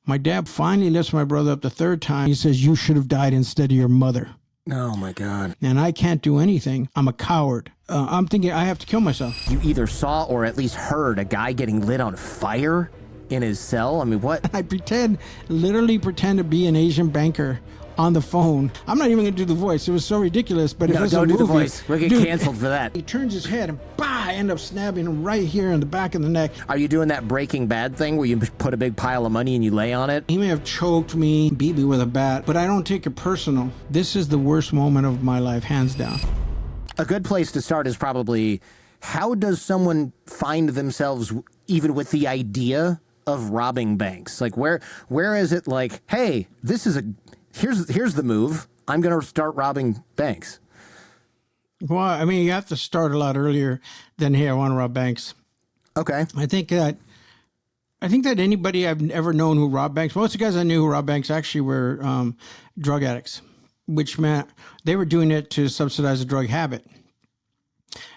My dad finally lifts my brother up the third time. He says, you should have died instead of your mother. Oh, my God. And I can't do anything. I'm a coward. I'm thinking I have to kill myself. You either saw or at least heard a guy getting lit on fire in his cell? I mean, what? I literally pretend to be an Asian banker on the phone. I'm not even going to do the voice. It was so ridiculous. But if it's don't a do movie, the voice. We'll get canceled for that. He turns his head and I end up stabbing him right here in the back of the neck. Are you doing that Breaking Bad thing where you put a big pile of money and you lay on it? He may have choked me, beat me with a bat, but I don't take it personal. This is the worst moment of my life, hands down. A good place to start is probably, how does someone find themselves even with the idea of robbing banks? Like, where is it like, hey, this is here's the move. I'm going to start robbing banks. Well, I mean, you have to start a lot earlier than, hey, I want to rob banks. Okay. I think that anybody I've ever known who robbed banks, most of the guys I knew who robbed banks actually were drug addicts, which meant they were doing it to subsidize a drug habit.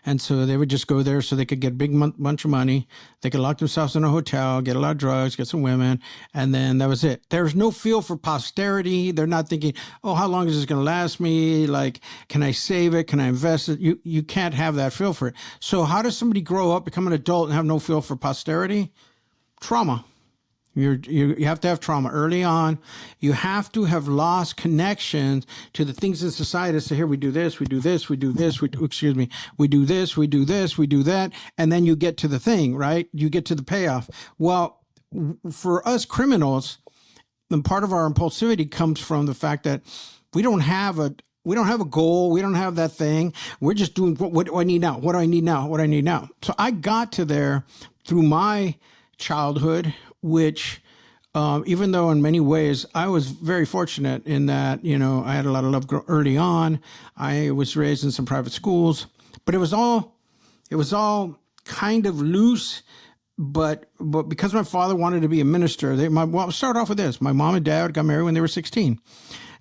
And so they would just go there so they could get a big bunch of money. They could lock themselves in a hotel, get a lot of drugs, get some women, and then that was it. There's no feel for posterity. They're not thinking, oh, how long is this going to last me? Like, can I save it? Can I invest it? You can't have that feel for it. So how does somebody grow up, become an adult, and have no feel for posterity? Trauma. You have to have trauma early on. You have to have lost connections to the things in society. So here we do this, we do this, we do this, we do this, we do this, we do that. And then you get to the thing, right? You get to the payoff. Well, for us criminals, and part of our impulsivity comes from the fact that we don't have a goal. We don't have that thing. We're just doing what do I need now? What do I need now? What do I need now? So I got to there through my childhood, which, even though in many ways I was very fortunate in that, I had a lot of love early on. I was raised in some private schools, but it was all kind of loose. But because my father wanted to be a minister, I'll start off with this. My mom and dad got married when they were 16.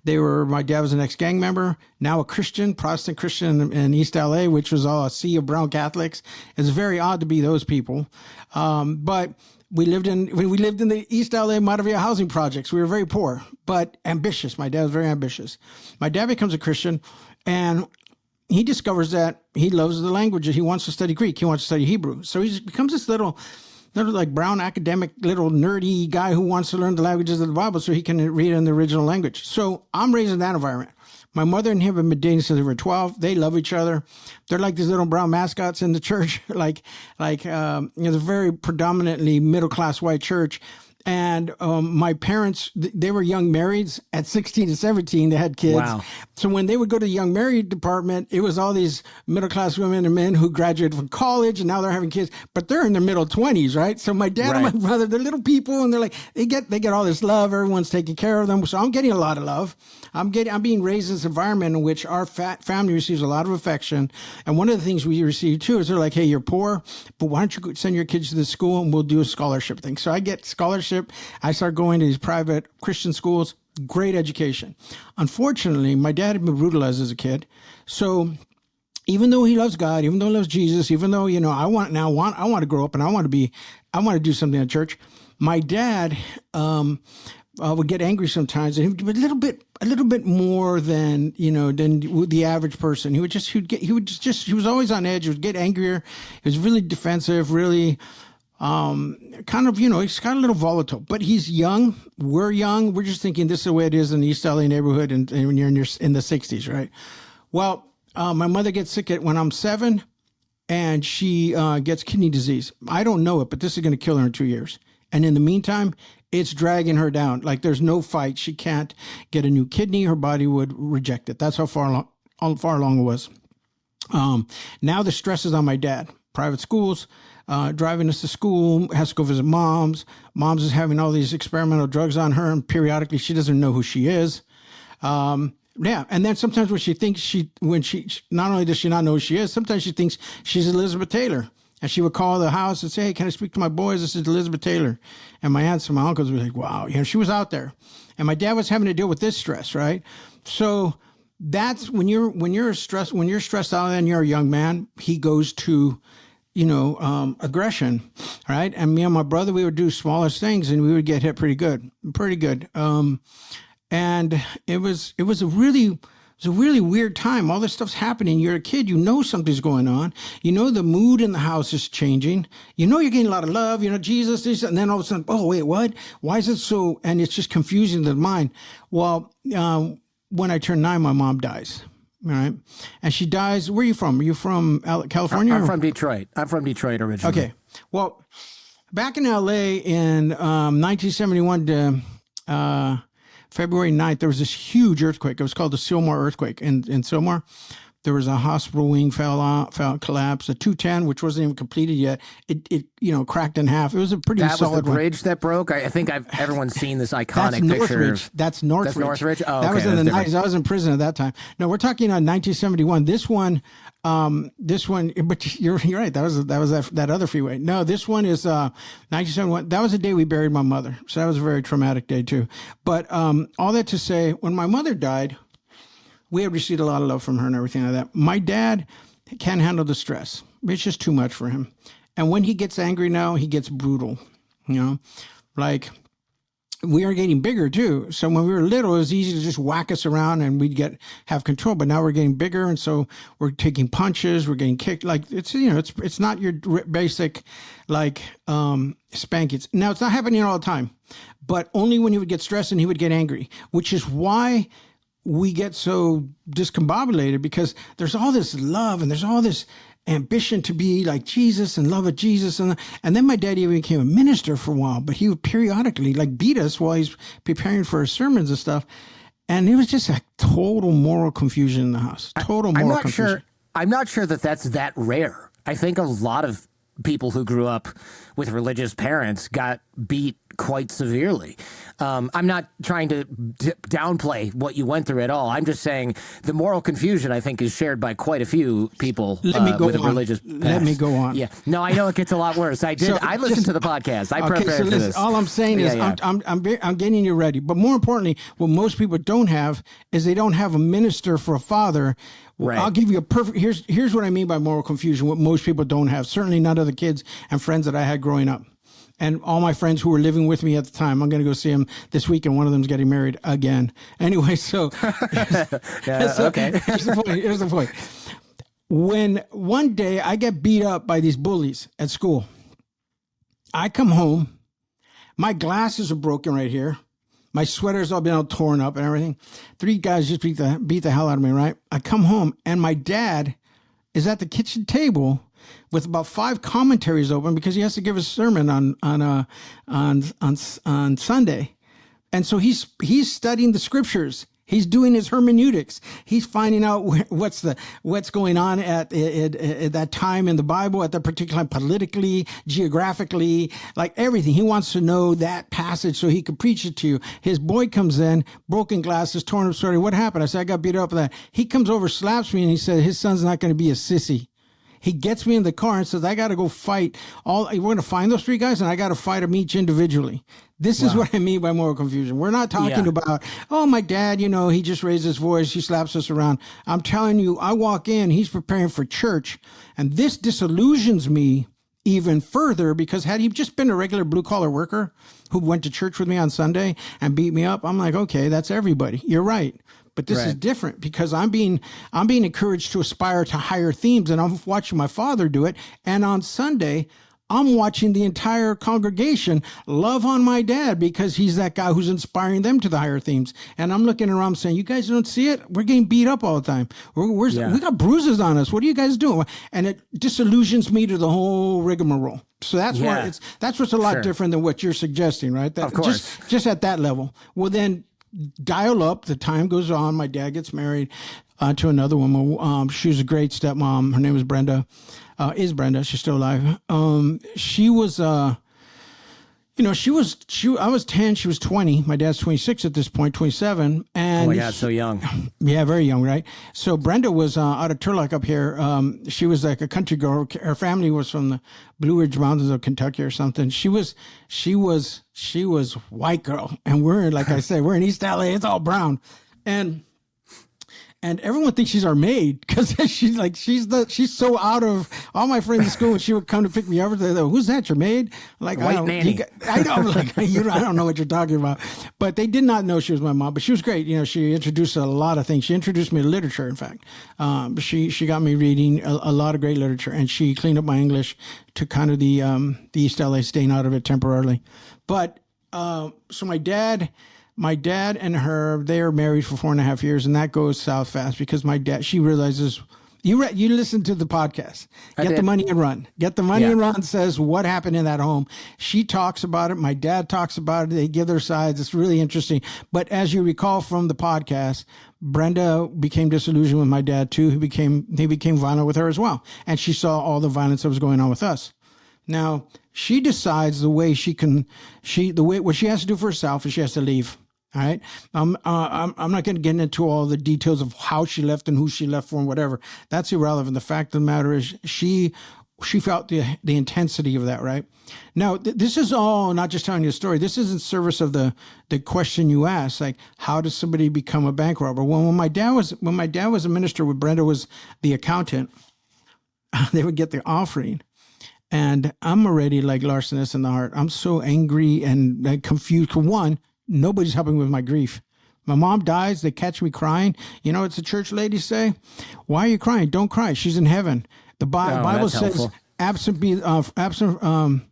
My dad was an ex-gang member, now a Christian, Protestant Christian in East LA, which was all a sea of brown Catholics. It's very odd to be those people. But we lived in the East LA Montevilla housing projects. We were very poor, but ambitious. My dad was very ambitious. My dad becomes a Christian, and he discovers that he loves the languages. He wants to study Greek. He wants to study Hebrew. So he becomes this little like brown academic, little nerdy guy who wants to learn the languages of the Bible so he can read in the original language. So I'm raised in that environment. My mother and him have been dating since they were 12. They love each other. They're like these little brown mascots in the church, like a very predominantly middle-class white church. And my parents, they were young marrieds at 16 and 17. They had kids. Wow. So when they would go to the young married department, it was all these middle-class women and men who graduated from college, and now they're having kids, but they're in their middle 20s, right? So my dad and my brother, they're little people, and they're like, they get all this love. Everyone's taking care of them. So I'm getting a lot of love. I'm being raised in this environment in which our family receives a lot of affection. And one of the things we receive too is they're like, hey, you're poor, but why don't you send your kids to this school and we'll do a scholarship thing. So I get scholarship. I start going to these private Christian schools, great education. Unfortunately, my dad had been brutalized as a kid. So even though he loves God, even though he loves Jesus, even though, I want to grow up and I want to do something at church. My dad, would get angry sometimes, and he would be a little bit more than the average person. He was always on edge. He would get angrier. He was really defensive, really, he's kind of a little volatile, but he's young. We're young. We're just thinking this is the way it is in the East LA neighborhood and when you're in the 60s, right? Well, my mother gets sick when I'm 7 and she, gets kidney disease. I don't know it, but this is going to kill her in 2 years. And in the meantime, it's dragging her down. Like there's no fight. She can't get a new kidney. Her body would reject it. That's how far along it was. Now the stress is on my dad. Private schools, driving us to school, has to go visit moms. Moms is having all these experimental drugs on her, and periodically she doesn't know who she is. And then sometimes when she not only does she not know who she is, sometimes she thinks she's Elizabeth Taylor. And she would call the house and say, hey, can I speak to my boys? This is Elizabeth Taylor. And my aunts and my uncles were like, wow, she was out there. And my dad was having to deal with this stress, right? So that's when you're stressed out and you're a young man, he goes to, aggression, right? And me and my brother, we would do smallest things and we would get hit pretty good. And it was a really weird time. All this stuff's happening. You're a kid. You know something's going on. You know the mood in the house is changing. You know you're getting a lot of love. You know Jesus is, and then all of a sudden, oh wait, what? Why is it so? And it's just confusing the mind. Well, when I turn 9, my mom dies. All right, and she dies. Where are you from? Are you from California? I'm from Detroit. I'm from Detroit originally. Okay. Well, back in L.A. in 1971 to February 9th, there was this huge earthquake. It was called the Sylmar earthquake. In Sylmar, there was a hospital wing collapsed. A 210, which wasn't even completed yet, it cracked in half. It was a pretty solid one. That was the bridge that broke? I think everyone's seen this iconic picture. That's Northridge. That's Northridge? Oh, okay. That was in the 90s. I was in prison at that time. No, we're talking on 1971. This one, but you're right. That was that other freeway. No, this one is 1971. That was the day we buried my mother. So that was a very traumatic day too. But all that to say, when my mother died, we had received a lot of love from her and everything like that. My dad can't handle the stress. It's just too much for him. And when he gets angry now, he gets brutal, like we are getting bigger too. So when we were little, it was easy to just whack us around and we'd have control. But now we're getting bigger. And so we're taking punches, we're getting kicked. Like it's not your basic spankings. Now it's not happening all the time, but only when he would get stressed and he would get angry, which is why we get so discombobulated, because there's all this love and there's all this ambition to be like Jesus and love of Jesus. And then my dad even became a minister for a while, but he would periodically beat us while he's preparing for his sermons and stuff. And it was just a total moral confusion in the house. Total moral confusion. I'm not sure that's that rare. I think a lot of people who grew up with religious parents got beat quite severely. I'm not trying to downplay what you went through at all. I'm just saying the moral confusion, I think, is shared by quite a few people with a religious past. Let me go on. Yeah. No, I know it gets a lot worse. I listened to the podcast. I prepared for this. All I'm saying is I'm getting you ready. But more importantly, what most people don't have is they don't have a minister for a father. Right. I'll give you a perfect. Here's what I mean by moral confusion. What most people don't have. Certainly none of the kids and friends that I had growing up, and all my friends who were living with me at the time. I'm going to go see them this week, and one of them's getting married again. Anyway, so, okay. Here's the point. When one day I get beat up by these bullies at school, I come home. My glasses are broken right here. My sweater's all been all torn up and everything. 3 guys just beat the hell out of me, right? I come home and my dad is at the kitchen table with about 5 commentaries open because he has to give a sermon on Sunday. And so he's studying the scriptures. He's doing his hermeneutics. He's finding out what's going on at that time in the Bible, at that particular time, politically, geographically, like everything. He wants to know that passage so he could preach it to you. His boy comes in, broken glasses, torn up sweater. What happened? I said, I got beat up for that. He comes over, slaps me, and he said his son's not going to be a sissy. He gets me in the car and says, I got to go fight. We're going to find those 3 guys, and I got to fight them each individually. This is what I mean by moral confusion. We're not talking about, my dad, he just raised his voice. He slaps us around. I'm telling you, I walk in, he's preparing for church. And this disillusions me even further, because had he just been a regular blue-collar worker who went to church with me on Sunday and beat me up, I'm like, okay, that's everybody. You're right. But this is different because I'm being encouraged to aspire to higher themes, and I'm watching my father do it. And on Sunday, I'm watching the entire congregation love on my dad because he's that guy who's inspiring them to the higher themes. And I'm looking around saying, you guys don't see it? We're getting beat up all the time. We got bruises on us. What are you guys doing? And it disillusions me to the whole rigmarole. So that's why that's what's a lot different than what you're suggesting, right? That, of course. Just at that level. Well, then dial up. The time goes on. My dad gets married to another woman. She was a great stepmom. Her name was Brenda. Is Brenda. She's still alive. She was, I was 10, she was 20. My dad's 26 at this point, 27. And oh my God, so young. Yeah, very young, right? So Brenda was out of Turlock up here. She was like a country girl. Her family was from the Blue Ridge Mountains of Kentucky or something. She was white girl. And we're, like I said, we're in East LA. It's all brown. And And everyone thinks she's our maid because she's so out of all my friends in school. When she would come to pick me up, they're like, who's that? Your maid? Like, White nanny. I know. I'm like, I don't know what you're talking about. But they did not know she was my mom. But she was great. She introduced a lot of things. She introduced me to literature. In fact, she got me reading a lot of great literature, and she cleaned up my English to kind of the East LA, staying out of it temporarily. But so my dad and her, they are married for 4.5 years, and that goes south fast because my dad, she realizes, you listen to the podcast, Get the Money and Run. Get the Money and Run says what happened in that home. She talks about it. My dad talks about it. They give their sides. It's really interesting. But as you recall from the podcast, Brenda became disillusioned with my dad too. He became violent with her as well. And she saw all the violence that was going on with us. Now, she decides what she has to do for herself is she has to leave. All right. I'm not going to get into all the details of how she left and who she left for and whatever. That's irrelevant. The fact of the matter is she felt the intensity of that. Right now, this is all not just telling you a story. This is in service of the question you asked, like, how does somebody become a bank robber? Well, when my dad was a minister, when Brenda was the accountant, they would get the offering. And I'm already like larcenous in the heart. I'm so angry and like, confused. One, nobody's helping with my grief. My mom dies. They catch me crying. You know, it's the church ladies say, why are you crying? Don't cry. She's in heaven. The Bible says, absent from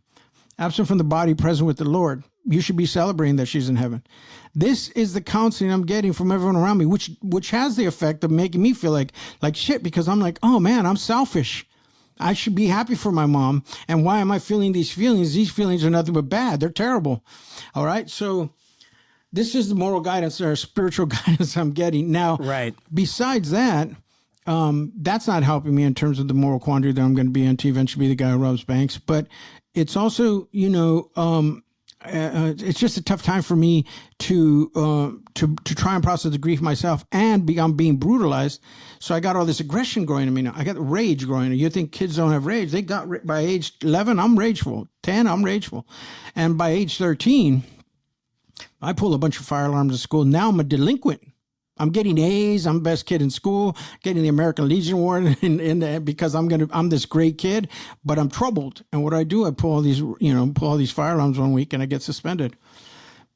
the body, present with the Lord. You should be celebrating that she's in heaven. This is the counseling I'm getting from everyone around me, which has the effect of making me feel like shit, because I'm like, oh man, I'm selfish. I should be happy for my mom. And why am I feeling these feelings? These feelings are nothing but bad. They're terrible. All right. So this is the moral guidance or spiritual guidance I'm getting. Now, right. Besides that, that's not helping me in terms of the moral quandary that I'm going to be in to eventually be the guy who robs banks. But it's also, it's just a tough time for me to try and process the grief myself, and I'm being brutalized. So I got all this aggression growing in me now. I got rage growing. You think kids don't have rage? They got, by age 11, I'm rageful. 10, I'm rageful. And by age 13, I pulled a bunch of fire alarms at school. Now I'm a delinquent. I'm getting A's. I'm the best kid in school, getting the American Legion Award because I'm this great kid, but I'm troubled. And what I do, I pull all these fire alarms one week and I get suspended.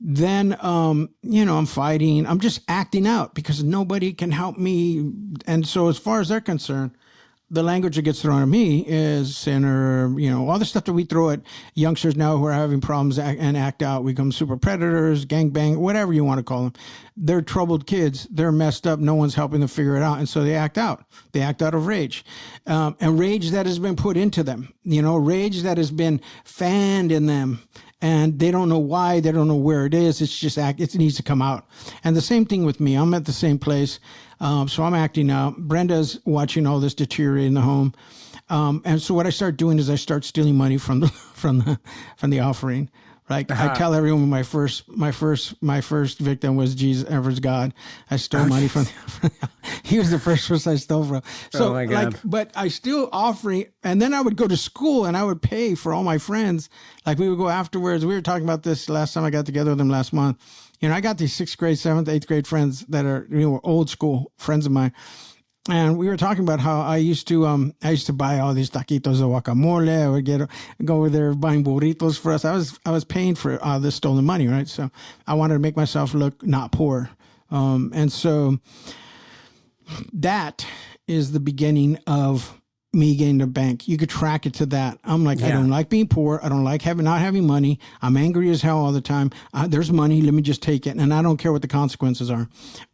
Then, I'm fighting. I'm just acting out because nobody can help me. And so as far as they're concerned, the language that gets thrown at me is sinner, all the stuff that we throw at youngsters now who are having problems and act out. We become super predators, gangbang, whatever you want to call them. They're troubled kids. They're messed up. No one's helping them figure it out. And so they act out. They act out of rage. And rage that has been put into them, rage that has been fanned in them. And they don't know why. They don't know where it is. It's just it needs to come out. And the same thing with me. I'm at the same place. So I'm acting out. Brenda's watching all this deteriorate in the home. And so what I start doing is I start stealing money from the offering. Like I tell everyone my first victim was Jesus, ever God. I stole money from he was the first person I stole from. So oh my God. But I still offering, and then I would go to school and I would pay for all my friends. Like we would go afterwards. We were talking about this last time I got together with them last month. I got these 6th grade, 7th, 8th grade friends that are old school friends of mine. And we were talking about how I used to buy all these taquitos of guacamole. I would go over there buying burritos for us. I was paying for this stolen money, right? So I wanted to make myself look not poor. And so that is the beginning of me getting the bank. You could track it to that. I'm like, I don't like being poor. I don't like not having money. I'm angry as hell all the time. There's money. Let me just take it. And I don't care what the consequences are.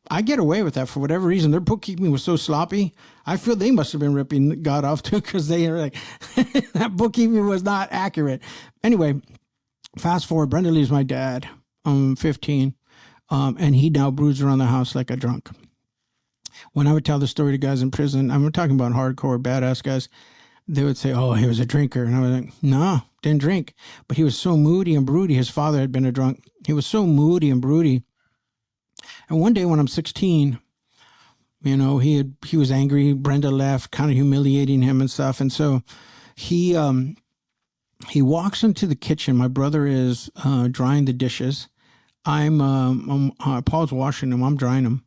I get away with that for whatever reason. Their bookkeeping was so sloppy. I feel they must have been ripping God off too, because they are like, that bookkeeping was not accurate. Anyway, fast forward, Brenda leaves my dad. I'm 15. And he now broods around the house like a drunk. When I would tell the story to guys in prison, I'm talking about hardcore badass guys, they would say, oh, he was a drinker. And I was like, no, didn't drink. But he was so moody and broody. His father had been a drunk. He was so moody and broody. And one day when I'm 16, he was angry. Brenda left, kind of humiliating him and stuff. And so he walks into the kitchen. My brother is drying the dishes. Paul's washing them. I'm drying them.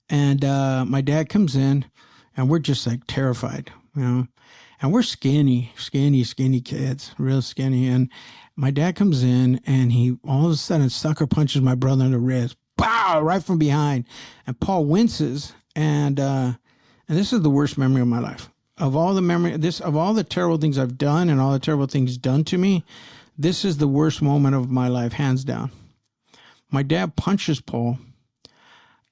And my dad comes in, and we're just like terrified, and we're skinny kids, real skinny. And my dad comes in, and he all of a sudden sucker punches my brother in the ribs, pow, right from behind. And Paul winces, and this is the worst memory of my life. Of all the terrible things I've done and all the terrible things done to me, this is the worst moment of my life, hands down. My dad punches Paul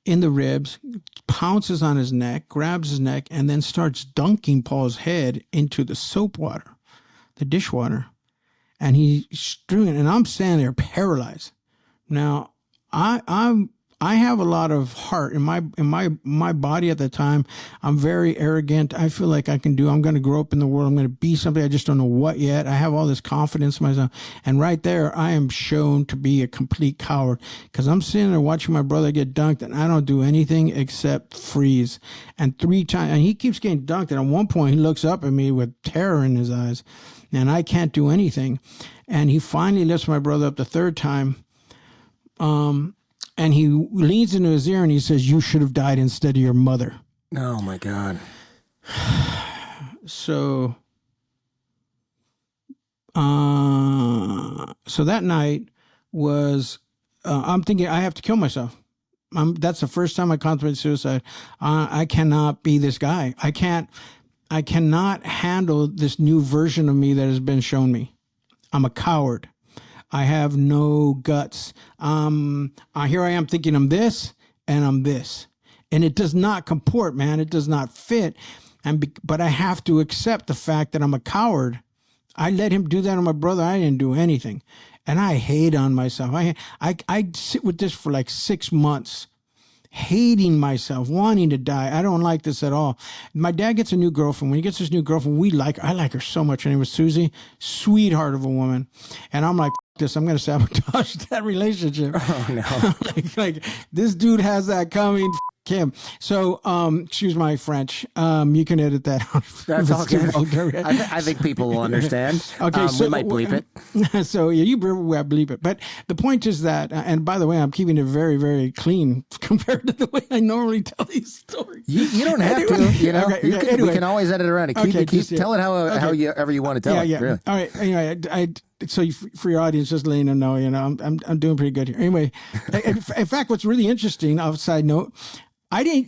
in the ribs, pounces on his neck, grabs his neck, and then starts dunking Paul's head into the soap water, the dishwater. And he's streaming, and I'm standing there paralyzed. Now, I have a lot of heart in my body at the time. I'm very arrogant. I feel like I'm going to grow up in the world. I'm going to be something. I just don't know what yet. I have all this confidence in myself. And right there, I am shown to be a complete coward because I'm sitting there watching my brother get dunked, and I don't do anything except freeze. And 3 times, and he keeps getting dunked. And at one point, he looks up at me with terror in his eyes, and I can't do anything. And he finally lifts my brother up the 3rd time. And he leans into his ear and he says, "You should have died instead of your mother." Oh, my God. So that night was, I'm thinking I have to kill myself. That's the first time I contemplated suicide. I cannot be this guy. I cannot handle this new version of me that has been shown me. I'm a coward. I have no guts. Here I am thinking I'm this and I'm this. And it does not comport, man. It does not fit. But I have to accept the fact that I'm a coward. I let him do that on my brother. I didn't do anything. And I hate on myself. I sit with this for like 6 months, hating myself, wanting to die. I don't like this at all. My dad gets a new girlfriend. When he gets this new girlfriend, I like her so much. Her name was Susie, sweetheart of a woman. And I'm like, this, I'm going to sabotage that relationship. Oh, no. like this dude has that coming. Him. So, excuse my French. You can edit that out. That's all good. I think people will understand. Okay, so we might bleep it. So yeah, you bleep it. But the point is that, and by the way, I'm keeping it very, very clean compared to the way I normally tell these stories. You don't have to. You know, Okay, we can always edit it around. Tell it however you want to tell it. Yeah. Really. All right. Anyway, so for your audience, just letting them know, I'm doing pretty good here. Anyway, in fact, what's really interesting, side note,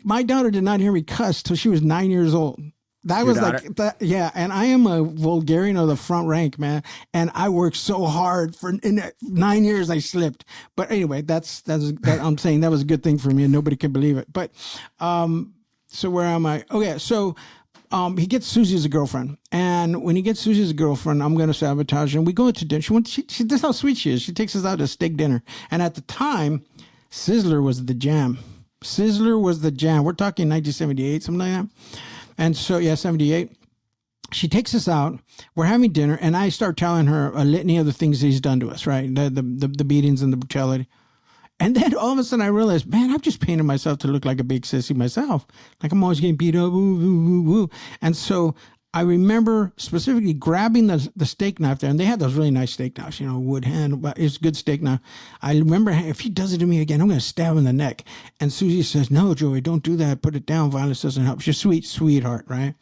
my daughter did not hear me cuss till she was 9 years old. That was like that. Yeah. And I am a Vulgarian of the front rank, man. And I worked so hard in 9 years I slipped. But anyway, that's I'm saying that was a good thing for me and nobody can believe it. But, so where am I? Okay. So, he gets Susie as a girlfriend. And when he gets Susie as a girlfriend, I'm going to sabotage her. And we go to dinner. This is how sweet she is. She takes us out to steak dinner. And at the time, Sizzler was the jam. We're talking 1978, something like that. And so, 78. She takes us out. We're having dinner, and I start telling her a litany of the things that he's done to us, right? The beatings and the brutality. And then all of a sudden I realized, man, I've just painted myself to look like a big sissy myself. Like I'm always getting beat up. Woo, woo, woo, woo. And so I remember specifically grabbing the steak knife there, and they had those really nice steak knives, wood hand, but it's a good steak knife. I remember, if he does it to me again, I'm going to stab him in the neck. And Susie says, "No, Joey, don't do that. Put it down. Violence doesn't help." She's a sweetheart, right?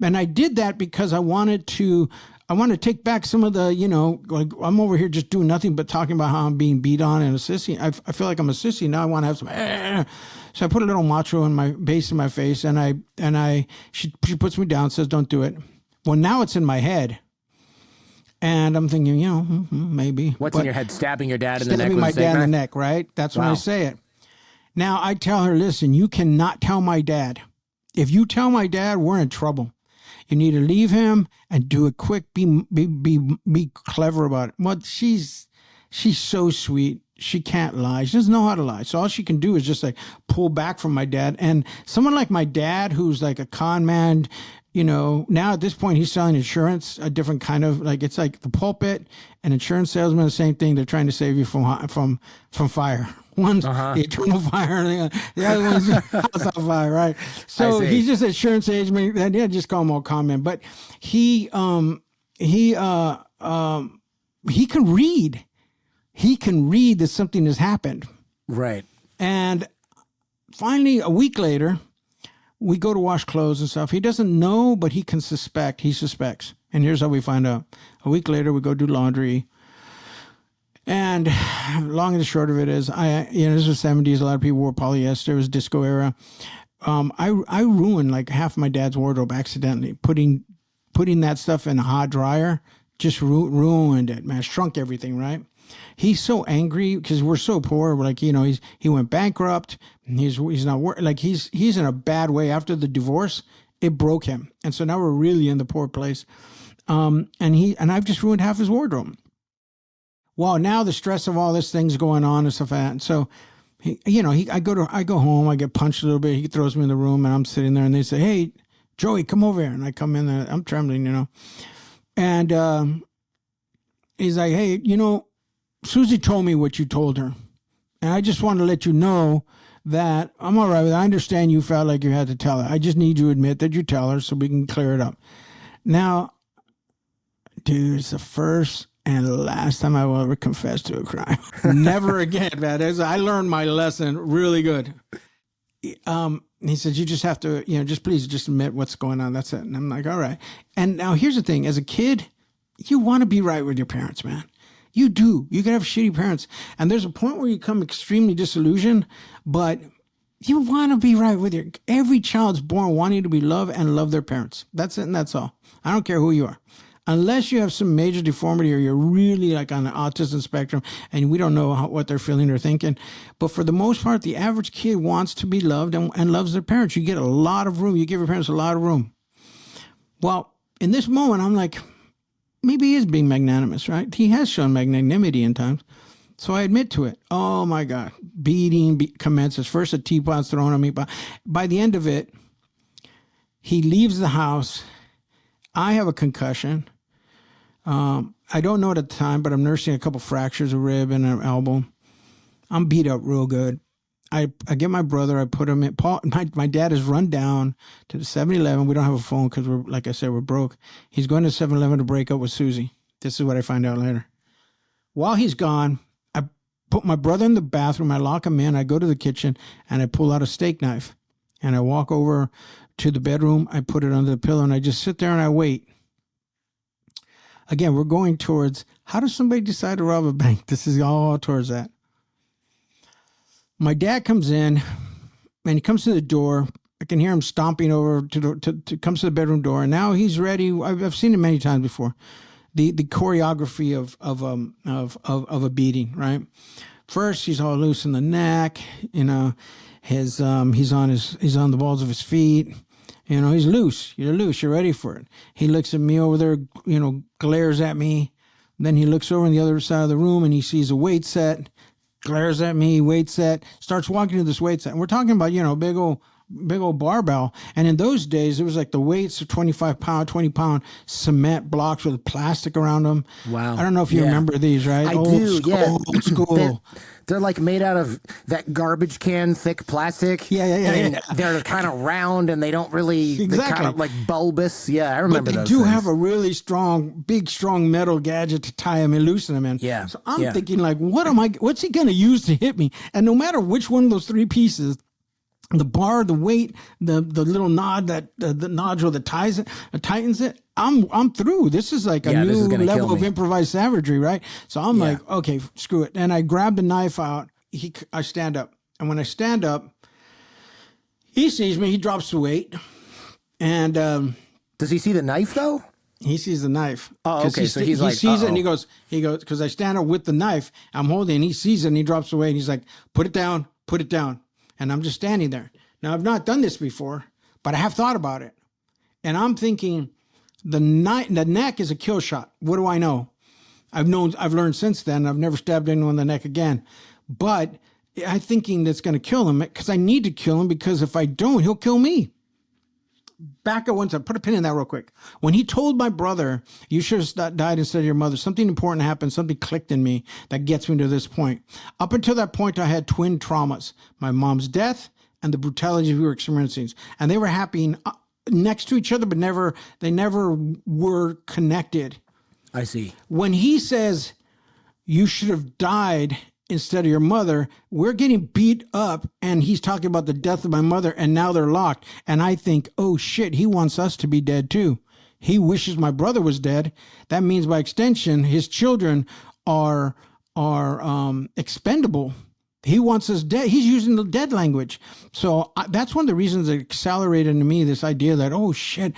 And I did that because I wanted to take back some of the, like I'm over here just doing nothing but talking about how I'm being beat on and a sissy. I feel like I'm a sissy. Now I want to have some, so I put a little macho in my base in my face, and she puts me down, says, "Don't do it." Well, now it's in my head. And I'm thinking, maybe. What's in your head? Stabbing your dad in the neck? Stabbing my dad in the neck, right? That's when I say it. Now I tell her, listen, you cannot tell my dad. If you tell my dad, we're in trouble. You need to leave him and do it quick. Be clever about it. Well, she's so sweet. She can't lie. She doesn't know how to lie. So all she can do is just like pull back from my dad. And someone like my dad, who's like a con man, now at this point he's selling insurance, a different kind of, like, it's like the pulpit and insurance salesman, the same thing. They're trying to save you from fire. One's the eternal fire, the other one's house on fire, right? So he's just an insurance agent. I just call him all comment, but he can read. He can read that something has happened, right? And finally, a week later, we go to wash clothes and stuff. He doesn't know, but he can suspect. He suspects. And here's how we find out. A week later, we go do laundry. And long and the short of it is, this was the 70s. A lot of people wore polyester. It was disco era. I ruined like half my dad's wardrobe accidentally. Putting that stuff in a hot dryer just ruined it, man. Shrunk everything, right? He's so angry because we're so poor. We're like, he went bankrupt. He's not like he's in a bad way after the divorce. It broke him, and so now we're really in the poor place. And I've just ruined half his wardrobe. Well, now the stress of all this thing's going on and stuff like that. And so, I go home, I get punched a little bit. He throws me in the room, and I'm sitting there, and they say, "Hey, Joey, come over here." And I come in there, I'm trembling, and he's like, "Hey, Susie told me what you told her, and I just want to let you know that I'm all right with it. I understand you felt like you had to tell her. I just need you to admit that you tell her so we can clear it up." Now, dude, it's the first and last time I will ever confess to a crime. Never again, man. I learned my lesson really good. He says, you just have to, just admit what's going on. That's it. And I'm like, all right. And now here's the thing. As a kid, you want to be right with your parents, man. You do. You can have shitty parents. And there's a point where you become extremely disillusioned, but you want to be right with every child's born wanting to be loved and love their parents. That's it. And that's all. I don't care who you are. Unless you have some major deformity or you're really like on the autism spectrum and we don't know what they're feeling or thinking. But for the most part, the average kid wants to be loved and loves their parents. You get a lot of room. You give your parents a lot of room. Well, in this moment, I'm like, maybe he is being magnanimous, right? He has shown magnanimity in times. So I admit to it. Oh, my God. Beating commences. First, a teapot's thrown on me. But by the end of it, he leaves the house. I have a concussion. I don't know it at the time, but I'm nursing a couple fractures, a rib and an elbow. I'm beat up real good. I get my brother. I put him in. My dad has run down to the 7-Eleven. We don't have a phone because like I said, we're broke. He's going to 7-Eleven to break up with Susie. This is what I find out later. While he's gone, I put my brother in the bathroom. I lock him in. I go to the kitchen and I pull out a steak knife and I walk over to the bedroom. I put it under the pillow and I just sit there and I wait. Again, we're going towards how does somebody decide to rob a bank? This is all towards that. My dad comes in and he comes to the door. I can hear him stomping over comes to the bedroom door. And now he's ready. I've seen it many times before. The choreography of a beating, right? First, he's all loose in the neck. He's on the balls of his feet. He's loose. You're loose. You're ready for it. He looks at me over there, glares at me. Then he looks over on the other side of the room and he sees a weight set, glares at me, weight set, starts walking to this weight set. And we're talking about, big old barbell. And in those days, it was like the weights of 25-pound, 20-pound cement blocks with plastic around them. Wow. I don't know if you remember these, right? I do, yeah. Old school. They're like made out of that garbage can thick plastic. Yeah. And they're kind of round and they don't really, Exactly. They're kind of like bulbous. Yeah, I remember those. But they do have a really big, strong metal gadget to tie them and loosen them in. Yeah. So I'm thinking like, what's he going to use to hit me? And no matter which one of those three pieces, the bar, the weight, the little nod the nodule that tightens it, I'm through. This is like a new level of improvised savagery, right? So I'm like, okay, screw it. And I grab the knife out. I stand up, and when I stand up, he sees me. He drops the weight, and does he see the knife though? He sees the knife. Oh, okay. So he sees it, and he goes, because I stand up with the knife I'm holding, and he sees it, and he drops the weight, and he's like, put it down. And I'm just standing there. Now, I've not done this before, but I have thought about it. And I'm thinking the neck is a kill shot. What do I know? I've learned since then. I've never stabbed anyone in the neck again. But I'm thinking that's going to kill him because I need to kill him because if I don't, he'll kill me. Back at one time, put a pin in that real quick. When he told my brother, you should have died instead of your mother, something important happened. Something clicked in me that gets me to this point. Up until that point, I had twin traumas. My mom's death and the brutality we were experiencing. And they were happening next to each other, but they never were connected. I see. When he says, you should have died instead of your mother. We're getting beat up, and he's talking about the death of my mother, and now they're locked. And I think, oh shit, he wants us to be dead too. He wishes my brother was dead. That means by extension, his children are expendable. He wants us dead. He's using the dead language. So that's one of the reasons it accelerated to me this idea that, oh shit,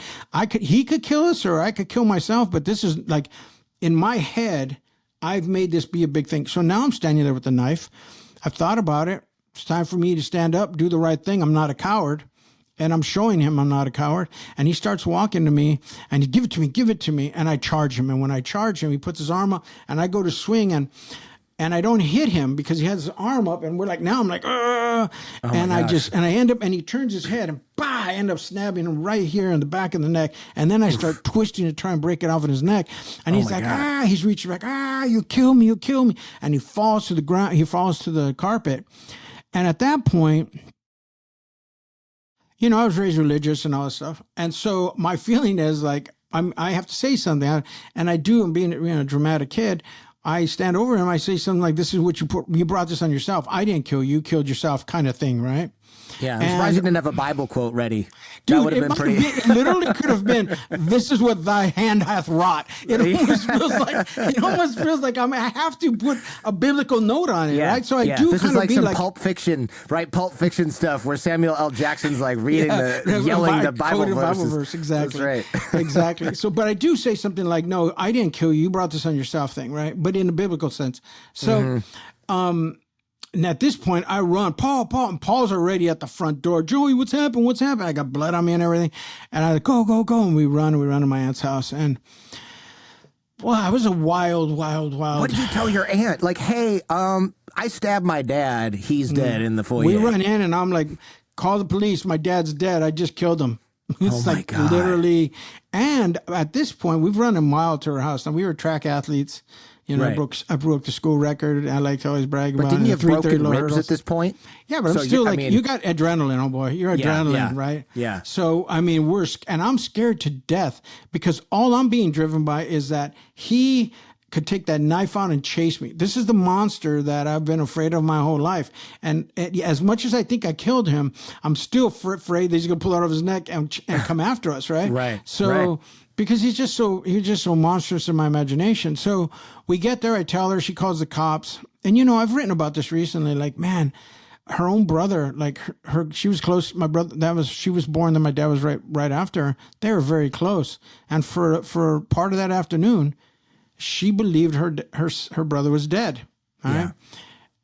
he could kill us or I could kill myself. But this is like, in my head, I've made this be a big thing. So now I'm standing there with the knife. I've thought about it. It's time for me to stand up, do the right thing. I'm not a coward. And I'm showing him I'm not a coward. And he starts walking to me and he give it to me. And I charge him. And when I charge him, he puts his arm up and I go to swing and I don't hit him because he has his arm up, and I'm like, and I end up, and he turns his head, and I end up stabbing him right here in the back of the neck, and then I start twisting to try and break it off in his neck, and he's like, he's reaching back, you kill me, and he falls to the ground, he falls to the carpet, and at that point, you know, I was raised religious and all this stuff, and so my feeling is like, I have to say something, and I do, and being a dramatic kid, I stand over him. I say something like, "This is what you brought this on yourself. I didn't kill you. You killed yourself," kind of thing, right? Yeah, I'm surprised you didn't have a Bible quote ready. Dude, that would have been pretty. It literally could have been, "This is what thy hand hath wrought." It almost feels like I have to put a biblical note on it, right? So I do. This kind is of like be some like Pulp Fiction, right? Pulp Fiction stuff where Samuel L. Jackson's like reading yelling the Bible verses. Exactly. That's right. Exactly. So, but I do say something like, "No, I didn't kill you. You brought this on yourself," thing, right? But in a biblical sense. So, and at this point, I run, Paul, and Paul's already at the front door. "Joey, what's happened? What's happened?" I got blood on me and everything. And I go, and we run to my aunt's house. And, wow, it was a wild. What did you tell your aunt? Like, hey, I stabbed my dad. He's dead in the foyer. We run in, and I'm like, "Call the police. My dad's dead. I just killed him." It's my like God. Literally. And at this point, we've run a mile to her house. Now, we were track athletes. You know, Right. I broke the school record. I like to always brag about it. But didn't you have broken low ribs hurdles. at this point? Yeah, but So I'm still you got adrenaline, oh boy. You're adrenaline, right? Yeah. So, I mean, and I'm scared to death because all I'm being driven by is that he could take that knife out and chase me. This is the monster that I've been afraid of my whole life. And as much as I think I killed him, I'm still afraid that he's going to pull it out of his neck and come after us, right? Right. So, because he's just so monstrous in my imagination. So we get there, I tell her, she calls the cops. And, you know, I've written about this recently, like, man, her own brother, like she was close. My brother, she was born, then my dad was right after her. They were very close. And for part of that afternoon, she believed her brother was dead. Right?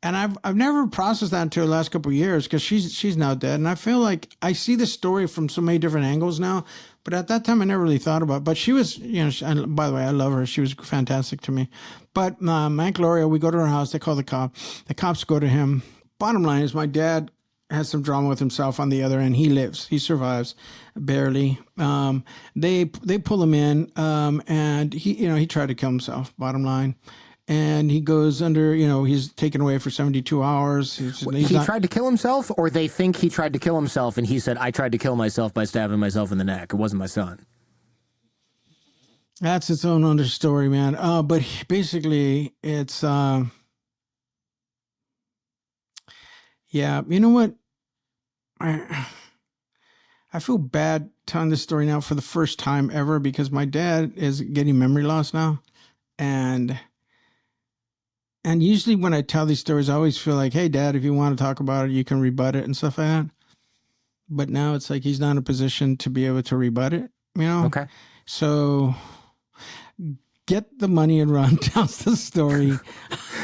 And I've never processed that until the last couple of years because she's now dead. And I feel like I see this story from so many different angles now. But at that time, I never really thought about it. But she was, you know, by the way, I love her. She was fantastic to me. But my Aunt Gloria, we go to her house. They call the cop. The cops go to him. Bottom line is my dad has some drama with himself on the other end. He lives. He survives, barely. They pull him in, and he tried to kill himself, bottom line. And he goes under, he's taken away for 72 hours. He tried to kill himself, or they think he tried to kill himself, and he said, "I tried to kill myself by stabbing myself in the neck. It wasn't my son." That's its own other story, man. But basically, it's, yeah, you know what? I feel bad telling this story now for the first time ever because my dad is getting memory loss now. And usually when I tell these stories, I always feel like, hey, Dad, if you want to talk about it, you can rebut it and stuff like that. But now it's like he's not in a position to be able to rebut it, Okay. So get the money and run tells the story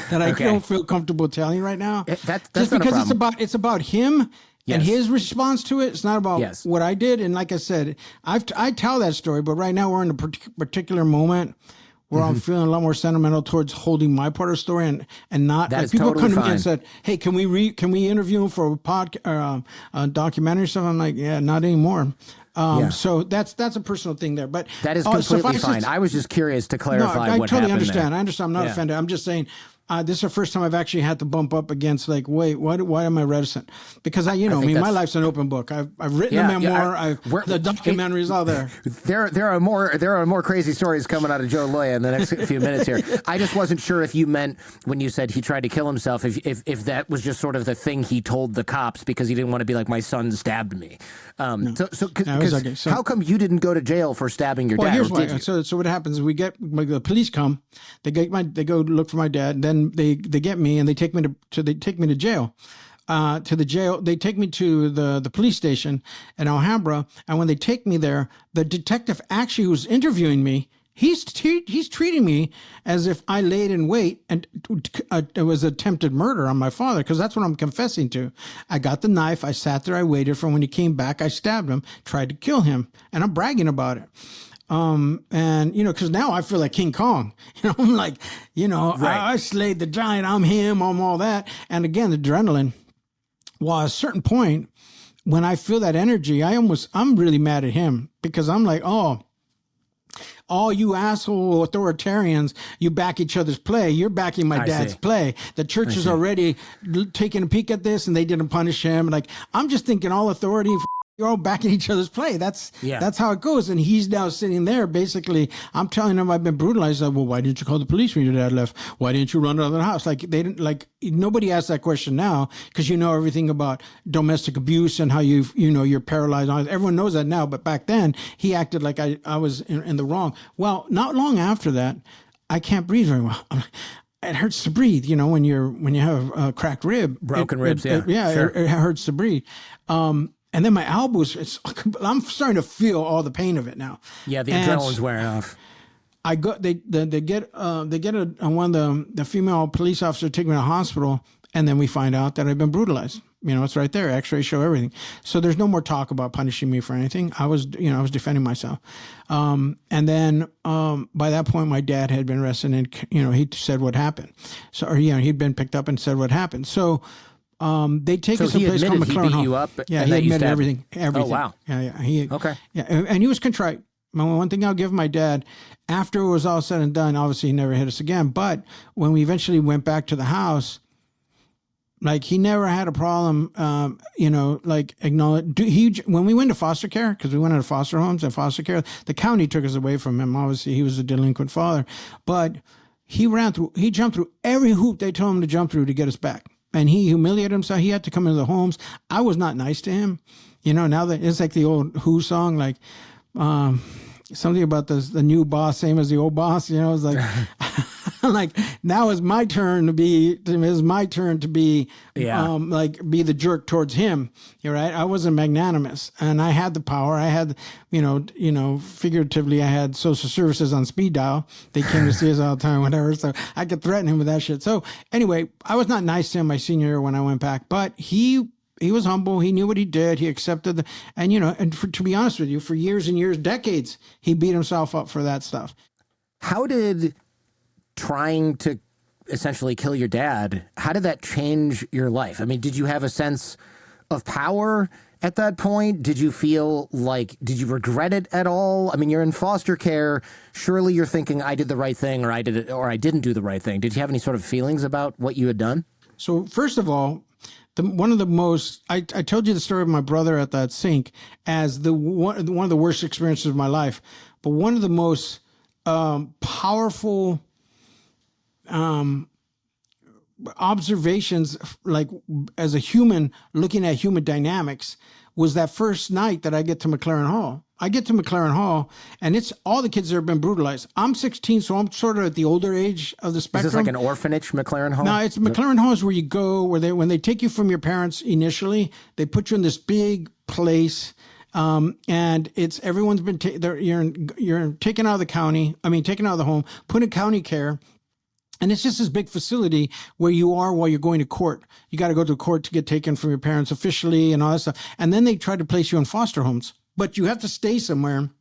that I don't feel comfortable telling right now. That's just not because a problem. it's about him and his response to it. It's not about what I did. And like I said, I tell that story, but right now we're in a particular moment where I'm feeling a lot more sentimental towards holding my part of the story and not That like is people totally come to me fine. and said, "Hey, can we interview him for a podcast a documentary stuff?" I'm like, "Yeah, not anymore." So that's a personal thing there, but That is completely fine. I was just curious to clarify I what totally happened understand. there. I understand. I'm not offended. I'm just saying this is the first time I've actually had to bump up against like, wait, why am I reticent? Because my life's an open book. I've written a memoir. The documentary is all there. There are more crazy stories coming out of Joe Loya in the next few minutes here. I just wasn't sure if you meant when you said he tried to kill himself, if that was just sort of the thing he told the cops because he didn't want to be like, my son stabbed me. No. So how come you didn't go to jail for stabbing your dad? Here's why. So what happens is the police come, they go look for my dad, then they get me and they take me to jail. They take me to the police station in Alhambra, and when they take me there, the detective actually who's interviewing me, he's treating me as if I laid in wait and it was attempted murder on my father, because that's what I'm confessing to. I got the knife, I sat there, I waited for him. When he came back, I stabbed him, tried to kill him, and I'm bragging about it. And because now I feel like King Kong. I'm like, right. I slayed the giant. I'm him. I'm all that. And again, the adrenaline. Well, at a certain point, when I feel that energy, I'm really mad at him, because I'm like, oh, all you asshole authoritarians, you back each other's play. You're backing my dad's play. The church is already taking a peek at this, and they didn't punish him. Like, I'm just thinking all authority. You're all backing each other's play. That's how it goes. And he's now sitting there. Basically, I'm telling him I've been brutalized. Like, well, why didn't you call the police when your dad left? Why didn't you run out of the house? Like, they didn't, like, nobody asks that question now, because you know everything about domestic abuse and how you're paralyzed. Everyone knows that now. But back then, he acted like I was in the wrong. Well, not long after that, I can't breathe very well. It hurts to breathe, when you have a cracked rib. Broken ribs, sure. It hurts to breathe. And then my elbows, I'm starting to feel all the pain of it now. Yeah, the adrenaline's wearing off. They get one of the female police officers take me to the hospital, and then we find out that I've been brutalized. It's right there. X-rays show everything. So there's no more talk about punishing me for anything. I was defending myself. And then by that point, my dad had been arrested, and he said what happened. So he'd been picked up and said what happened. So. They take us to a place called McLaren he beat Hall. You up. Yeah, he admitted everything. Oh wow. Yeah. Okay. Yeah, and he was contrite. One thing I'll give my dad, after it was all said and done, obviously he never hit us again. But when we eventually went back to the house, like, he never had a problem. Like, acknowledge. When we went to foster care, because we went into foster homes and foster care, the county took us away from him. Obviously, he was a delinquent father, but he jumped through every hoop they told him to jump through to get us back. And he humiliated himself. He had to come into the homes. I was not nice to him. Now that it's like the old Who song, like something about the new boss, same as the old boss. It's like, like, now it's my turn to be. It's my turn to be. Like, be the jerk towards him. You're right. I wasn't magnanimous, and I had the power. I had, figuratively, I had social services on speed dial. They came to see us all the time, whatever. So I could threaten him with that shit. So anyway, I was not nice to him my senior year when I went back, but he was humble. He knew what he did. He accepted to be honest with you, for years and years, decades, he beat himself up for that stuff. How did trying to essentially kill your dad, how did that change your life? I mean, did you have a sense of power at that point? Did you feel like, did you regret it at all? I mean, you're in foster care. Surely you're thinking, I did the right thing, or I didn't do the right thing. Did you have any sort of feelings about what you had done? So first of all, one of the most, I told you the story of my brother at that sink as one of the worst experiences of my life, but one of the most powerful observations, like, as a human looking at human dynamics, was that first night that I get to McLaren Hall. I get to McLaren Hall, and it's all the kids that have been brutalized. I'm 16, so I'm sort of at the older age of the spectrum. Is this like an orphanage, McLaren Hall? No, it's McLaren Hall is where you go, when they take you from your parents initially, they put you in this big place, and it's everyone's been you're taken out of the county. I mean, taken out of the home, put in county care. And it's just this big facility where you are while you're going to court. You got to go to court to get taken from your parents officially and all that stuff. And then they try to place you in foster homes. But you have to stay somewhere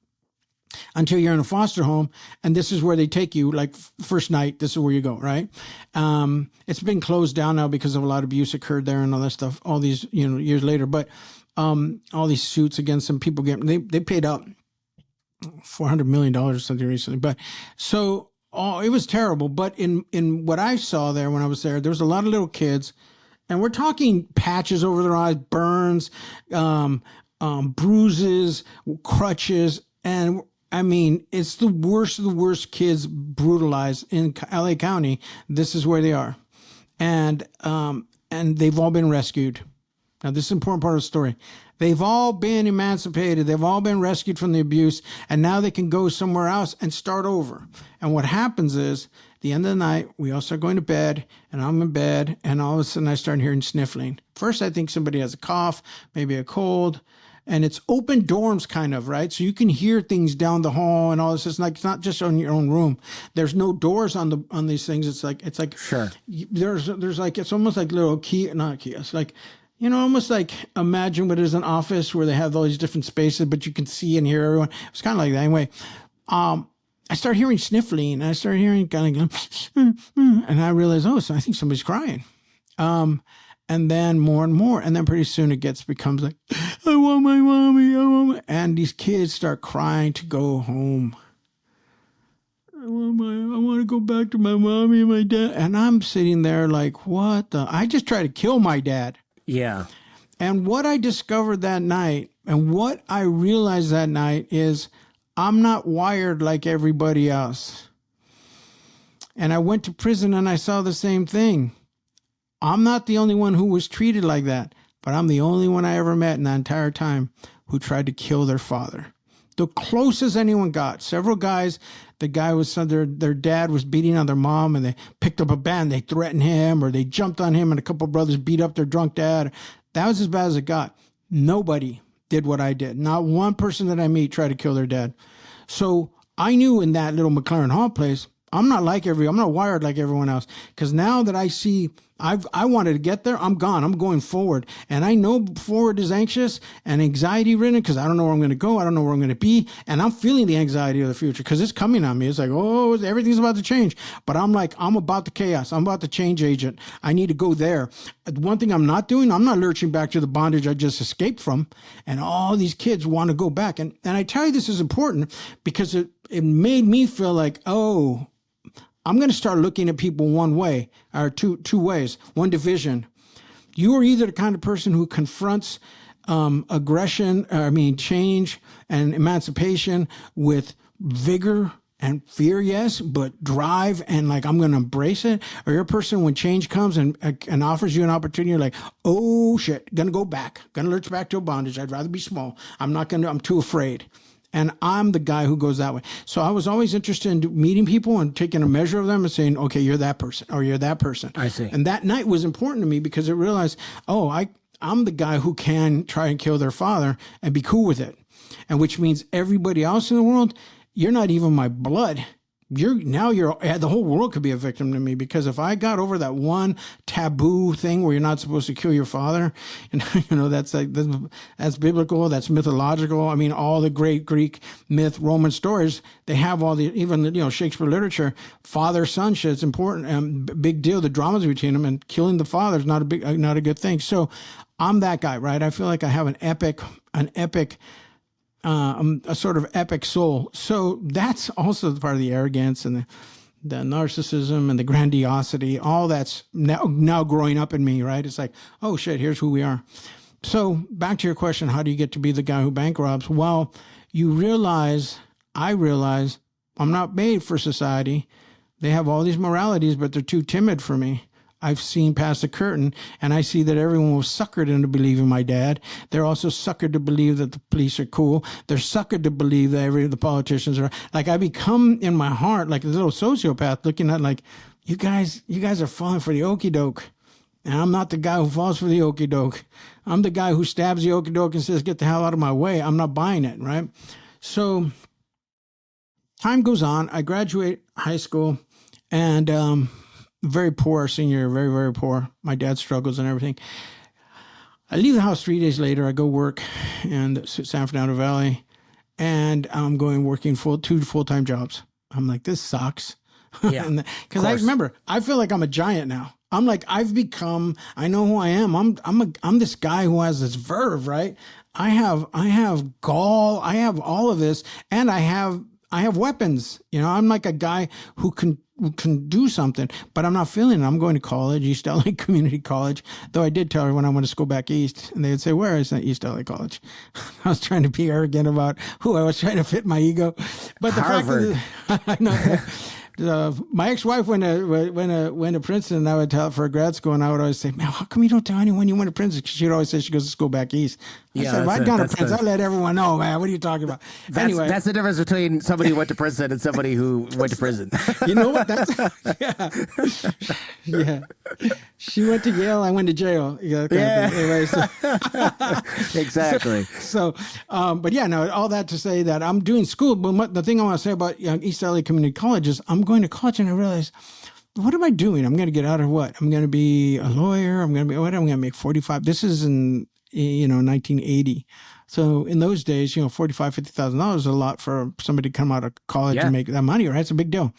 until you're in a foster home. And this is where they take you, like, first night, this is where you go, right? It's been closed down now because of a lot of abuse occurred there and all that stuff, all these, years later. But all these suits against some people, they paid out $400 million or something recently. But so Oh, it was terrible. But in what I saw there when I was there was a lot of little kids, and we're talking patches over their eyes, burns, bruises, crutches, and I mean, it's the worst of the worst kids brutalized in LA County. This is where they are, and they've all been rescued. Now, this is an important part of the story. They've all been emancipated. They've all been rescued from the abuse, and now they can go somewhere else and start over. And what happens is, at the end of the night, we all start going to bed, and I'm in bed, and all of a sudden I start hearing sniffling. First, I think somebody has a cough, maybe a cold, and it's open dorms kind of, right? So you can hear things down the hall and all this. It's like, it's not just on your own room. There's no doors on these things. It's like Sure. There's like, it's almost like little not kiosks, like, almost like imagine what is an office where they have all these different spaces, but you can see and hear everyone. It's kind of like that. Anyway, I start hearing sniffling, and I start hearing kind of, and I realize, so I think somebody's crying. And then more and more, and then pretty soon becomes like, I want my mommy, and these kids start crying to go home. I want to go back to my mommy and my dad. And I'm sitting there like, what I just tried to kill my dad. Yeah. And what I discovered that night and what I realized that night is I'm not wired like everybody else. And I went to prison and I saw the same thing. I'm not the only one who was treated like that, but I'm the only one I ever met in that entire time who tried to kill their father. The closest anyone got. Several guys, the guy was, their dad was beating on their mom, and they picked up a bat and they threatened him, or they jumped on him, and a couple of brothers beat up their drunk dad. That was as bad as it got. Nobody did what I did. Not one person that I meet tried to kill their dad. So I knew in that little McLaren Hall place, I'm not wired like everyone else. Because now that I see, I wanted to get there, I'm gone. I'm going forward. And I know forward is anxious and anxiety ridden because I don't know where I'm going to go. I don't know where I'm going to be. And I'm feeling the anxiety of the future because it's coming on me. It's like, everything's about to change. But I'm like, I'm about the chaos. I'm about the change agent. I need to go there. One thing I'm not doing, I'm not lurching back to the bondage I just escaped from. And all these kids want to go back. And I tell you this is important because it made me feel like, I'm going to start looking at people one way, or two ways, one division. You are either the kind of person who confronts change and emancipation with vigor and fear, yes, but drive and like, I'm going to embrace it. Or you're a person when change comes and offers you an opportunity, you're like, oh shit, going to go back, going to lurch back to a bondage. I'd rather be small. I'm too afraid. And I'm the guy who goes that way. So I was always interested in meeting people and taking a measure of them and saying, okay, you're that person or you're that person. I see. And that night was important to me because I realized, I'm the guy who can try and kill their father and be cool with it. And which means everybody else in the world, you're not even my blood. The whole world could be a victim to me because if I got over that one taboo thing where you're not supposed to kill your father, and that's biblical, that's mythological. I mean, all the great Greek myth, Roman stories, they have all even Shakespeare literature, father son shit. It's important, big deal. The dramas between them, and killing the father is not a good thing. So I'm that guy, right? I feel like I have an epic. A sort of epic soul. So that's also part of the arrogance and the narcissism and the grandiosity. All that's now growing up in me, right? It's like, oh shit, here's who we are. So back to your question, how do you get to be the guy who bank robs? Well, I realize I'm not made for society. They have all these moralities, but they're too timid for me. I've seen past the curtain, and I see that everyone was suckered into believing my dad. They're also suckered to believe that the police are cool. They're suckered to believe that the politicians are. Like, I become in my heart like a little sociopath looking at like, you guys are falling for the okie doke. And I'm not the guy who falls for the okie doke. I'm the guy who stabs the okie doke and says, get the hell out of my way. I'm not buying it, right? So time goes on. I graduate high school, and very poor senior year, very, very poor. My dad struggles and everything. I leave the house 3 days later. I go work in San Fernando Valley, and I'm working two full-time jobs. I'm like, this sucks. Yeah. Because I remember, I feel like I'm a giant now. I'm like, I know who I am. I'm this guy who has this verve, right? I have gall. I have all of this, and I have I have weapons. I'm like a guy who can do something, but I'm not feeling it. I'm going to college, East LA Community College, though I did tell her when I wanted to go back east, and they would say, where is that? East LA College? I was trying to be arrogant about who I was trying to fit my ego. But the Harvard. fact is, I know. My ex-wife went to Princeton, and I would tell her for grad school, and I would always say, man, how come you don't tell anyone you went to Princeton? Because she'd always say she goes to school back east. I said, if I'd gone to Princeton, I'd let everyone know, man. What are you talking about? Anyway. That's the difference between somebody who went to Princeton and somebody who went to prison. You know what? Yeah. She went to Yale, I went to jail. Yeah. Anyway, Exactly. But yeah, no, all that to say that I'm doing school. But the thing I want to say about East LA Community College is I'm going to college, and I realize, what am I doing? I'm going to get out of what? I'm going to be a lawyer. I'm going to be what? I'm going to make 45. This is in 1980. So in those days, $45,000-$50,000 is a lot for somebody to come out of college and make that money, right? It's a big deal.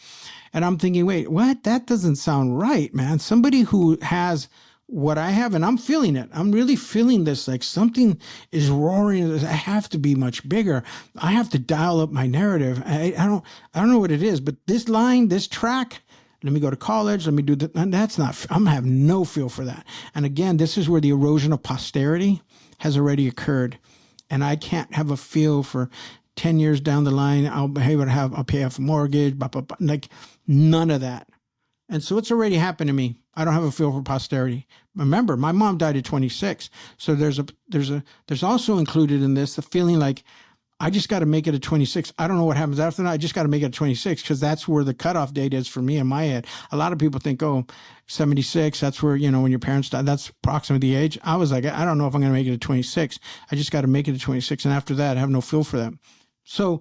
And I'm thinking, wait, what? That doesn't sound right, man. Somebody who has what I have, and I'm feeling it. I'm really feeling this, like something is roaring. I have to be much bigger. I have to dial up my narrative. I don't know what it is, but this line, this track, let me go to college. Let me do that. That's not, I'm going to have no feel for that. And again, this is where the erosion of posterity has already occurred. And I can't have a feel for 10 years down the line. I'll pay off a mortgage, blah, blah, blah. Like none of that. And so it's already happened to me. I don't have a feel for posterity. Remember, my mom died at 26. So there's also included in this the feeling like I just got to make it at 26. I don't know what happens after that. I just got to make it at 26 because that's where the cutoff date is for me in my head. A lot of people think, 76, that's where, when your parents died, that's approximately the age. I was like, I don't know if I'm going to make it at 26. I just got to make it at 26. And after that, I have no feel for that. So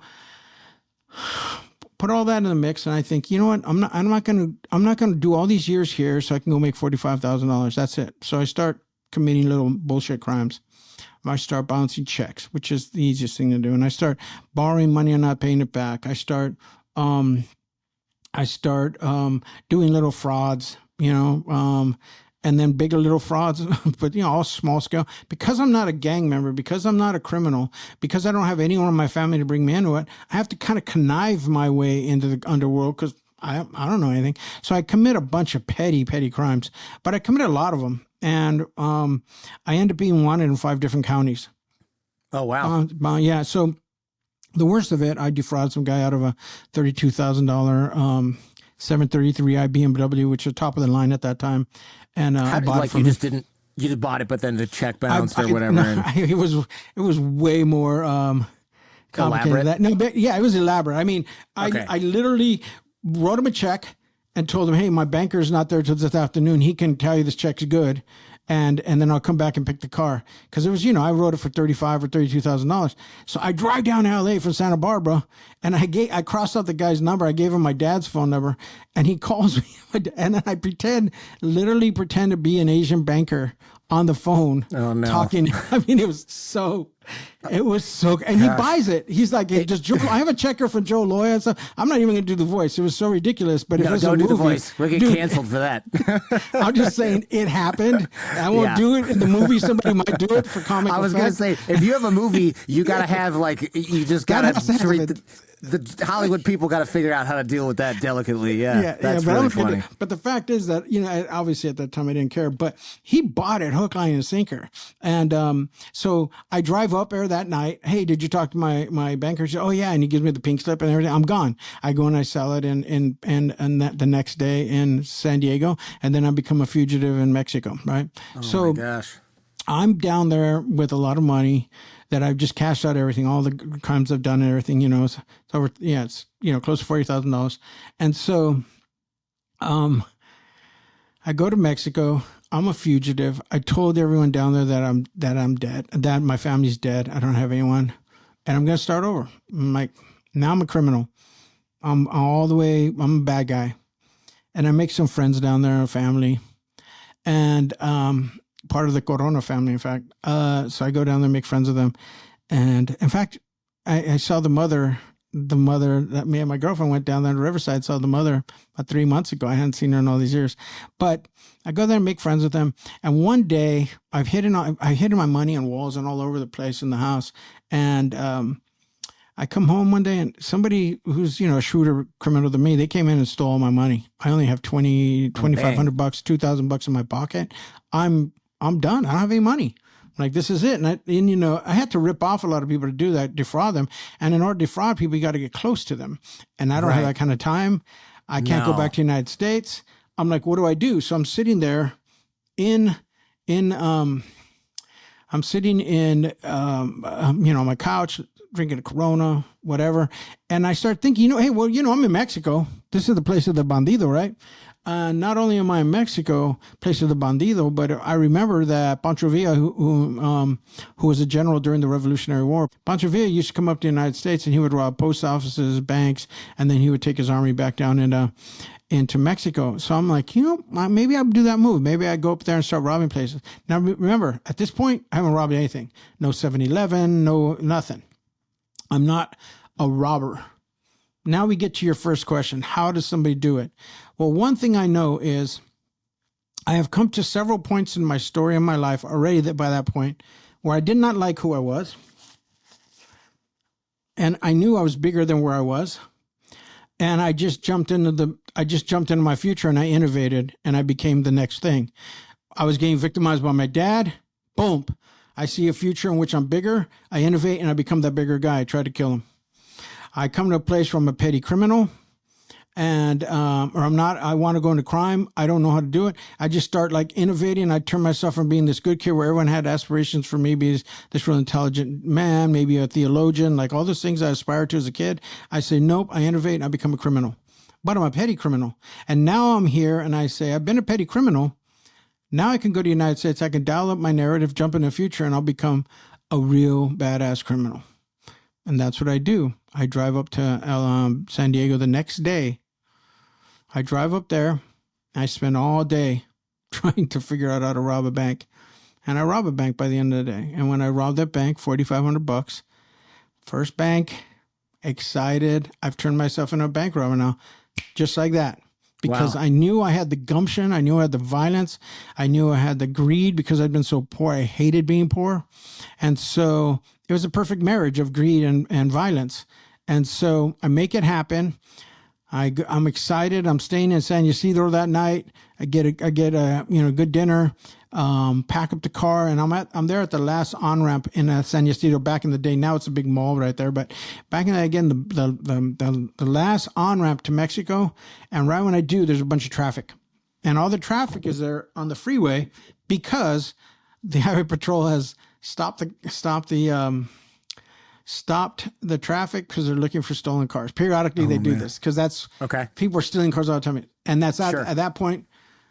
put all that in the mix, and I think, you know what? I'm not going to do all these years here so I can go make $45,000. That's it. So I start committing little bullshit crimes. I start bouncing checks, which is the easiest thing to do, and I start borrowing money and not paying it back. I start doing little frauds, and then bigger little frauds, but all small scale. Because I'm not a gang member, because I'm not a criminal, because I don't have anyone in my family to bring me into it, I have to kind of connive my way into the underworld because I don't know anything. So I commit a bunch of petty crimes, but I commit a lot of them. And I end up being wanted in 5 different counties. Oh, wow. Yeah. So the worst of it, I defrauded some guy out of a $32,000 733i BMW, which was top of the line at that time. And I bought it from you just bought it, but then the check bounced or whatever. No, it was way more complicated than that. No, but yeah, it was elaborate. I mean, I literally wrote him a check and told him, hey, my banker's not there till this afternoon. He can tell you this check's good. And then I'll come back and pick the car. Because it was, I wrote it for $35,000 or $32,000. So I drive down to LA from Santa Barbara, and I crossed out the guy's number. I gave him my dad's phone number, and he calls me. And then I literally pretend to be an Asian banker on the phone. Oh, no. Talking. I mean, it was so, and he buys it. He's like, hey, I have a checker from Joe Loya and stuff. I'm not even going to do the voice. It was so ridiculous. But if it's a movie, don't do the voice. We'll get canceled for that. I'm just saying it happened. I won't do it in the movie. Somebody might do it for comic effect. I was going to say, if you have a movie, you got to have you just got to treat the Hollywood people got to figure out how to deal with that delicately. That's really funny. But the fact is that, obviously at that time I didn't care, but he bought it hook, line, and sinker. And so I drive up there that night. Hey, did you talk to my banker? She said, oh, yeah. And he gives me the pink slip and everything. I'm gone. I go and I sell it the next day in San Diego. And then I become a fugitive in Mexico, right? Oh, my gosh. I'm down there with a lot of money that I've just cashed out everything, all the crimes I've done and everything, it's over, it's, close to $40,000. And so, I go to Mexico. I'm a fugitive. I told everyone down there that I'm dead, that my family's dead. I don't have anyone, and I'm going to start over. I'm like, now I'm a criminal. I'm a bad guy. And I make some friends down there, a family, and, part of the Corona family, in fact. So I go down there, make friends with them. And in fact, I saw the mother that me and my girlfriend went down there to Riverside, saw the mother about 3 months ago. I hadn't seen her in all these years, but I go there and make friends with them. And one day I've hidden my money on walls and all over the place in the house. And, I come home one day and somebody who's, a shrewder criminal than me, they came in and stole all my money. I only have $2,500, $2,000 in my pocket. I'm done. I don't have any money. Like, this is it. And I had to rip off a lot of people to do that, defraud them. And in order to defraud people, you got to get close to them. And I don't have that kind of time. I can't go back to the United States. I'm like, what do I do? So I'm sitting there I'm sitting in, on my couch, drinking a Corona, whatever. And I start thinking, hey, well, I'm in Mexico. This is the place of the bandido, right? Not only am I in Mexico, place of the bandido, but I remember that Pancho Villa, who was a general during the Revolutionary War, Pancho Villa used to come up to the United States and he would rob post offices, banks, and then he would take his army back down into Mexico. So I'm like, maybe I'll do that move. Maybe I go up there and start robbing places. Now, remember, at this point, I haven't robbed anything. No 7-Eleven, no nothing. I'm not a robber. Now we get to your first question. How does somebody do it? Well, one thing I know is I have come to several points in my story in my life already by that point where I did not like who I was. And I knew I was bigger than where I was. And I just jumped into my future and I innovated and I became the next thing. I was getting victimized by my dad. Boom. I see a future in which I'm bigger. I innovate and I become that bigger guy. I try to kill him. I come to a place where I'm a petty criminal and, or I'm not, I want to go into crime. I don't know how to do it. I just start like innovating. I turn myself from being this good kid where everyone had aspirations for me, be this real intelligent man, maybe a theologian, like all those things I aspired to as a kid. I say, nope, I innovate and I become a criminal, but I'm a petty criminal. And now I'm here and I say, I've been a petty criminal. Now I can go to the United States. I can dial up my narrative, jump in the future, and I'll become a real badass criminal. And that's what I do. I drive up to San Diego the next day. I drive up there. I spend all day trying to figure out how to rob a bank. And I rob a bank by the end of the day. And when I rob that bank, $4,500, first bank, excited. I've turned myself into a bank robber now, just like that. Because I knew I had the gumption. I knew I had the violence. I knew I had the greed because I'd been so poor. I hated being poor. And so it was a perfect marriage of greed and violence. And so I make it happen. I'm excited. I'm staying in San Ysidro that night. I get a good dinner, pack up the car, and I'm there at the last on-ramp in San Ysidro back in the day. Now it's a big mall right there, but back in the day, again, the last on-ramp to Mexico. And right when I do, there's a bunch of traffic. And all the traffic is there on the freeway because the Highway Patrol has stopped the traffic because they're looking for stolen cars. Periodically, they do this because that's people are stealing cars all the time. And that's at that point,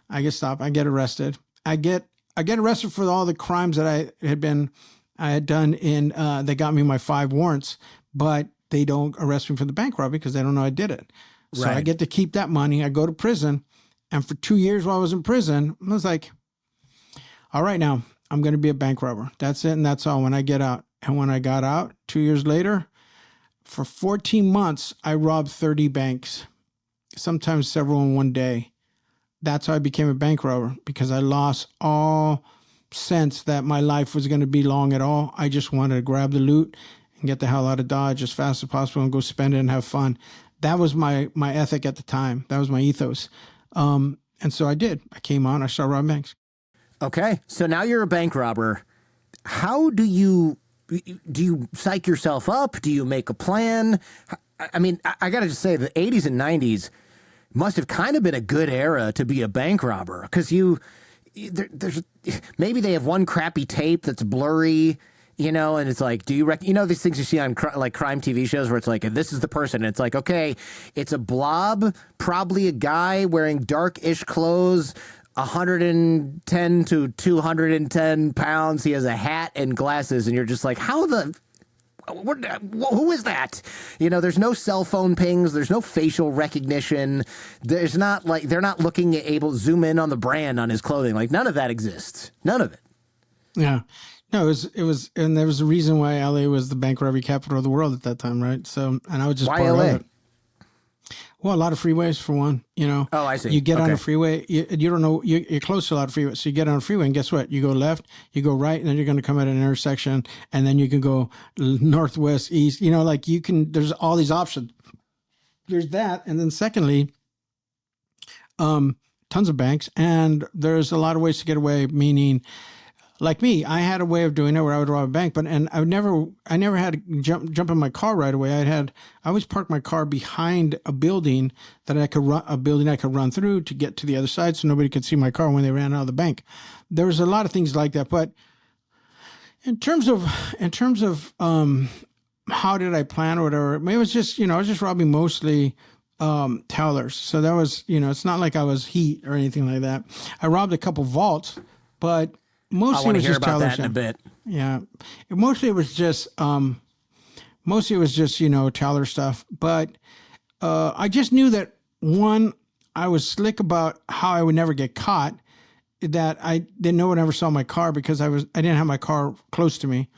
I get stopped. I get arrested. I get arrested for all the crimes that I had done they got me my 5 warrants, but they don't arrest me for the bank robbery because they don't know I did it. So I get to keep that money. I go to prison. And for 2 years while I was in prison, I was like, all right, now I'm going to be a bank robber. That's it. And that's all when I get out. And when I got out 2 years later, for 14 months, I robbed 30 banks, sometimes several in one day. That's how I became a bank robber, because I lost all sense that my life was going to be long at all. I just wanted to grab the loot and get the hell out of Dodge as fast as possible and go spend it and have fun. That was my ethic at the time. That was my ethos. And so I did. I came on, I started robbing banks. Okay. So now you're a bank robber. How do you psych yourself up? Do you make a plan? I mean, I got to just say the 80s and 90s must have kind of been a good era to be a bank robber, because there's maybe they have one crappy tape that's blurry, and it's like, do you these things you see on like crime TV shows where it's like, this is the person, and it's like, okay, it's a blob, probably a guy wearing dark-ish clothes, 110 to 210 pounds. He has a hat and glasses, and you're just like, who is that? There's no cell phone pings. There's no facial recognition. There's not like, they're not able to zoom in on the brand on his clothing. Like, none of that exists. None of it. Yeah. No, it was, and there was a reason why LA was the bank robbery capital of the world at that time, right? So, and I was just why part LA? of it. Well, a lot of freeways for one, Oh, I see. You get on Okay. a freeway, you don't know, you're close to a lot of freeways. So you get on a freeway and guess what? You go left, you go right, and then you're going to come at an intersection and then you can go northwest, east, like there's all these options. There's that. And then secondly, tons of banks and there's a lot of ways to get away, meaning like me, I had a way of doing it where I would rob a bank, and I never had to jump in my car right away. I always parked my car behind a building that I could run through to get to the other side, so nobody could see my car when they ran out of the bank. There was a lot of things like that, but in terms of how did I plan or whatever, it was just I was just robbing mostly tellers. So that was it's not like I was heat or anything like that. I robbed a couple vaults, but mostly I want it to was hear just about tellers. that in a bit. Yeah, mostly it was just teller stuff. But I just knew that one, I was slick about how I would never get caught. That no one ever saw my car because I didn't have my car close to me.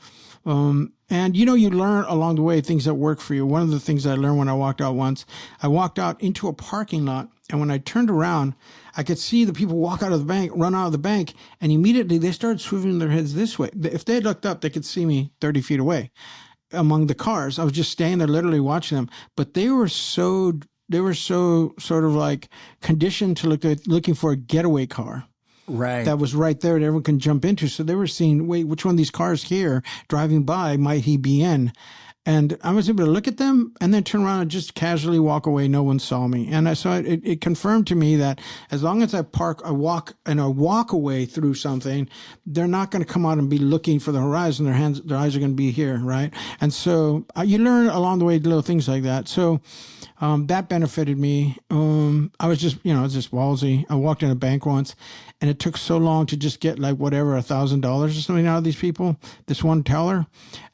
And you learn along the way things that work for you. One of the things I learned when I walked out into a parking lot, and when I turned around, I could see the people walk out of the bank, run out of the bank, and immediately they started swiveling their heads this way. If they looked up, they could see me 30 feet away among the cars. I was just standing there literally watching them, but they were so sort of like conditioned to looking for a getaway car. Right. That was right there that everyone can jump into. So they were seeing, wait, which one of these cars here driving by might he be in? And I was able to look at them and then turn around and just casually walk away. No one saw me. And it confirmed to me that as long as I walk away through something, they're not going to come out and be looking for the horizon. Their eyes are going to be here, right? And so you learn along the way little things like that. So that benefited me. I was just ballsy. I walked in a bank once, and it took so long to just get like whatever $1,000 or something out of these people. This one teller,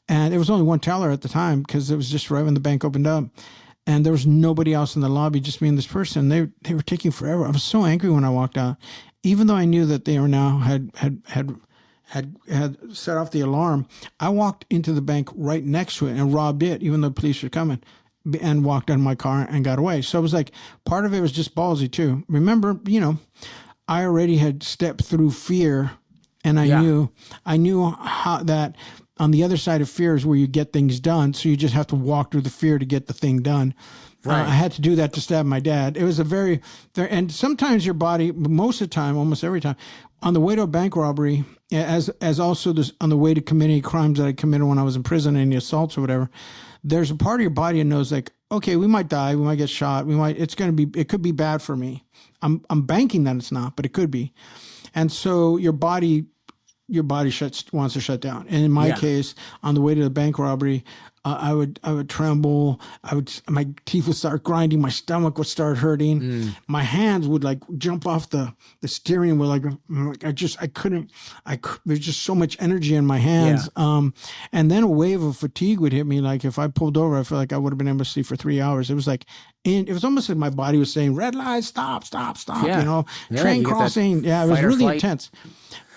and it was only one teller at the time because it was just right when the bank opened up, and there was nobody else in the lobby, just me and this person. They were taking forever. I was so angry when I walked out, even though I knew that they were now had set off the alarm. I walked into the bank right next to it and robbed it, even though the police were coming, and walked out of my car and got away. So it was like part of it was just ballsy too. Remember, I already had stepped through fear, and I knew how that on the other side of fear is where you get things done. So you just have to walk through the fear to get the thing done. Right. I had to do that to stab my dad. It was and sometimes your body, most of the time, almost every time, on the way to a bank robbery, as also on the way to committing crimes that I committed when I was in prison, any assaults or whatever, there's a part of your body that knows like, okay, we might die, we might get shot, it could be bad for me. I'm banking that it's not, but it could be. And so your body wants to shut down. And in my case, on the way to the bank robbery, I would tremble. My teeth would start grinding. My stomach would start hurting. My hands would like jump off the steering wheel. I couldn't. There's just so much energy in my hands. Yeah. And then a wave of fatigue would hit me. Like if I pulled over, I feel like I would have been able to sleep for 3 hours. It was like, it was almost like my body was saying, "Red light, stop." Yeah. Train crossing. Yeah, it was really intense.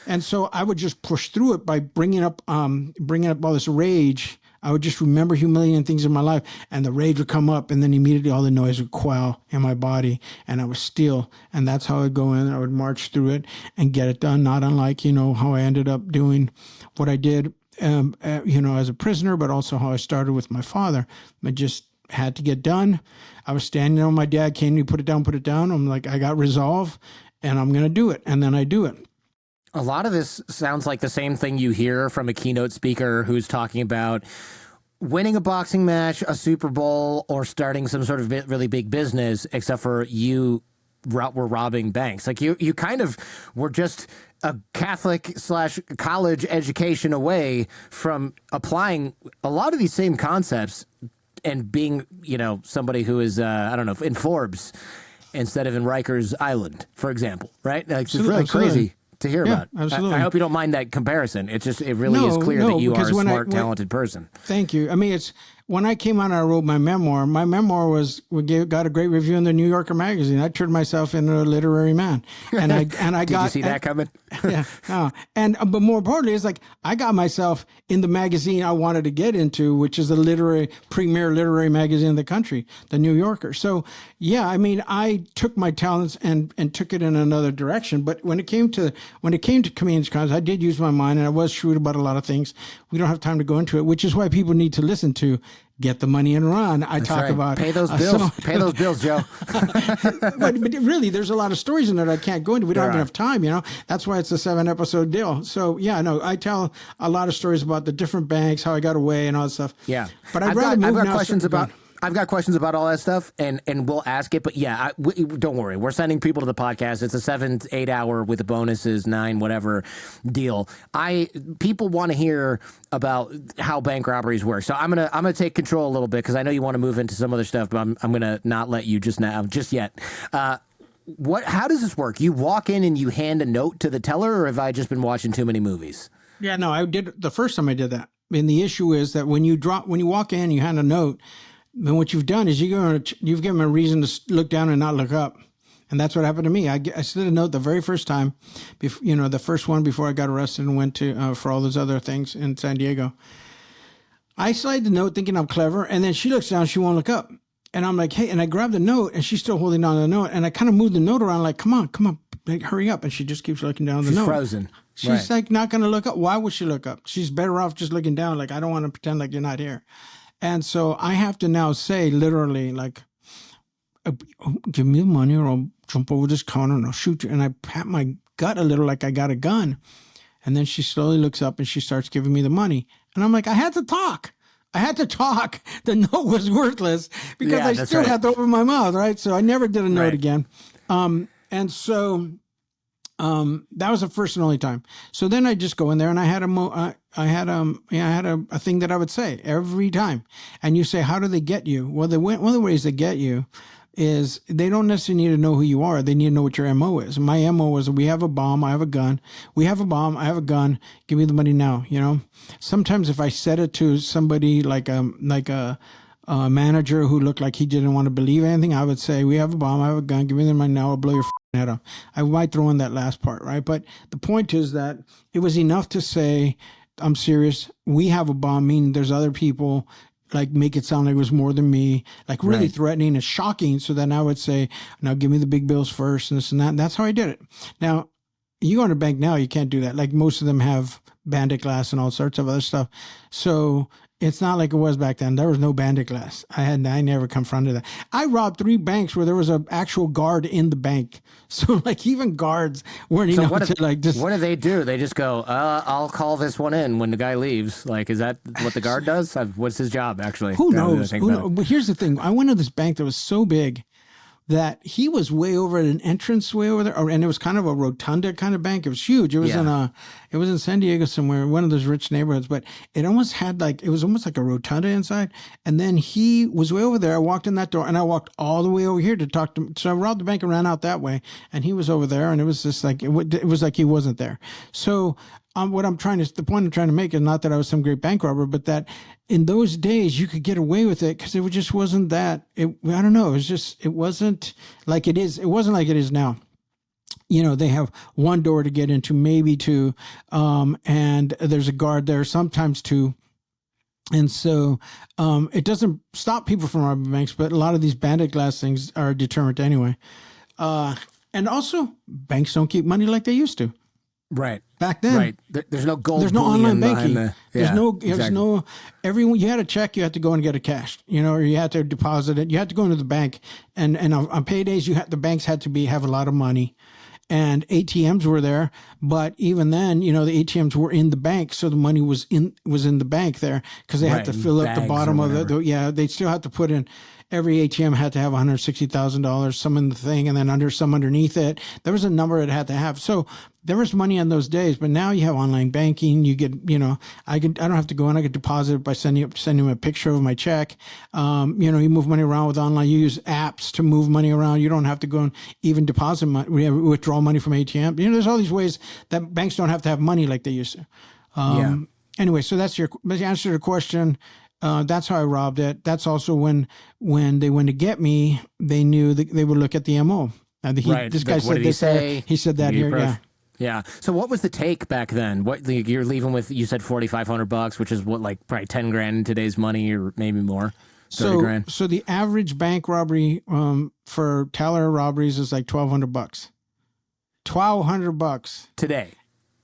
And so I would just push through it by bringing up all this rage. I would just remember humiliating things in my life, and the rage would come up, and then immediately all the noise would quell in my body, and I was still. And that's how I'd go in. I would march through it and get it done. Not unlike how I ended up doing what I did, as a prisoner, but also how I started with my father. I just had to get done. I was standing there when my dad came to me, put it down. I'm like, I got resolve, and I'm going to do it, and then I do it. A lot of this sounds like the same thing you hear from a keynote speaker who's talking about winning a boxing match, a Super Bowl, or starting some sort of really big business, except for you were robbing banks. Like you kind of were just a Catholic/college education away from applying a lot of these same concepts and being, somebody who is, in Forbes instead of in Rikers Island, for example, right? Like, it's really crazy to hear about. Absolutely. I hope you don't mind that comparison. It really is clear that you are a smart, talented person. Thank you. I mean, when I came out, I wrote my memoir. My memoir got a great review in the New Yorker magazine. I turned myself into a literary man, and I Did you see that coming? Yeah, no. But more importantly, it's like I got myself in the magazine I wanted to get into, which is the premier literary magazine in the country, the New Yorker. So yeah, I mean, I took my talents and took it in another direction. But when it came to comedians cons, I did use my mind, and I was shrewd about a lot of things. We don't have time to go into it, which is why people need to listen to Get the Money and Run. I talk about pay those bills. Pay those bills, Joe. but really, there's a lot of stories in there that I can't go into. We don't have enough time, That's why it's a 7-episode deal. So yeah, no, I tell a lot of stories about the different banks, how I got away, and all that stuff. Yeah, but I've got questions about. I've got questions about all that stuff, and we'll ask it. But yeah, don't worry. We're sending people to the podcast. It's a 7 to 8 hour with the bonuses, 9 whatever deal. People want to hear about how bank robberies work. So I'm gonna take control a little bit because I know you want to move into some other stuff, but I'm gonna not let you just yet. How does this work? You walk in and you hand a note to the teller, or have I just been watching too many movies? Yeah, no, I did the first time I did that. And the issue is that when you walk in, you hand a note. Then what you've done is you've given them a reason to look down and not look up. And that's what happened to me. I slid a note the very first time, the first one before I got arrested and went to for all those other things in San Diego. I slide the note thinking I'm clever, and then she looks down, she won't look up. And I'm like, hey, and I grab the note, and she's still holding on to the note, and I kind of move the note around like, come on, like, hurry up. And she just keeps looking down the note. She's frozen. She's like not going to look up. Why would she look up? She's better off just looking down. Like, I don't want to pretend like you're not here. And so I have to now say literally like, give me the money or I'll jump over this counter and I'll shoot you. And I pat my gut a little like I got a gun. And then she slowly looks up and she starts giving me the money. And I'm like, I had to talk. The note was worthless because I still had to open my mouth, right? So I never did a note again. And so that was the first and only time. So then I just go in there and I had a thing that I would say every time. And you say, how do they get you? Well, one of the ways they get you is they don't necessarily need to know who you are. They need to know what your MO is. My MO was, we have a bomb, I have a gun. We have a bomb, I have a gun. Give me the money now. Sometimes if I said it to somebody like a manager who looked like he didn't want to believe anything, I would say, we have a bomb, I have a gun, give me the money now, I'll blow your head off. I might throw in that last part, right? But the point is that it was enough to say, I'm serious, we have a bomb, meaning there's other people, like make it sound like it was more than me, like really threatening and shocking. So then I would say, now give me the big bills first and this and that. And that's how I did it. Now, you go to a bank now, you can't do that. Like most of them have bandit glass and all sorts of other stuff. So it's not like it was back then. There was no bandit glass. I never confronted that. I robbed 3 banks where there was an actual guard in the bank. So like even guards weren't what do they do? They just go, I'll call this one in when the guy leaves. Like, is that what the guard does? What's his job actually? Who knows? But here's the thing. I went to this bank that was so big that he was way over at an entrance way over there, and it was kind of a rotunda kind of bank. It was huge. It was in San Diego somewhere, one of those rich neighborhoods, but it almost had it was almost like a rotunda inside. And then he was way over there. I walked in that door and I walked all the way over here to talk to him. So I robbed the bank and ran out that way, and he was over there, and it was just like, it was like he wasn't there. So the point I'm trying to make is not that I was some great bank robber, but that in those days you could get away with it because it just wasn't that. I don't know. It wasn't like it is. It wasn't like it is now. They have one door to get into, maybe 2, and there's a guard there, sometimes 2. And so it doesn't stop people from robbing banks, but a lot of these bandit glass things are a deterrent anyway. And also, banks don't keep money like they used to. Right. Back then. Right. There's no gold. There's no online banking. There's exactly. no, everyone, you had a check, you had to go and get it cashed, or you had to deposit it. You had to go into the bank, and on paydays, the banks had to have a lot of money, and ATMs were there. But even then, the ATMs were in the bank. So the money was in the bank there because they had to fill up the bottom of it. They still had to put in. Every ATM had to have $160,000, some in the thing, and then some underneath it. There was a number it had to have. So there was money in those days, but now you have online banking. You get, I don't have to go in. I could deposit it by sending them a picture of my check. You move money around with online. You use apps to move money around. You don't have to go and even deposit money, withdraw money from ATM. There's all these ways that banks don't have to have money like they used to. Anyway, so that's the answer to the question. That's how I robbed it. That's also when they went to get me, they knew that they would look at the MO. Right. This guy Like, what said did he this. Here. say? He said that You here. approach- Yeah. Yeah. So what was the take back then? What like, you're leaving with? You said $4,500, which is what, like probably 10 grand in today's money, or maybe more. 30 grand. So the average bank robbery for Tyler robberies is like $1,200. $1,200 Today.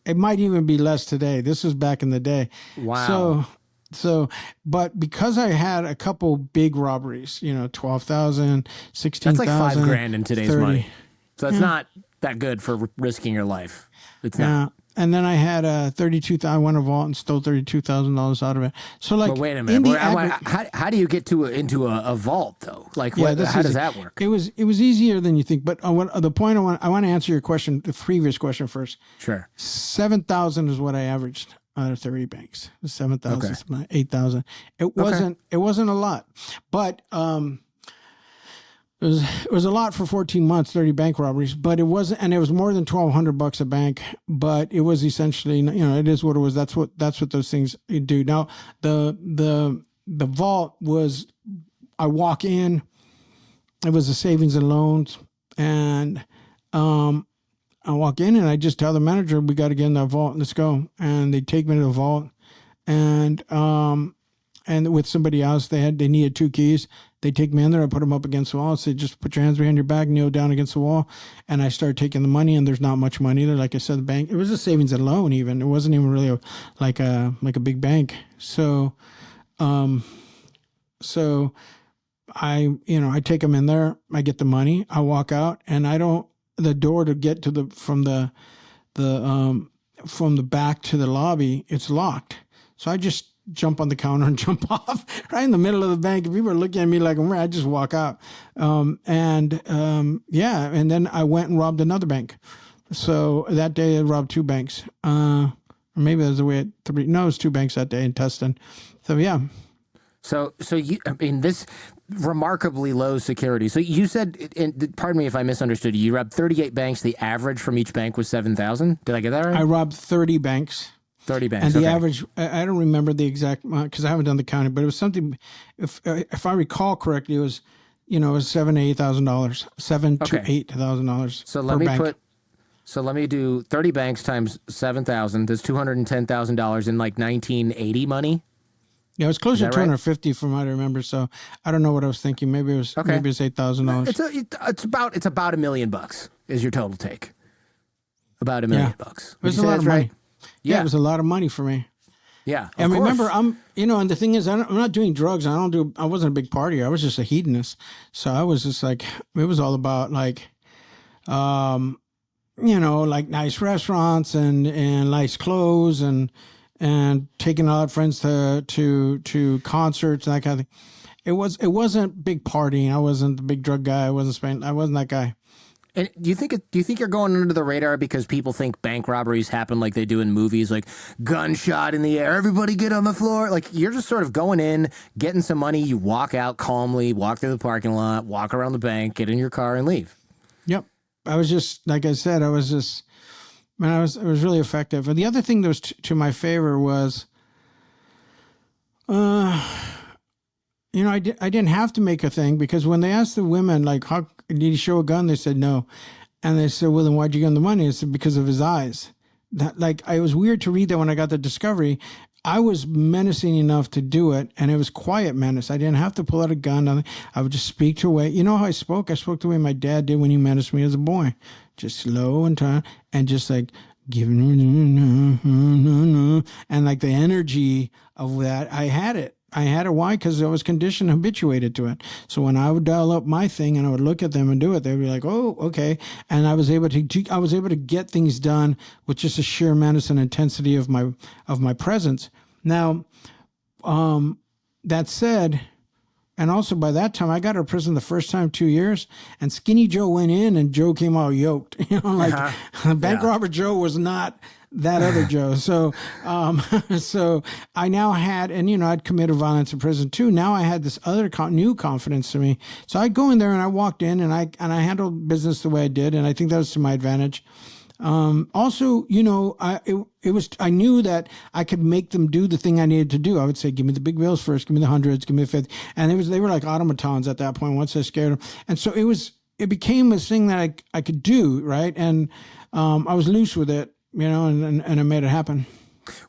It might even be less today. This was back in the day. Wow. But because I had a couple big robberies, 12,000, 16,000. That's like $5,000 in today's 30. money. So that's not that good for risking your life. It's not. Yeah. And then I had 32,000. I went to vault and stole $32,000 out of it. So like, But wait a minute. How do you get into a vault though? Like, how does that work? It was easier than you think. But the point I want to answer your question, the previous question first. Sure. 7,000 is what I averaged out of 30 banks. 7,000, 8,000. It wasn't a lot, but it was a lot for 14 months, 30 bank robberies, but it wasn't, and it was more than $1,200 a bank, but it was essentially, it is what it was. That's what those things do. Now, the vault was, I walk in, it was a savings and loans, and I walk in and I just tell the manager, we got to get in that vault, let's go. And they take me to the vault, and with somebody else, they needed 2 keys. They take me in there, I put them up against the wall, and say, just put your hands behind your back, kneel down against the wall. And I started taking the money, and there's not much money there. Like I said, the bank, it was a savings and loan even. It wasn't even really like a big bank. So I take them in there, I get the money, I walk out, and the door to get to from the back to the lobby, it's locked. So I just jump on the counter and jump off right in the middle of the bank. If people are looking at me like, I just walk out. And then I went and robbed another bank. So that day I robbed 2 banks. Or maybe there's a way at 3. No, it was 2 banks that day in Tustin. So yeah. So this remarkably low security. So you said, and pardon me if I misunderstood you robbed 38 banks. The average from each bank was 7,000. Did I get that right? I robbed 30 banks. 30 banks. And the average, I don't remember the exact amount because I haven't done the counting, but it was something, if I recall correctly, it was, it was $7,000 to $8,000, $7,000 to $8,000. So let me do 30 banks times 7,000. That's $210,000 in like 1980 money. Yeah, it was closer to 250 from what I remember. So I don't know what I was thinking. Maybe it was $8,000. It's about $1 million is your total take. About $1 million. It was a lot of money. Right? Yeah, it was a lot of money for me. Yeah, and remember, and the thing is, I'm not doing drugs. I wasn't a big partier. I was just a hedonist. So I was just like, it was all about like, like nice restaurants and nice clothes and taking a lot of friends to concerts and that kind of thing. It wasn't big partying. I wasn't the big drug guy. I wasn't that guy. And do you think you're going under the radar because people think bank robberies happen like they do in movies, like gunshot in the air, everybody get on the floor? Like you're just sort of going in, getting some money, you walk out calmly, walk through the parking lot, walk around the bank, get in your car and leave. Yep. I was just, like I said, it was really effective. And the other thing that was to my favor was, I didn't have to make a thing because when they asked the women, like, how did he show a gun? They said no. And they said, well, then why'd you give him the money? I said, because of his eyes. It was weird to read that when I got the discovery. I was menacing enough to do it, and it was quiet menace. I didn't have to pull out a gun. I would just speak to a way. You know how I spoke? I spoke the way my dad did when he menaced me as a boy. Just slow and trying, and just like, giving, and like the energy of that, I had it. Why? Because I was conditioned, habituated to it. So when I would dial up my thing and I would look at them and do it, they'd be like, "Oh, okay." And I was able to get things done with just a sheer menace and intensity of my presence. Now, that said, and also by that time I got out of prison the first time 2 years, and Skinny Joe went in and Joe came out yoked. Bank robber Joe was not that other Joe. So, so I now had, and I'd committed violence in prison too. Now I had this other new confidence to me. So I'd go in there and I walked in and I handled business the way I did, and I think that was to my advantage. Also, I knew that I could make them do the thing I needed to do. I would say, give me the big bills first, give me the hundreds, give me the 50. And they were like automatons at that point once I scared them. And so it became a thing that I could do. Right. And, I was loose with it, and I made it happen.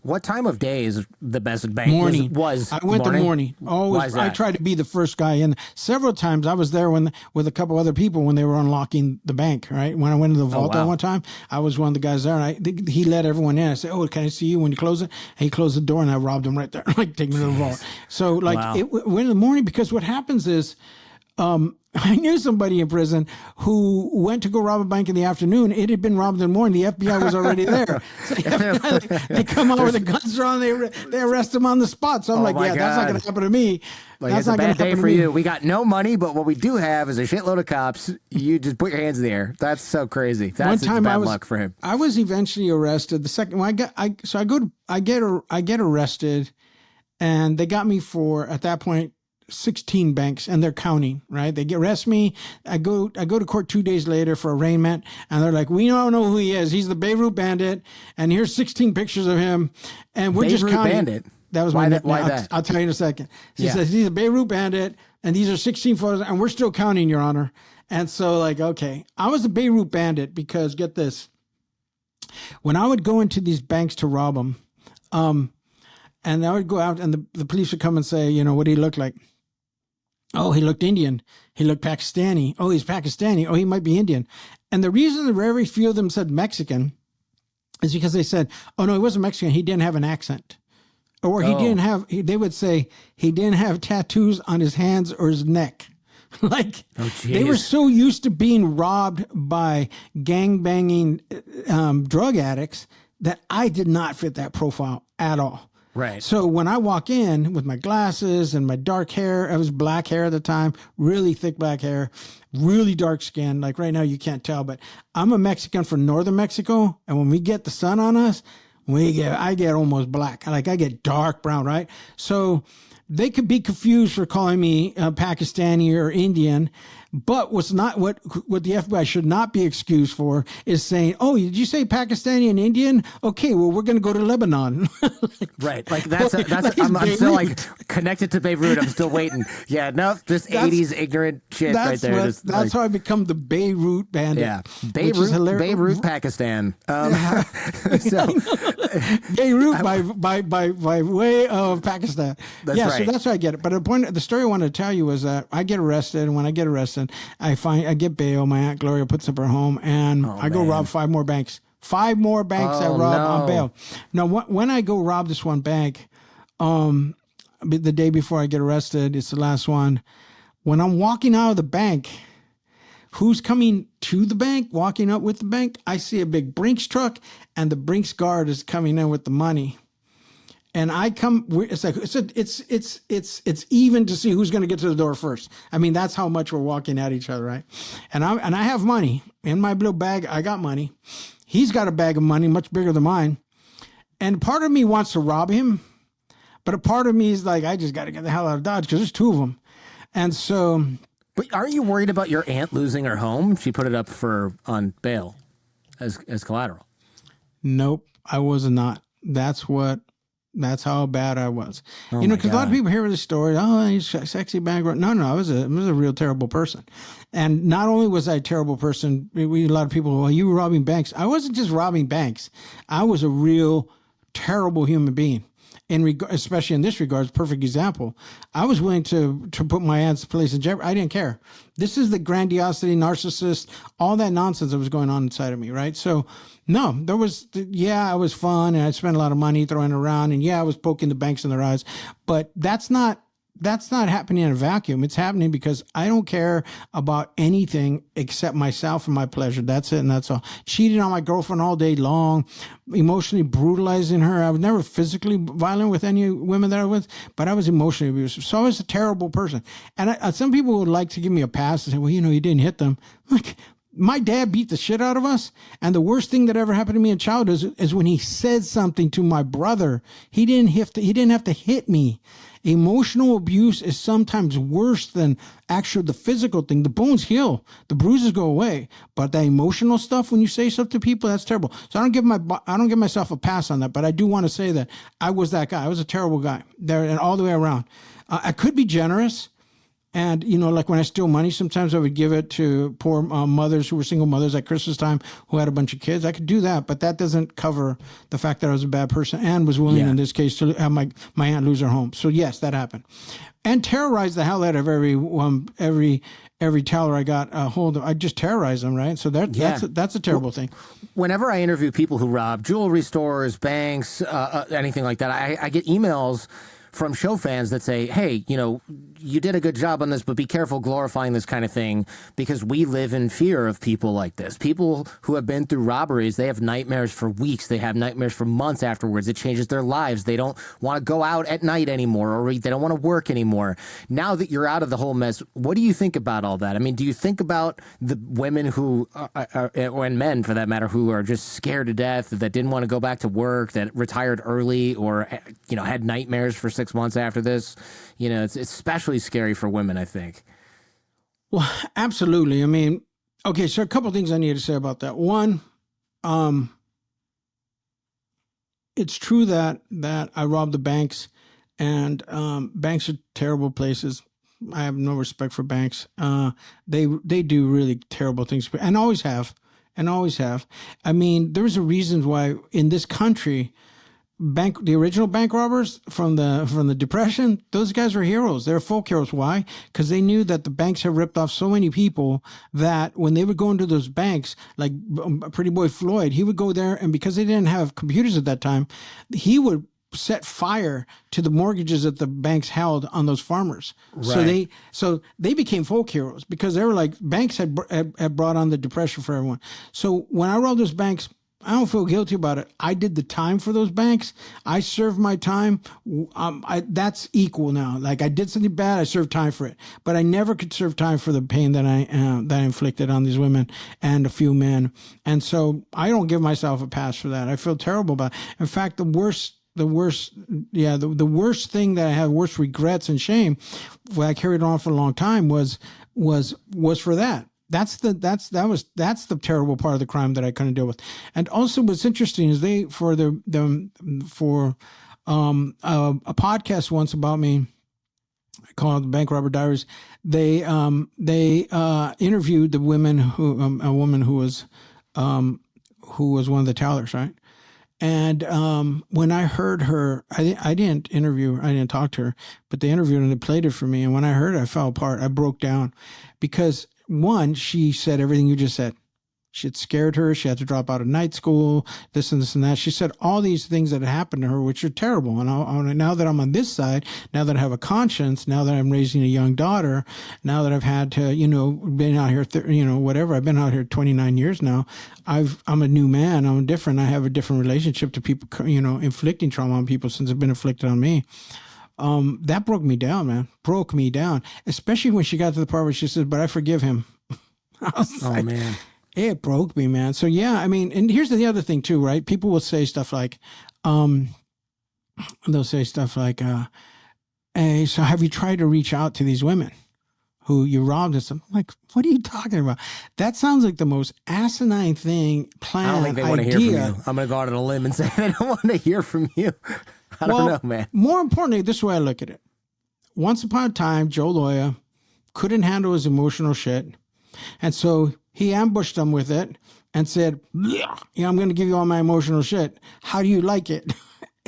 What time of day is the best bank? Morning. Was I went morning? the morning. Always. I tried to be the first guy in. Several times I was there with a couple other people when they were unlocking the bank. Right when I went to the vault that one time, I was one of the guys there, and he let everyone in. I said, "Oh, can I see you when you close it?" And he closed the door, and I robbed him right there, like taking me to the vault. So it went in the morning because what happens is. I knew somebody in prison who went to go rob a bank in the afternoon. It had been robbed in the morning. The FBI was already there. So they come out with the guns drawn. They arrest him on the spot. So I'm like, God. That's not going to happen to me. It's a bad day for you. We got no money, but what we do have is a shitload of cops. You just put your hands in the air. That's so crazy. That's bad luck for him. I was eventually arrested. The second one I get arrested, and they got me for at that point 16 banks, and they're counting, right? They arrest me. I go to court 2 days later for arraignment, and they're like, we don't know who he is. He's the Beirut Bandit, and here's 16 pictures of him, and we're just counting. Bandit? That was why that? I'll tell you in a second. She says he's a Beirut Bandit, and these are 16 photos, and we're still counting, Your Honor. And so, okay, I was a Beirut Bandit because get this, when I would go into these banks to rob them, and I would go out, and the police would come and say, what do he look like? Oh, he looked Indian. He looked Pakistani. Oh, he's Pakistani. Oh, he might be Indian. And the reason the very few of them said Mexican is because they said, oh, no, he wasn't Mexican. He didn't have an accent. Or they would say he didn't have tattoos on his hands or his neck. They were so used to being robbed by gang-banging drug addicts that I did not fit that profile at all. Right. So when I walk in with my glasses and my dark hair, I was black hair at the time, really thick black hair, really dark skin. Like right now you can't tell, but I'm a Mexican from northern Mexico. And when we get the sun on us, I get almost black. I get dark brown, right? So they could be confused for calling me Pakistani or Indian. But what the FBI should not be excused for is saying, "Oh, did you say Pakistani and Indian? Okay, well, we're going to go to Lebanon." Right, I'm still connected to Beirut. I'm still waiting. Yeah, no, just 80s ignorant shit right there. That's how I become the Beirut Bandit. Yeah, Beirut, Pakistan. Beirut by way of Pakistan. That's right. So that's how I get it. But the story I wanted to tell you was that I get arrested, and when I get arrested, I get bail. My Aunt Gloria puts up her home, and I go rob 5 more banks. 5 more banks I rob on bail. Now, when I go rob this one bank, the day before I get arrested, it's the last one. When I'm walking out of the bank, who's coming to the bank, walking up with the bank? I see a big Brinks truck, and the Brinks guard is coming in with the money. And I come. It's even to see who's going to get to the door first. I mean, that's how much we're walking at each other, right? And I have money in my little bag. I got money. He's got a bag of money much bigger than mine. And part of me wants to rob him, but a part of me is like, I just got to get the hell out of Dodge because there's 2 of them. And so. But aren't you worried about your aunt losing her home? She put it up on bail as collateral. Nope, I was not. That's how bad I was. Because a lot of people hear this story. Oh, he's a sexy bank. No, I was a real terrible person. And not only was I a terrible person, a lot of people, well, you were robbing banks. I wasn't just robbing banks. I was a real terrible human being. Especially in this regard, perfect example. I was willing to put my aunt's place in jeopardy. I didn't care. This is the grandiosity, narcissist, all that nonsense that was going on inside of me, right? So, no, there was, I was fun, and I spent a lot of money throwing it around, and I was poking the banks in their eyes, but that's not happening in a vacuum. It's happening because I don't care about anything except myself and my pleasure. That's it, and that's all. Cheating on my girlfriend all day long, emotionally brutalizing her. I was never physically violent with any women that I was with, but I was emotionally abusive. So I was a terrible person. And some people would like to give me a pass and say, well, you didn't hit them. Like, My dad beat the shit out of us, and the worst thing that ever happened to me in childhood is when he said something to my brother. He didn't have to hit me. Emotional abuse is sometimes worse than the physical thing. The bones heal, the bruises go away, but the emotional stuff, when you say stuff to people, that's terrible. So I don't give myself a pass on that, but I do want to say that I was that guy. I was a terrible guy there and all the way around. I could be generous. And, like when I steal money, sometimes I would give it to poor mothers who were single mothers at Christmas time who had a bunch of kids. I could do that, but that doesn't cover the fact that I was a bad person and was willing, in this case, to have my aunt lose her home. So, yes, that happened. And terrorized the hell out of every teller I got a hold of. I just terrorized them, right? So that's a terrible thing. Whenever I interview people who rob jewelry stores, banks, anything like that, I get emails from show fans that say, hey, you did a good job on this, but be careful glorifying this kind of thing because we live in fear of people like this. People who have been through robberies, they have nightmares for weeks. They have nightmares for months afterwards. It changes their lives. They don't want to go out at night anymore, or they don't want to work anymore. Now that you're out of the whole mess, what do you think about all that? I mean, do you think about the women who, and men for that matter, who are just scared to death, that didn't want to go back to work, that retired early, or, had nightmares for 6 months after this? It's especially scary for women, I think. Well, absolutely. I mean, okay, so a couple of things I need to say about that. One, it's true that I robbed the banks, and banks are terrible places. I have no respect for banks. They do really terrible things, and always have. I mean, there's a reason why in this country, the original bank robbers from the Depression, those guys were heroes. They're folk heroes. Why? Because they knew that the banks have ripped off so many people that when they would go into those banks, like Pretty Boy Floyd, he would go there, and because they didn't have computers at that time, he would set fire to the mortgages that the banks held on those farmers. Right. So they became folk heroes because they were like, banks had brought on the Depression for everyone. So when I robbed those banks, I don't feel guilty about it. I did the time for those banks. I served my time. That's equal now. Like, I did something bad, I served time for it. But I never could serve time for the pain that I inflicted on these women and a few men. And so I don't give myself a pass for that. I feel terrible about it. In fact, the worst thing that I have, worst regrets and shame, what I carried on for a long time was for that. That's the terrible part of the crime that I couldn't deal with. And also what's interesting is a podcast once about me called the Bank Robber Diaries. They interviewed a woman who was one of the tellers, right? And when I heard her, I didn't interview her, I didn't talk to her, but they interviewed her and they played it for me. And when I heard it, I fell apart. I broke down because, one, she said everything you just said. Shit scared her. She had to drop out of night school, this and this and that. She said all these things that had happened to her, which are terrible. And now that I'm on this side, now that I have a conscience, now that I'm raising a young daughter, now that I've had to, been out here, I've been out here 29 years now. I'm a new man. I'm different. I have a different relationship to people, inflicting trauma on people since it's been inflicted on me. That broke me down, man. Broke me down. Especially when she got to the part where she said, "But I forgive him." I was like, man. It broke me, man. So yeah, I mean, and here's the other thing too, right? People will say stuff like, "Hey, so have you tried to reach out to these women who you robbed?" And stuff? I'm like, what are you talking about? That sounds like the most asinine thing. Plan. I don't think they want to hear from you. I'm going to go out on a limb and say they don't want to hear from you. I don't know, man. More importantly, this is the way I look at it. Once upon a time, Joe Loya couldn't handle his emotional shit, and so he ambushed them with it and said, I'm going to give you all my emotional shit. How do you like it?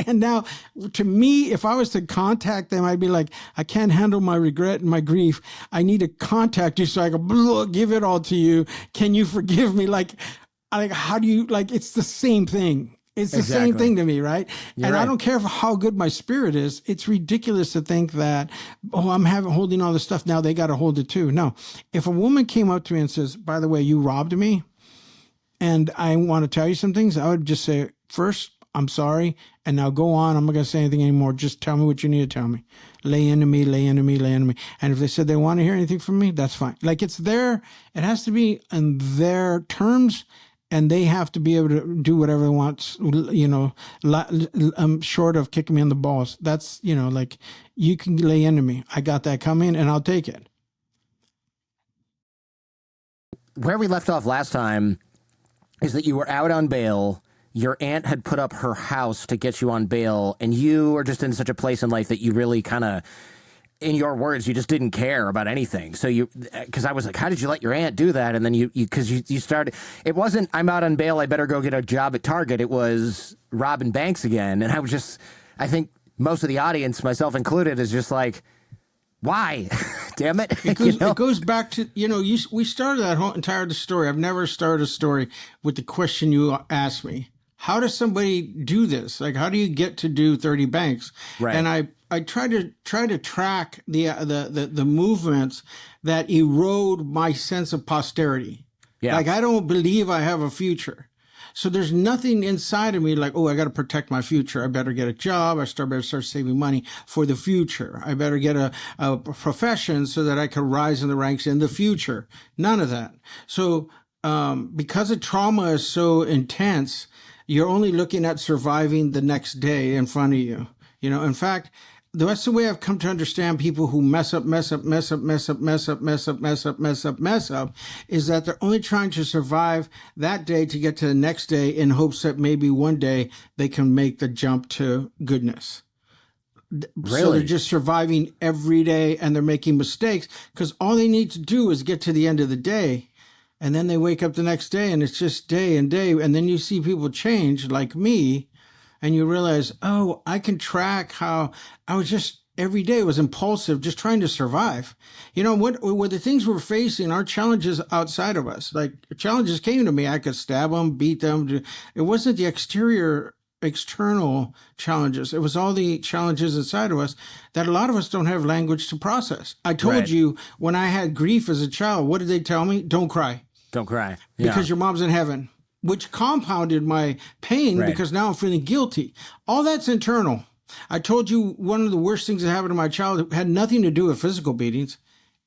And now, to me, if I was to contact them, I'd be like, I can't handle my regret and my grief. I need to contact you so I can give it all to you. Can you forgive me? Like, how do you, it's the same thing. It's the same thing to me, right? You're right. I don't care how good my spirit is. It's ridiculous to think that, I'm holding all this stuff. Now they got to hold it too. No. If a woman came up to me and says, by the way, you robbed me and I want to tell you some things, I would just say, first, I'm sorry. And now go on. I'm not going to say anything anymore. Just tell me what you need to tell me. Lay into me, lay into me, lay into me. And if they said they want to hear anything from me, that's fine. Like it's their, it has to be in their terms, and they have to be able to do whatever they want, short of kicking me in the balls. That's, like you can lay into me. I got that coming and I'll take it. Where we left off last time is that you were out on bail. Your aunt had put up her house to get you on bail, and you are just in such a place in life that you really kind of, in your words, you just didn't care about anything. So because I was like, how did you let your aunt do that? And then because you started, it wasn't, I'm out on bail, I better go get a job at Target. It was robbing banks again. And I think most of the audience, myself included, is just like, why? Damn it. It goes back to, we started that whole entire story. I've never started a story with the question you asked me. How does somebody do this? Like, how do you get to do 30 banks? Right. And I try to track the movements that erode my sense of posterity. Yeah. Like, I don't believe I have a future. So there's nothing inside of me like, oh, I got to protect my future. I better get a job. Better start saving money for the future. I better get a profession so that I can rise in the ranks in the future. None of that. So because the trauma is so intense, you're only looking at surviving the next day in front of you. In fact, that's the way I've come to understand people who mess up, is that they're only trying to survive that day to get to the next day in hopes that maybe one day they can make the jump to goodness. Really? So they're just surviving every day and they're making mistakes because all they need to do is get to the end of the day. And then they wake up the next day and it's just day and day. And then you see people change like me and you realize, oh, I can track how I was just every day was impulsive, just trying to survive. What the things we're facing are challenges outside of us. Like challenges came to me. I could stab them, beat them. It wasn't the external challenges. It was all the challenges inside of us that a lot of us don't have language to process. I told you when I had grief as a child, what did they tell me? Don't cry. Don't cry. Because your mom's in heaven, which compounded my pain because now I'm feeling guilty. All that's internal. I told you one of the worst things that happened to my child had nothing to do with physical beatings.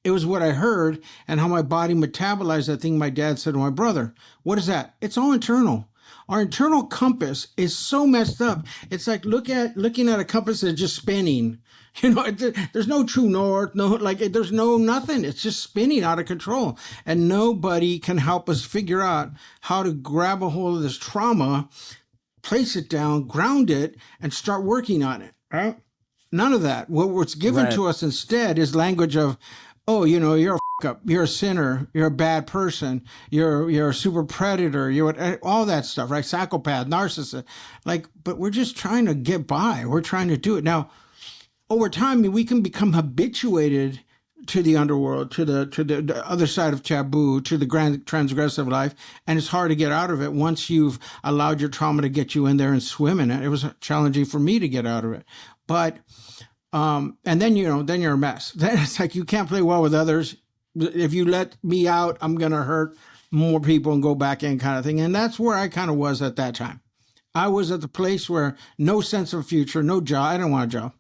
It was what I heard and how my body metabolized that thing my dad said to my brother. What is that? It's all internal. Our internal compass is so messed up. It's like looking at a compass that's just spinning. There's no true north, there's no nothing. It's just spinning out of control. And nobody can help us figure out how to grab a hold of this trauma, place it down, ground it, and start working on it. Right? None of that. What's given to us instead is language of, oh, you're a up, you're a sinner, you're a bad person, you're a super predator, you're all that stuff, right? Psychopath, narcissist, but we're just trying to get by. We're trying to do it. Now, over time, we can become habituated to the underworld, to the other side of taboo, to the grand transgressive life, and it's hard to get out of it once you've allowed your trauma to get you in there and swim in it. It was challenging for me to get out of it, but and then you're a mess. Then it's like you can't play well with others. If you let me out, I'm going to hurt more people and go back in kind of thing. And that's where I kind of was at that time. I was at the place where no sense of future, no job. I didn't want a job.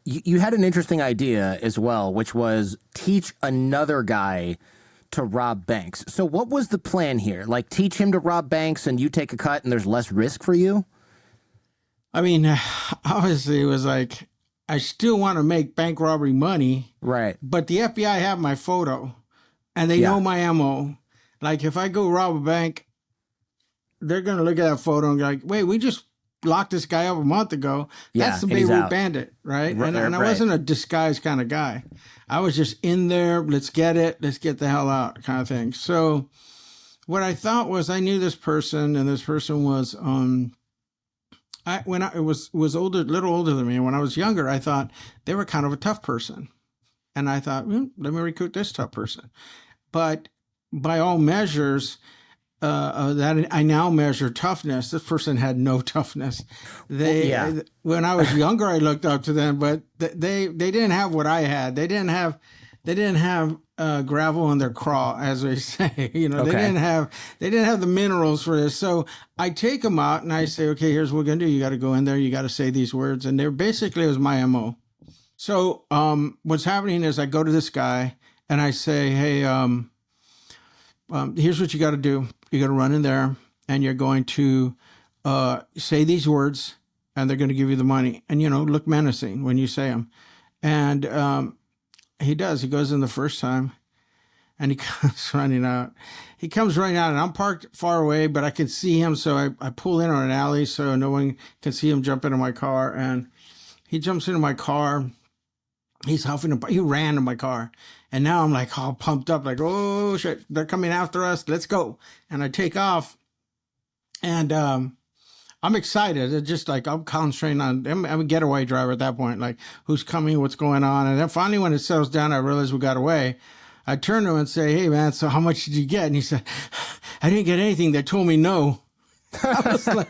You had an interesting idea as well, which was teach another guy to rob banks. So what was the plan here? Like teach him to rob banks and you take a cut and there's less risk for you? I mean, obviously it was like, I still want to make bank robbery money. Right. But the FBI have my photo and they know my MO. Like if I go rob a bank, they're going to look at that photo and be like, wait, we just locked this guy up a month ago. That's the Beirut Bandit, right? And I wasn't a disguised kind of guy. I was just in there, let's get it, let's get the hell out kind of thing. So what I thought was I knew this person and this person was when I was older, a little older than me, and when I was younger, I thought they were kind of a tough person. And I thought, let me recruit this tough person. But by all measures, that I now measure toughness, this person had no toughness. When I was younger, I looked up to them, but they didn't have what I had. They didn't have gravel in their craw, as they say. You know, Okay. they didn't have the minerals for this. So I take them out and I say, okay, here's what we're gonna do. You got to go in there. You got to say these words, and they're basically it was my MO. So what's happening is I go to this guy and I say, hey, here's what you got to do. You got to run in there and you're going to say these words, and they're going to give you the money. And look menacing when you say them. And he does. He goes in the first time, and he comes running out. He comes running out, and I'm parked far away, but I can see him. So I pull in on an alley so no one can see him jump into my car. And he jumps into my car. He's huffing. He ran to my car. And now I'm like all pumped up, like, oh, shit, they're coming after us. Let's go. And I take off. And I'm excited. It's just like I'm concentrating on, I'm a getaway driver at that point, like who's coming, what's going on. And then finally when it settles down, I realize we got away. I turn to him and say, hey, man, so how much did you get? And he said, I didn't get anything. They told me no. I was like,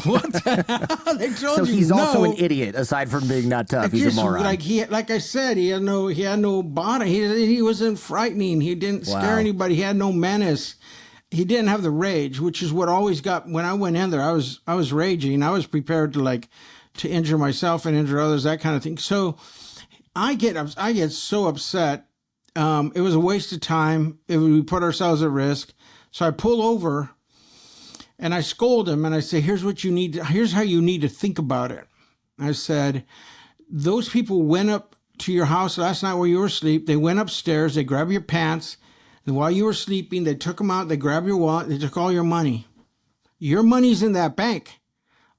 what the hell? They told So you he's no. also an idiot, aside from being not tough. He's Just a moron. like I said, he had no body. He wasn't frightening. He didn't scare anybody. He had no menace. He didn't have the rage, which is what always got when I went in there. I was raging. I was prepared to injure myself and injure others, that kind of thing. So I get so upset. It was a waste of time. We put ourselves at risk. So I pull over and I scold him and I say, here's how you need to think about it. I said, those people went up to your house last night while you were asleep. They went upstairs. They grabbed your pants. And while you were sleeping, they took them out. They grabbed your wallet. They took all your money. Your money's in that bank.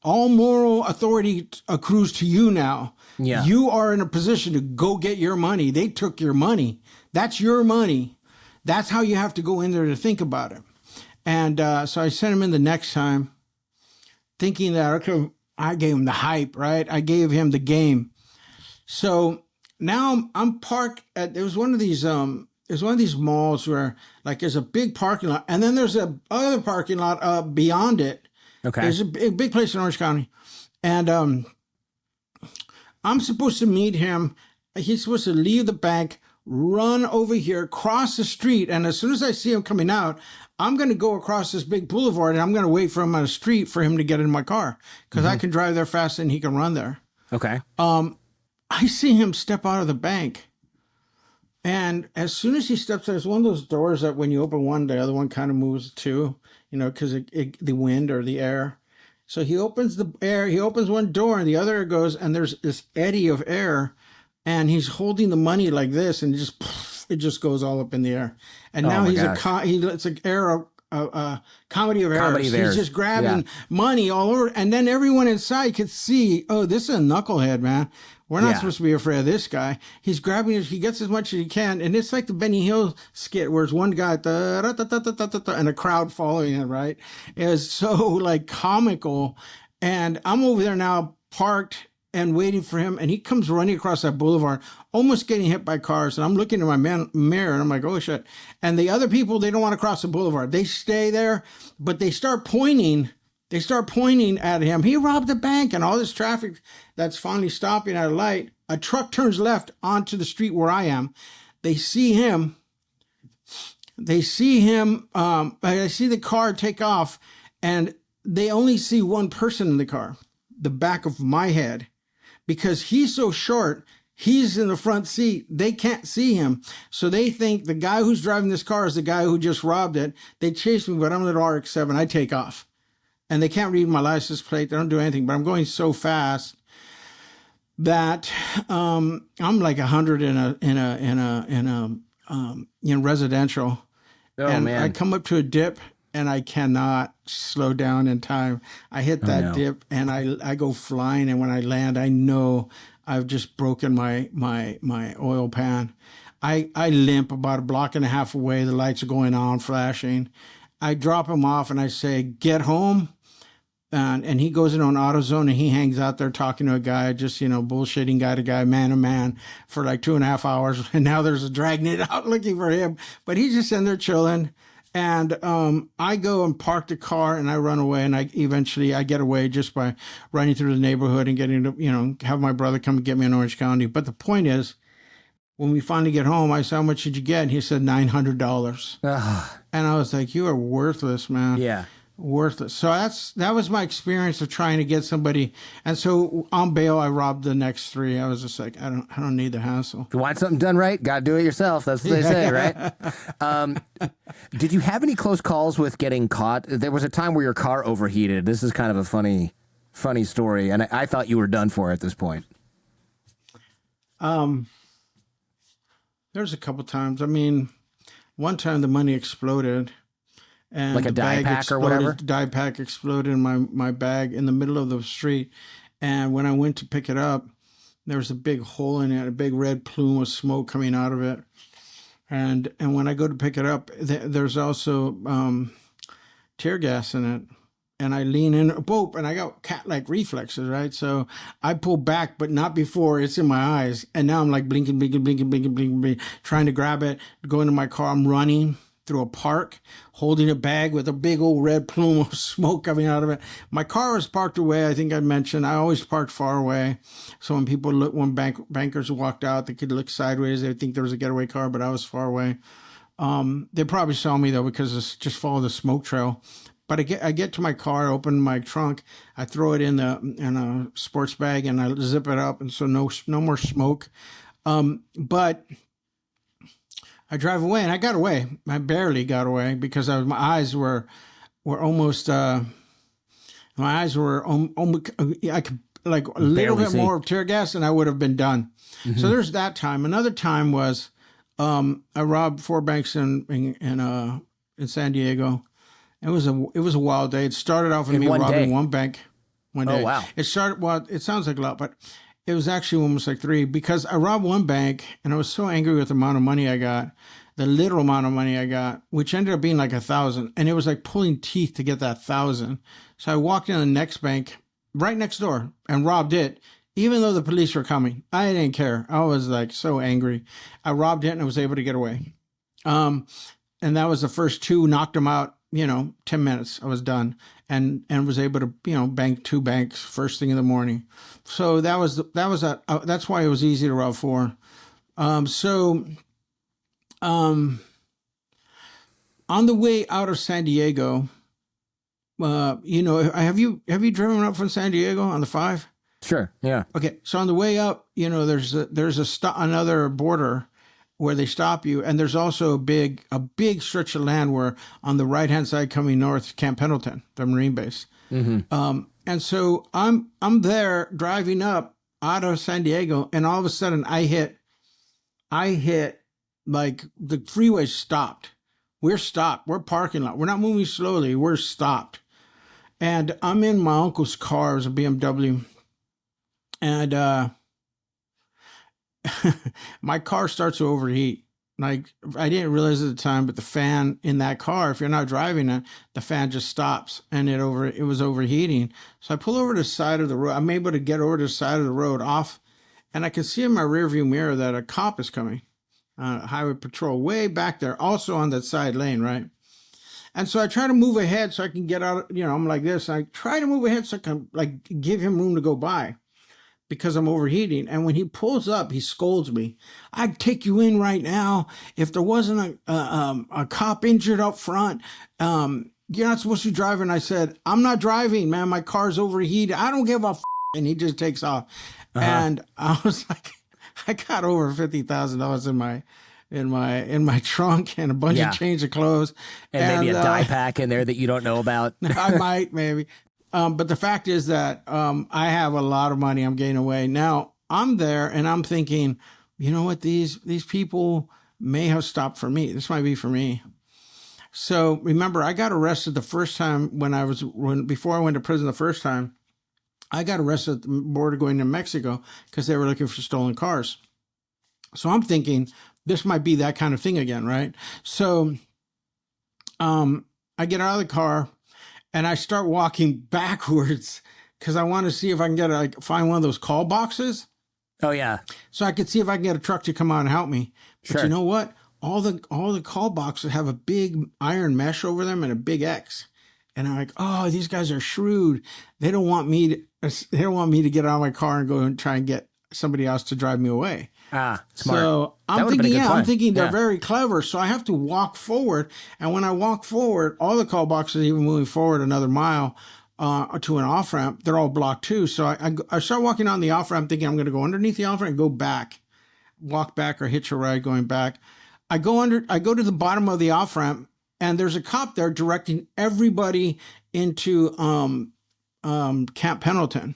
All moral authority accrues to you now. Yeah. You are in a position to go get your money. They took your money. That's your money. That's how you have to go in there to think about it. And so I sent him in the next time thinking that, okay, I gave him the hype, right? I gave him the game. So now I'm parked at, there's one of these malls where like there's a big parking lot and then there's a other parking lot beyond it. Okay. There's a big place in Orange County. And I'm supposed to meet him. He's supposed to leave the bank, run over here, cross the street. And as soon as I see him coming out, I'm going to go across this big boulevard and I'm going to wait for him on the street for him to get in my car because I can drive there fast and he can run there. Okay. I see him step out of the bank. And as soon as he steps out, it's one of those doors that when you open one, the other one kind of moves too, because the wind or the air. So he opens one door and the other goes, and there's this eddy of air, and he's holding the money like this, and it just goes all up in the air. And now it's an era, comedy of errors. He's just grabbing money all over, and then everyone inside could see, oh, this is a knucklehead, man. We're not supposed to be afraid of this guy. He's grabbing he gets as much as he can. And it's like the Benny Hill skit where it's one guy, and a crowd following him, right? It was so like comical. And I'm over there now parked and waiting for him. And he comes running across that boulevard, almost getting hit by cars. And I'm looking in my mirror and I'm like, oh shit. And the other people, they don't want to cross the boulevard. They stay there, but they start pointing. They start pointing at him. He robbed the bank, and all this traffic that's finally stopping at a light. A truck turns left onto the street where I am. They see him. I see the car take off, and they only see one person in the car, the back of my head, because he's so short. He's in the front seat. They can't see him. So they think the guy who's driving this car is the guy who just robbed it. They chase me, but I'm in an RX-7. I take off. And they can't read my license plate. They don't do anything, but I'm going so fast that I'm like 100 in residential. Oh, and man. I come up to a dip and I cannot slow down in time. I hit that dip and I go flying, and when I land, I know I've just broken my oil pan. I limp about a block and a half away. The lights are going on, flashing. I drop him off and I say, get home. And he goes in on AutoZone and he hangs out there talking to a guy, just, bullshitting guy to guy, man to man for like 2.5 hours. And now there's a dragnet out looking for him, but he's just in there chilling. And I go and park the car and I run away, and I get away just by running through the neighborhood and getting to, have my brother come and get me in Orange County. But the point is, when we finally get home, I said, "How much did you get?" And he said $900. And I was like, "You are worthless, man." Yeah. Worthless. So that was my experience of trying to get somebody. And so on bail, I robbed the next three. I was just like, I don't need the hassle. If you want something done right, got to do it yourself. That's what they say, right? Did you have any close calls with getting caught? There was a time where your car overheated. This is kind of a funny story, and I thought you were done for at this point. There's a couple times. I mean, one time the money exploded. And like a dye pack or whatever? Dye pack exploded in my bag in the middle of the street. And when I went to pick it up, there was a big hole in it, a big red plume of smoke coming out of it. And when I go to pick it up, there's also tear gas in it. And I lean in, boop, and I got cat-like reflexes, right? So I pull back, but not before it's in my eyes. And now I'm like blinking, trying to grab it, go into my car. I'm running through a park, holding a bag with a big old red plume of smoke coming out of it. My car was parked away. I think I mentioned I always parked far away. So when people look, when bankers walked out, they could look sideways. They think there was a getaway car, but I was far away. They probably saw me though, because it's just follow the smoke trail. But I get to my car, open my trunk, I throw it in a sports bag, and I zip it up, and so no more smoke. But I drive away, and I got away. I barely got away because my eyes were almost. My eyes were almost. I could like a little bit more of tear gas, and I would have been done. Mm-hmm. So there's that time. Another time was I robbed 4 banks in San Diego. It was a wild day. It started off with me robbing one bank one day. Oh wow! It started. Well, it sounds like a lot, but it was actually almost like 3 because I robbed one bank and I was so angry with the amount of money I got, the little amount of money I got, which ended up being like 1,000, and it was like pulling teeth to get that 1,000. So I walked in the next bank right next door and robbed it, even though the police were coming. I didn't care. I was like so angry. I robbed it and I was able to get away. And that was the first 2, knocked them out. 10 minutes, I was done, and was able to, bank 2 banks first thing in the morning. So that's why it was easy to rob 4. On the way out of San Diego, have you driven up from San Diego on the 5? Sure. Yeah. Okay. So on the way up, there's another border where they stop you, and there's also a big stretch of land where on the right hand side coming north, Camp Pendleton, the Marine base. Mm-hmm. And so I'm there driving up out of San Diego, and all of a sudden I hit like the freeway stopped. We're stopped. We're parking lot. We're not moving slowly. We're stopped. And I'm in my uncle's car. It was a BMW, and my car starts to overheat. Like, I didn't realize at the time, but the fan in that car, if you're not driving it, the fan just stops, and it was overheating. So I pull over to the side of the road. I'm able to get over to the side of the road off, and I can see in my rearview mirror that a cop is coming, highway patrol way back there, also on that side lane, right? And so I try to move ahead so I can get out. I'm like this. I try to move ahead so I can like give him room to go by, because I'm overheating. And when he pulls up, he scolds me. "I'd take you in right now if there wasn't a cop injured up front. You're not supposed to be driving." I said, "I'm not driving, man. My car's overheated. I don't give a f-." And he just takes off. Uh-huh. And I was like, I got over $50,000 in my trunk and a bunch of change of clothes. And maybe a dye pack in there that you don't know about. I might, maybe. But the fact is that I have a lot of money I'm getting away. Now, I'm there, and I'm thinking, you know what? These people may have stopped for me. This might be for me. So remember, I got arrested the first time before I went to prison the first time. I got arrested at the border going to Mexico because they were looking for stolen cars. So I'm thinking this might be that kind of thing again, right? So I get out of the car, and I start walking backwards because I want to see if I can find one of those call boxes. Oh yeah. So I could see if I can get a truck to come out and help me. But Sure. You know what? All the call boxes have a big iron mesh over them and a big X. And I'm like, oh, these guys are shrewd. They don't want me to get out of my car and go and try and get somebody else to drive me away. Smart. So I'm thinking they're very clever. So I have to walk forward. And when I walk forward, all the call boxes, even moving forward another mile to an off ramp, they're all blocked too. So I start walking on the off ramp thinking I'm going to go underneath the off ramp and go back, walk back or hitch a ride going back. I go to the bottom of the off ramp and there's a cop there directing everybody into Camp Pendleton.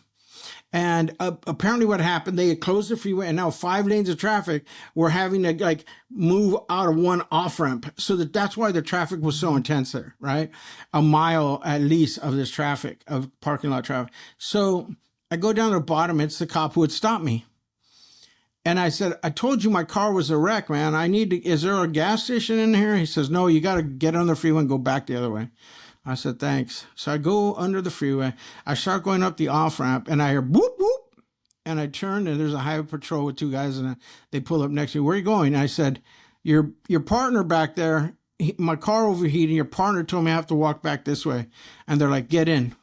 And apparently what happened, they had closed the freeway and now 5 lanes of traffic were having to like move out of one off ramp. So that's why the traffic was so intense there, right? A mile at least of this traffic, of parking lot traffic. So I go down to the bottom. It's the cop who had stopped me. And I said, I told you my car was a wreck, man. Is there a gas station in here? He says, no, you got to get on the freeway and go back the other way. I said, thanks. So I go under the freeway. I start going up the off-ramp, and I hear whoop, whoop. And I turn, and there's a highway patrol with 2 guys, and they pull up next to me. Where are you going? And I said, your partner back there, my car overheating. Your partner told me I have to walk back this way. And they're like, get in.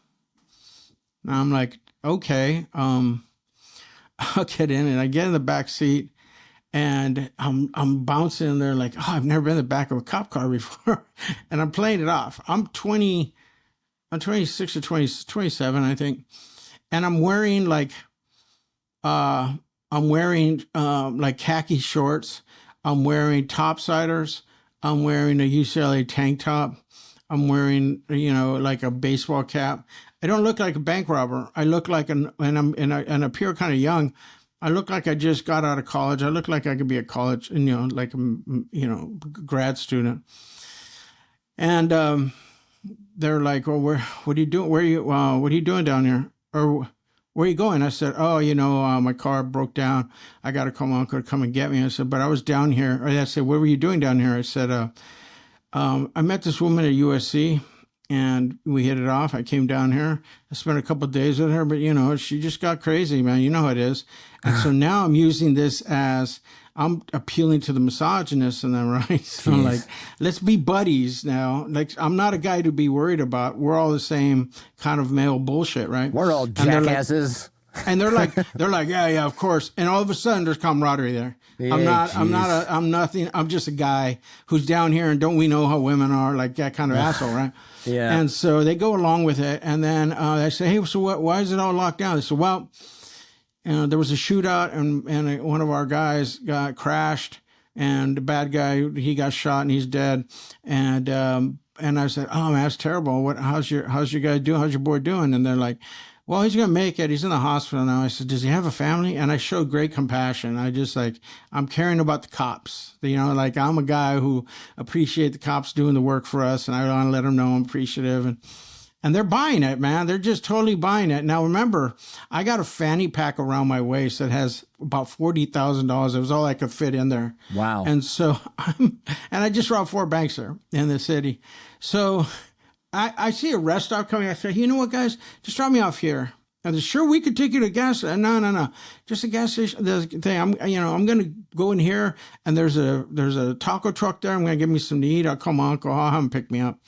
And I'm like, okay, I'll get in. And I get in the back seat. And I'm bouncing in there like, oh, I've never been in the back of a cop car before. And I'm playing it off. I'm 26 or 27, I think. And I'm wearing like khaki shorts. I'm wearing topsiders. I'm wearing a UCLA tank top. I'm wearing, like a baseball cap. I don't look like a bank robber. I look like and I appear kind of young. I look like I just got out of college. I look like I could be a college, like a, grad student. And they're like, "Well, what are you doing? What are you doing down here? Or where are you going?" I said, "Oh, my car broke down. I got to call my uncle to come and get me." I said, "But I was down here." Or I said, "What were you doing down here?" I said, "I met this woman at USC." And we hit it off. I came down here. I spent a couple of days with her, but she just got crazy, man. You know how it is. And so now I'm using this as I'm appealing to the misogynist in them, right? So I'm like, let's be buddies now. Like, I'm not a guy to be worried about. We're all the same kind of male bullshit, right? We're all jackasses. And they're like, yeah, of course. And all of a sudden, there's camaraderie there. I'm nothing. I'm just a guy who's down here, and don't we know how women are, like that kind of asshole, right? Yeah. And so they go along with it, and then I say, hey, so what? Why is it all locked down? They said, well, there was a shootout, and one of our guys got crashed, and the bad guy, he got shot, and he's dead, and I said, oh man, that's terrible. How's your guy doing? How's your boy doing? And they're like, well, he's going to make it. He's in the hospital now. I said, does he have a family? And I showed great compassion. I just I'm caring about the cops. I'm a guy who appreciate the cops doing the work for us. And I want to let them know I'm appreciative. And they're buying it, man. They're just totally buying it. Now, remember, I got a fanny pack around my waist that has about $40,000. It was all I could fit in there. Wow. And so I just robbed 4 banks there in the city. So I see a rest stop coming. I say, you know what, guys? Just drop me off here. And they're, sure, we could take you to gas. No. Just a gas station. The thing. I'm going to go in here, and there's a taco truck there. I'm going to give me some to eat. I'll call my uncle. I'll have him pick me up.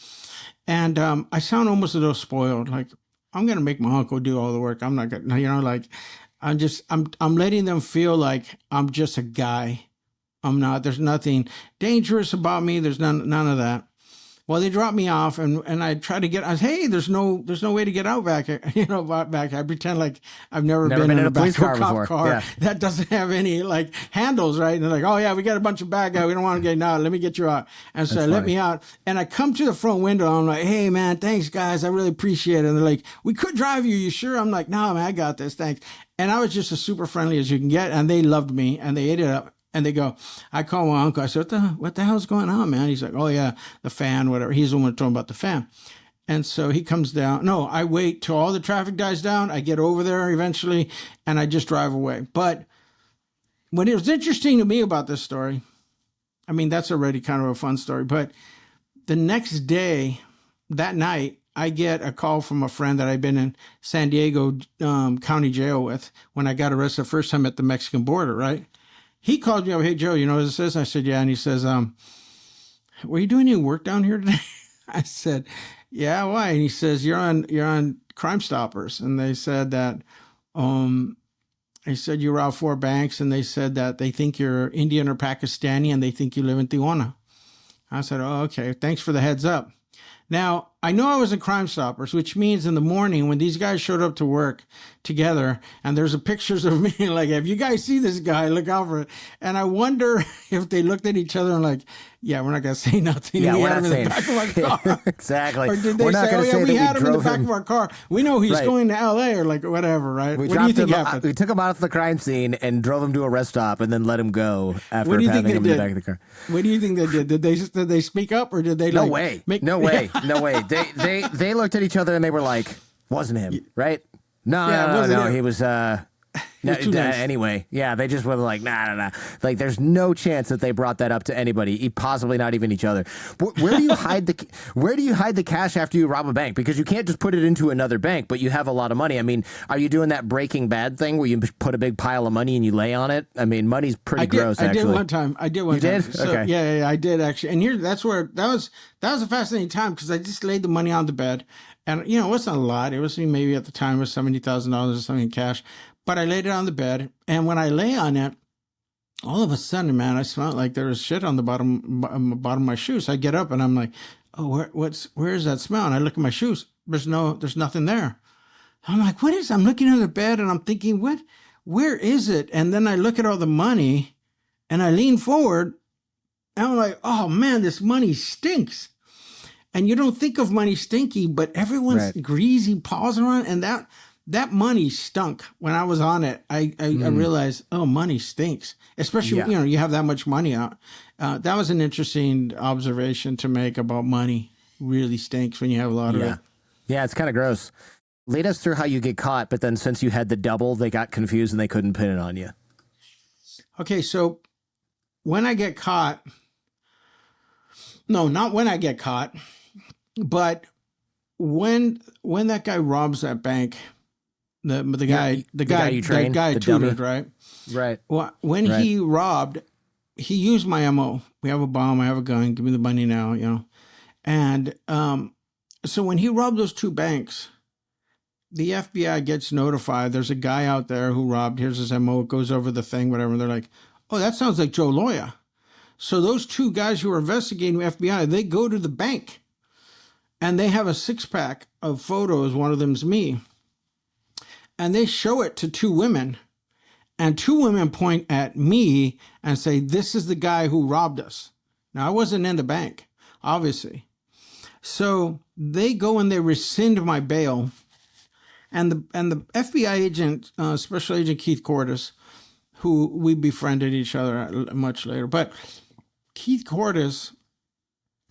And I sound almost a little spoiled. Like, I'm going to make my uncle do all the work. I'm not going to, I'm letting them feel like I'm just a guy. I'm not. There's nothing dangerous about me. There's none of that. Well, they dropped me off, and I tried to get. I said, "Hey, there's no way to get out back. Back." I pretend like I've never been in a police car before. Yeah. That doesn't have any handles, right? And they're like, "Oh yeah, we got a bunch of bad guys. We don't want to get out. Let me get you out." And so they let me out, and I come to the front window. I'm like, "Hey man, thanks guys. I really appreciate it." And they're like, "We could drive you. You sure?" I'm like, "No man, I got this. Thanks." And I was just as super friendly as you can get, and they loved me, and they ate it up. And they go, I call my uncle. I said, what the hell's going on, man? He's like, oh, yeah, the fan, whatever. He's the one talking about the fan. And so he comes down. No, I wait till all the traffic dies down. I get over there eventually, and I just drive away. But what was interesting to me about this story, I mean, that's already kind of a fun story. But the next day, that night, I get a call from a friend that I'd been in San Diego County Jail with when I got arrested the first time at the Mexican border, right? He called me up, hey, Joe, you know what this is? I said, yeah. And he says, were you doing any work down here today? I said, yeah, why? And he says, you're on Crime Stoppers. And they said that I said, you robbed 4 banks, and they said that they think you're Indian or Pakistani, and they think you live in Tijuana. I said, oh, okay, thanks for the heads up. Now, I know I was in Crime Stoppers, which means in the morning when these guys showed up to work together, and there's pictures of me, like, if you guys see this guy, look out for it. And I wonder if they looked at each other and like, yeah, we're not going to say nothing. Yeah, we we're had not him in saying the back of our car. Exactly. Or did they We're not say, gonna oh, yeah, say we that had him in the drove back him. of our car. We know he's Right. going to L.A. or like whatever, right? We What do you think we happened? took him out of the crime scene and drove him to a rest stop and then let him go after What do you think having they him in the did? back of the car. What do you think they did? Did they speak up, or did they No like way. make No way. No way. They looked at each other and they were like, wasn't him, right? No, Yeah, it no, wasn't no. him. He was was too nice. anyway, yeah, they just were like, nah. Like, there's no chance that they brought that up to anybody, possibly not even each other. Where do you hide the cash after you rob a bank? Because you can't just put it into another bank, but you have a lot of money. I mean, are you doing that Breaking Bad thing where you put a big pile of money and you lay on it? I mean, money's pretty gross. I actually, did one time. I did one You time. did? So, Okay. Yeah, I did actually. And here, that was a fascinating time because I just laid the money on the bed, and it wasn't a lot. It was maybe at the time it was $70,000 or something in cash, but I laid it on the bed, and when I lay on it, all of a sudden, man, I smelled like there was shit on the bottom of my shoes. So I get up and I'm like, oh, where is that smell? And I look at my shoes. There's nothing there. I'm like, what is? I'm looking at the bed and I'm thinking, where is it? And then I look at all the money, and I lean forward, and I'm like, oh man, this money stinks. And you don't think of money stinky, but everyone's Right. greasy paws around, and that money stunk. When I was on it, I realized, oh, money stinks. Especially, Yeah. you have that much money out. That was an interesting observation to make about money. Really stinks when you have a lot of Yeah. it. Yeah, it's kind of gross. Lead us through how you get caught, but then since you had the double, they got confused and they couldn't pin it on you. Okay, so when I get caught, no, not when I get caught, but when that guy robs that bank, the guy you trained, that guy the tutored, dummy. right? Right. Well, when Right. he robbed, he used my MO. We have a bomb, I have a gun, give me the money now, And so when he robbed those 2 banks, the FBI gets notified. There's a guy out there who robbed. Here's his MO. It goes over the thing, whatever. And they're like, oh, that sounds like Joe Loya. So those 2 guys who are investigating the FBI, they go to the bank, and they have a 6-pack of photos. One of them's me. And they show it to 2 women. And 2 women point at me and say, this is the guy who robbed us. Now, I wasn't in the bank, obviously. So they go and they rescind my bail. And the FBI agent, Special Agent Keith Cordes, who we befriended each other much later. But Keith Cordes,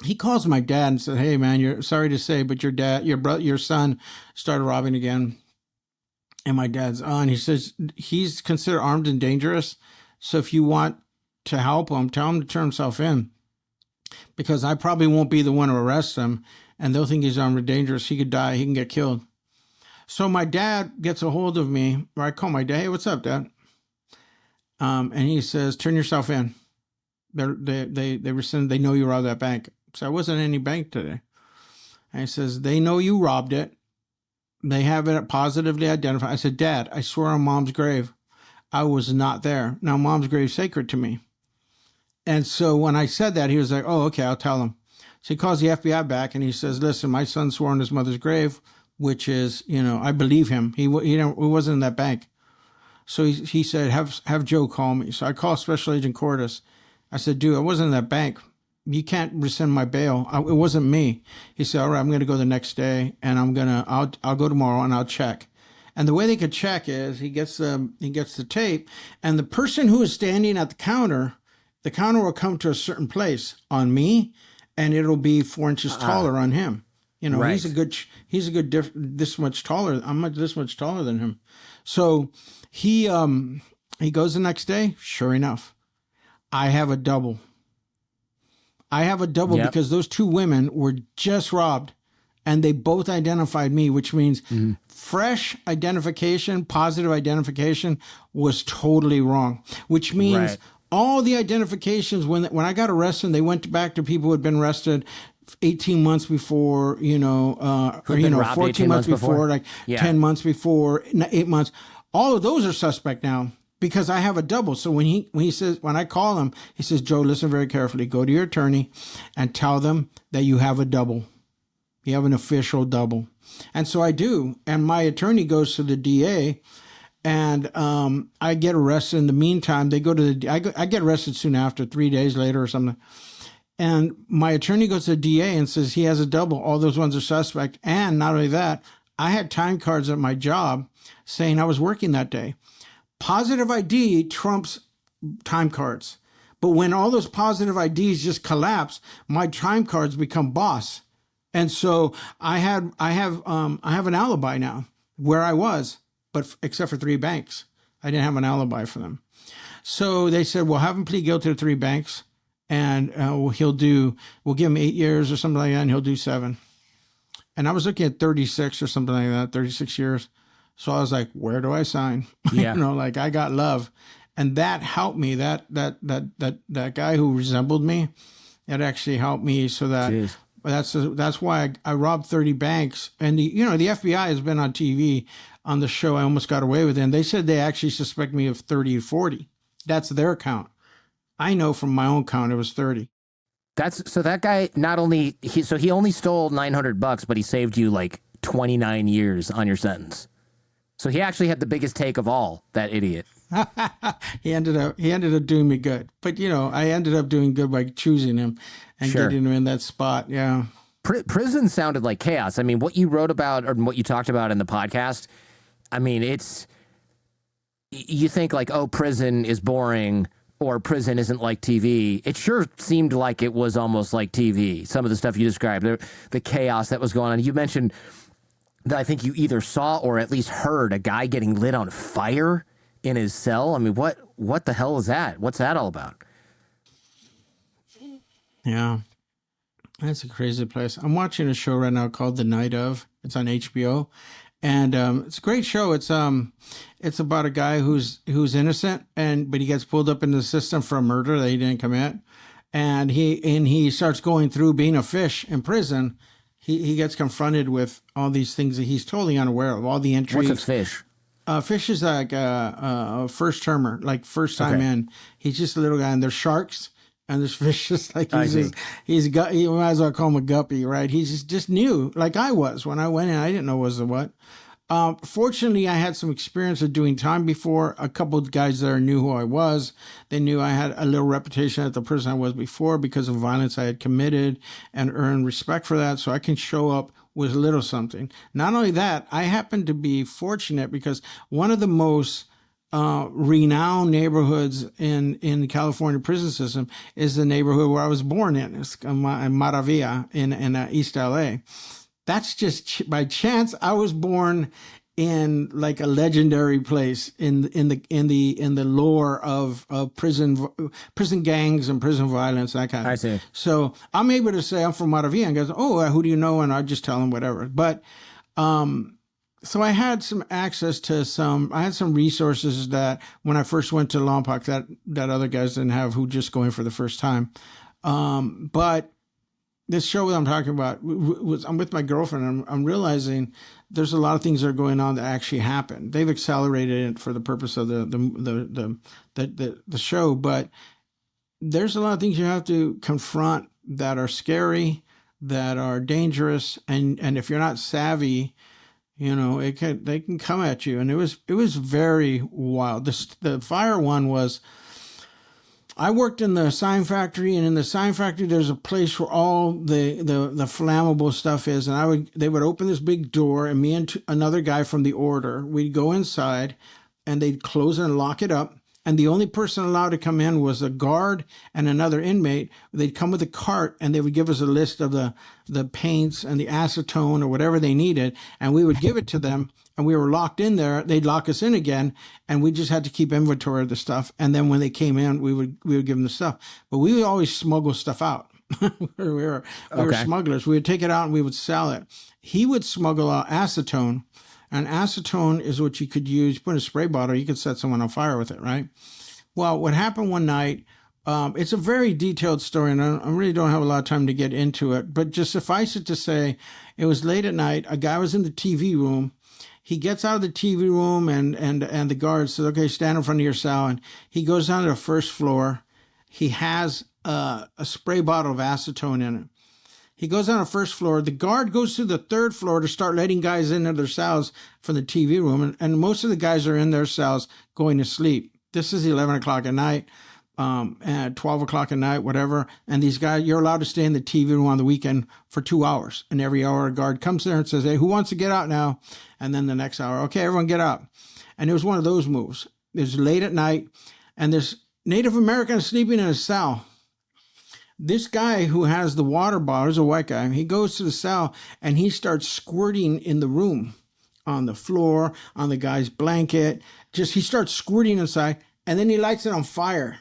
he calls my dad and said, hey, man, you're sorry to say, but your son started robbing again. And my dad's on. He says he's considered armed and dangerous. So if you want to help him, tell him to turn himself in, because I probably won't be the one to arrest him, and they'll think he's armed and dangerous. He could die. He can get killed. So my dad gets a hold of me, or I call my dad. Hey, what's up, Dad? And he says, turn yourself in. They rescind. They know you robbed that bank. So I wasn't in any bank today. And he says, they know you robbed it. They have it positively identified. I said, Dad, I swear on Mom's grave, I was not there. Now, Mom's grave's sacred to me. And so when I said that, he was like, oh, okay, I'll tell him. So he calls the FBI back and he says, listen, my son swore on his mother's grave, which is, I believe him. He wasn't in that bank. So he said, have Joe call me. So I call Special Agent Cordes. I said, dude, I wasn't in that bank. You can't rescind my bail. It wasn't me. He said, all right, I'm going to go the next day, and I'll go tomorrow and I'll check. And the way they could check is he gets the tape, and the person who is standing at the counter will come to a certain place on me, and it'll be 4 inches taller on him. Right. he's a good this much taller. I'm this much taller than him. So he goes the next day. Sure enough, I have a double. Yep. Because those 2 women were just robbed, and they both identified me, which means fresh identification, positive identification was totally wrong, which means Right. all the identifications when I got arrested, they went back to people who had been arrested 18 months before, been robbed 14 18 months months before? before, like Yeah. 10 months before, 8 months. All of those are suspect now because I have a double. So when I call him, he says, Joe, listen very carefully. Go to your attorney and tell them that you have a double. You have an official double. And so I do. And my attorney goes to the DA, and I get arrested. In the meantime, they go to I get arrested soon after, 3 days later or something. And my attorney goes to the DA and says he has a double. All those ones are suspect. And not only that, I had time cards at my job saying I was working that day. Positive ID trumps time cards. But when all those positive IDs just collapse, my time cards become boss. And so I have an alibi now where I was, but except for 3 banks. I didn't have an alibi for them. So they said, well, have him plead guilty to 3 banks, and we'll give him 8 years or something like that, and he'll do 7. And I was looking at 36 or something like that, 36 years. So I was like, where do I sign? Yeah. Like I got love. And that helped me. That guy who resembled me, it actually helped me so that Jeez. that's why I robbed 30 banks. And the FBI has been on TV on the show. I almost got away with it. And they said they actually suspect me of 30 or 40. That's their count. I know from my own count it was 30. So that guy he only stole $900, but he saved you like 29 years on your sentence. So he actually had the biggest take of all, that idiot. He ended up doing me good. But I ended up doing good by choosing him and Sure. getting him in that spot. Yeah. Prison sounded like chaos. I mean, what you wrote about or what you talked about in the podcast, I mean, you think like, oh, prison is boring or prison isn't like TV. It sure seemed like it was almost like TV. Some of the stuff you described, the chaos that was going on. You mentioned that I think you either saw or at least heard a guy getting lit on fire in his cell. I mean, what the hell is that? What's that all about? Yeah. That's a crazy place. I'm watching a show right now called The Night Of. It's on HBO. And it's a great show. It's about a guy who's innocent, but he gets pulled up into the system for a murder that he didn't commit. And he starts going through being a fish in prison. He gets confronted with all these things that he's totally unaware of, all the entries. What's a fish? Fish is like a first termer, like first time Okay. in. He's just a little guy, and there's sharks, and there's fish. Just like I see. you might as well call him a guppy, right? He's just new, like I was when I went in. I didn't know what was the what. Fortunately, I had some experience of doing time before. A couple of guys there knew who I was. They knew I had a little reputation at the prison I was before because of violence I had committed and earned respect for that. So I can show up with a little something. Not only that, I happen to be fortunate because one of the most renowned neighborhoods in the California prison system is the neighborhood where I was born in. It's in Maravilla in East LA. That's just by chance. I was born in like a legendary place in the lore of prison gangs and prison violence, that kind of. I see. So I'm able to say I'm from Maravilla and goes, oh, who do you know? And I just tell them whatever. But so I had some access to I had some resources that when I first went to Lompoc that other guys didn't have, who just going for the first time. But this show that I'm talking about I'm with my girlfriend, and I'm realizing there's a lot of things that are going on that actually happen. They've accelerated it for the purpose of the show, but there's a lot of things you have to confront that are scary, that are dangerous, and if you're not savvy, they can come at you. And it was very wild. The fire one was. I worked in the sign factory, and in the sign factory, there's a place where all the flammable stuff is. And they would open this big door, and me and another guy from the order, we'd go inside, and they'd close it and lock it up. And the only person allowed to come in was a guard and another inmate. They'd come with a cart, and they would give us a list of the paints and the acetone or whatever they needed, and we would give it to them. And we were locked in there. They'd lock us in again, and we just had to keep inventory of the stuff. And then when they came in, we would give them the stuff. But we would always smuggle stuff out. we were smugglers. We would take it out and we would sell it. He would smuggle out acetone, and acetone is what you could use. Put in a spray bottle, you could set someone on fire with it, right? Well, what happened one night? It's a very detailed story, and I really don't have a lot of time to get into it. But just suffice it to say, it was late at night. A guy was in the TV room. he gets out of the TV room, and the guard says, okay, stand in front of your cell. And he goes down to the first floor. He has a spray bottle of acetone in it. He goes on the first floor. The guard goes to the third floor to start letting guys into their cells from the TV room. And most of the guys are in their cells going to sleep. This is 11 o'clock at night, at 12 o'clock at night, whatever. And these guys, you're allowed to stay in the TV room on the weekend for 2 hours. And every hour a guard comes there and says, hey, who wants to get out now? And then the next hour, okay, everyone get out. And it was one of those moves. It was late at night, and this Native American is sleeping in a cell. This guy who has the water bottle is a white guy. He goes to the cell and he starts squirting in the room, on the floor, on the guy's blanket. He starts squirting inside, and then he lights it on fire.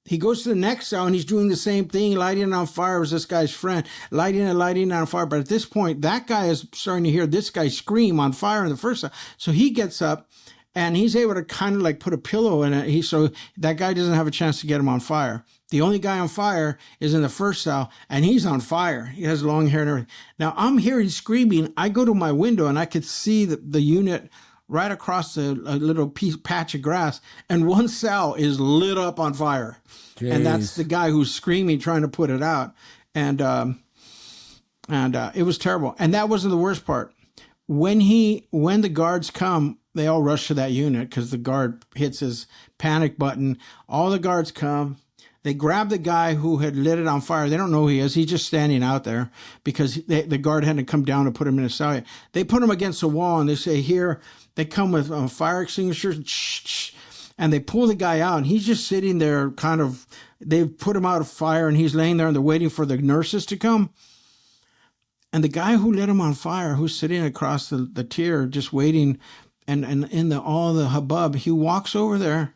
He goes to the next cell and he's doing the same thing, lighting it on fire. It was this guy's friend, lighting it on fire. But at this point, that guy is starting to hear this guy scream on fire in the first cell. So he gets up and he's able to kind of like put a pillow in it. So that guy doesn't have a chance to get him on fire. The only guy on fire is in the first cell, and he's on fire. He has long hair and everything. Now, I'm hearing screaming. I go to my window, and I could see the unit right across a little patch of grass, and one cell is lit up on fire. Jeez. And that's the guy who's screaming, trying to put it out. And it was terrible. And that wasn't the worst part. When the guards come, they all rush to that unit because the guard hits his panic button. All the guards come. They grab the guy who had lit it on fire. They don't know who he is. He's just standing out there because the guard had to come down to put him in a cell. They put him against the wall, and they say, here, they come with fire extinguishers, and they pull the guy out. And he's just sitting there they've put him out of fire, and he's laying there, and they're waiting for the nurses to come. And the guy who lit him on fire, who's sitting across the tier, just waiting, and in all the hubbub, he walks over there.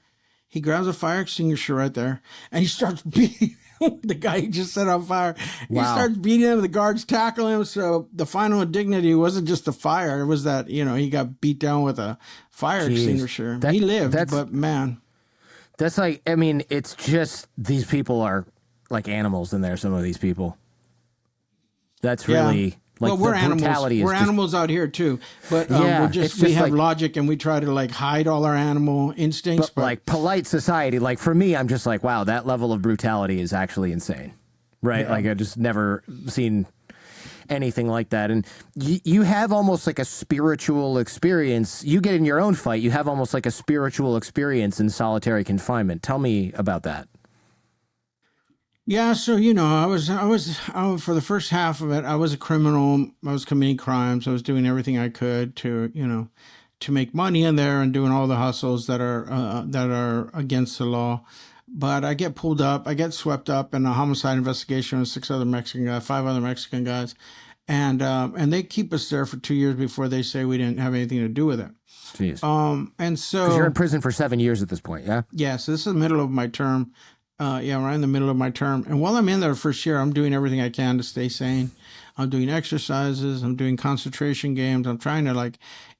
He grabs a fire extinguisher right there, and he starts beating the guy he just set on fire. Wow. He starts beating him. The guards tackle him. So the final indignity wasn't just the fire. It was that, he got beat down with a fire extinguisher. He lived, but man. That's like, I mean, it's just these people are like animals in there, some of these people. That's really... Yeah. Like we're animals. We're animals out here too, but we have logic, and we try to hide all our animal instincts. But like polite society, like for me, I'm just like, wow, that level of brutality is actually insane, right? Yeah. Like I just never seen anything like that. And you have almost like a spiritual experience. You get in your own fight, you have almost like a spiritual experience in solitary confinement. Tell me about that. Yeah, so I was for the first half of it, I was a criminal. I was committing crimes. I was doing everything I could to make money in there and doing all the hustles that are against the law. But I get pulled up. I get swept up in a homicide investigation with 5 other Mexican guys, and they keep us there for 2 years before they say we didn't have anything to do with it. Jeez. And so because you're in prison for 7 years at this point, yeah. Yeah. So this is the middle of my term. Right in the middle of my term. And while I'm in there the first year, I'm doing everything I can to stay sane. I'm doing exercises. I'm doing concentration games. I'm trying to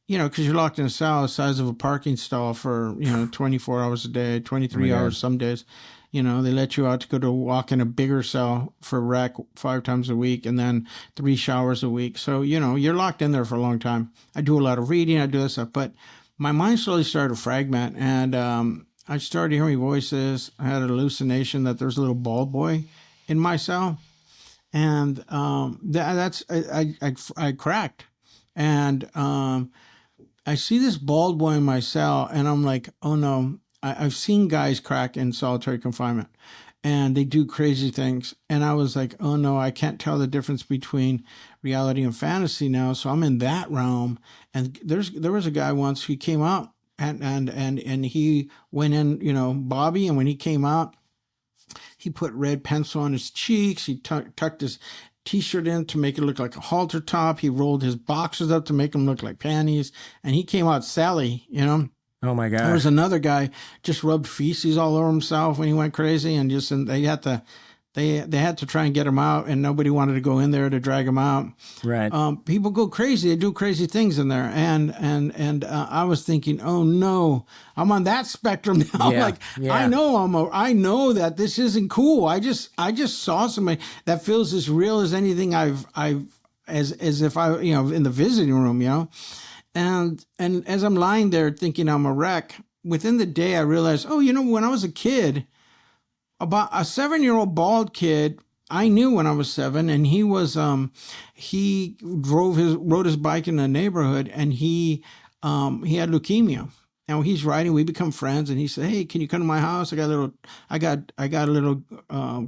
because you're locked in a cell the size of a parking stall for, 24 hours a day, 23 hours some days. They let you out to go to walk in a bigger cell for rec 5 times a week and then 3 showers a week. So, you're locked in there for a long time. I do a lot of reading. I do this stuff. But my mind slowly started to fragment, and I started hearing voices. I had a hallucination that there's a little bald boy in my cell, and I cracked, and I see this bald boy in my cell, and I'm like, oh no, I've seen guys crack in solitary confinement, and they do crazy things, and I was like, oh no, I can't tell the difference between reality and fantasy now, so I'm in that realm, and there was a guy once who came out. And he went in, Bobby, and when he came out, he put red pencil on his cheeks. He tucked his T-shirt in to make it look like a halter top. He rolled his boxers up to make them look like panties. And he came out Sally, Oh my God. There was another guy just rubbed feces all over himself when he went crazy, and they had to try and get him out, and nobody wanted to go in there to drag him out. Right. People go crazy. They do crazy things in there. And I was thinking, oh no, I'm on that spectrum now. Yeah. I know that this isn't cool. I just saw somebody that feels as real as anything as if I, in the visiting room, And as I'm lying there thinking I'm a wreck, within the day I realized, oh, when I was a kid, about a 7-year-old bald kid I knew when I was 7, and he rode his bike in the neighborhood, and he had leukemia. And he's riding, we become friends, and he said, "Hey, can you come to my house? I got a little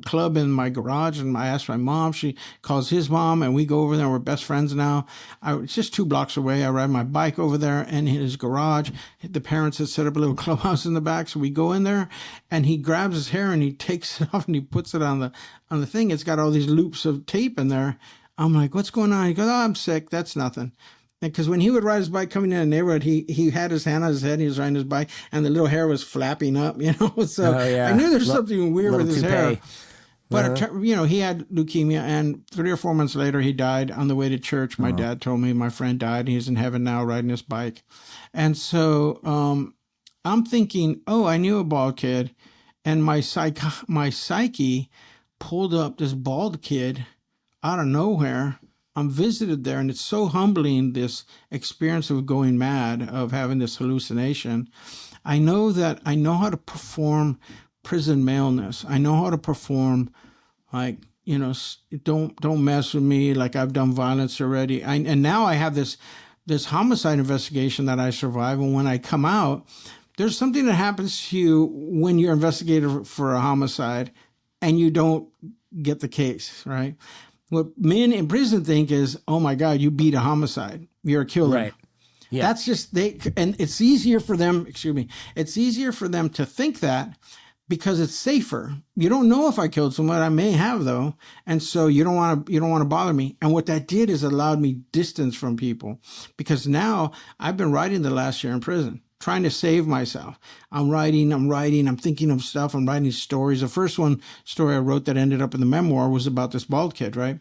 club in my garage." And I asked my mom. She calls his mom, and we go over there. We're best friends now. It's just 2 blocks away. I ride my bike over there, and in his garage, the parents had set up a little clubhouse in the back. So we go in there, and he grabs his hair and he takes it off and he puts it on the thing. It's got all these loops of tape in there. I'm like, "What's going on?" He goes, "Oh, I'm sick. That's nothing." Because when he would ride his bike coming in the neighborhood, he had his hand on his head, and he was riding his bike, and the little hair was flapping up, So I knew there's something weird with his hair. But, he had leukemia, and 3 or 4 months later, he died on the way to church. My dad told me my friend died. He's in heaven now riding his bike. And so I'm thinking, oh, I knew a bald kid, and my psyche pulled up this bald kid out of nowhere. I'm visited there, and it's so humbling, this experience of going mad, of having this hallucination. I know how to perform prison maleness. I know how to perform, like, don't mess with me, like I've done violence already. And now I have this homicide investigation that I survive, and when I come out, there's something that happens to you when you're investigated for a homicide and you don't get the case, right? What men in prison think is, oh my God, you beat a homicide. You're a killer. Right. Yeah. That's just, and it's easier for them, it's easier for them to think that because it's safer. You don't know if I killed someone. I may have, though. And so you don't want to bother me. And what that did is allowed me distance from people, because now I've been writing the last year in prison, trying to save myself. I'm writing, I'm thinking of stuff, I'm writing stories. The first story I wrote that ended up in the memoir was about this bald kid, right?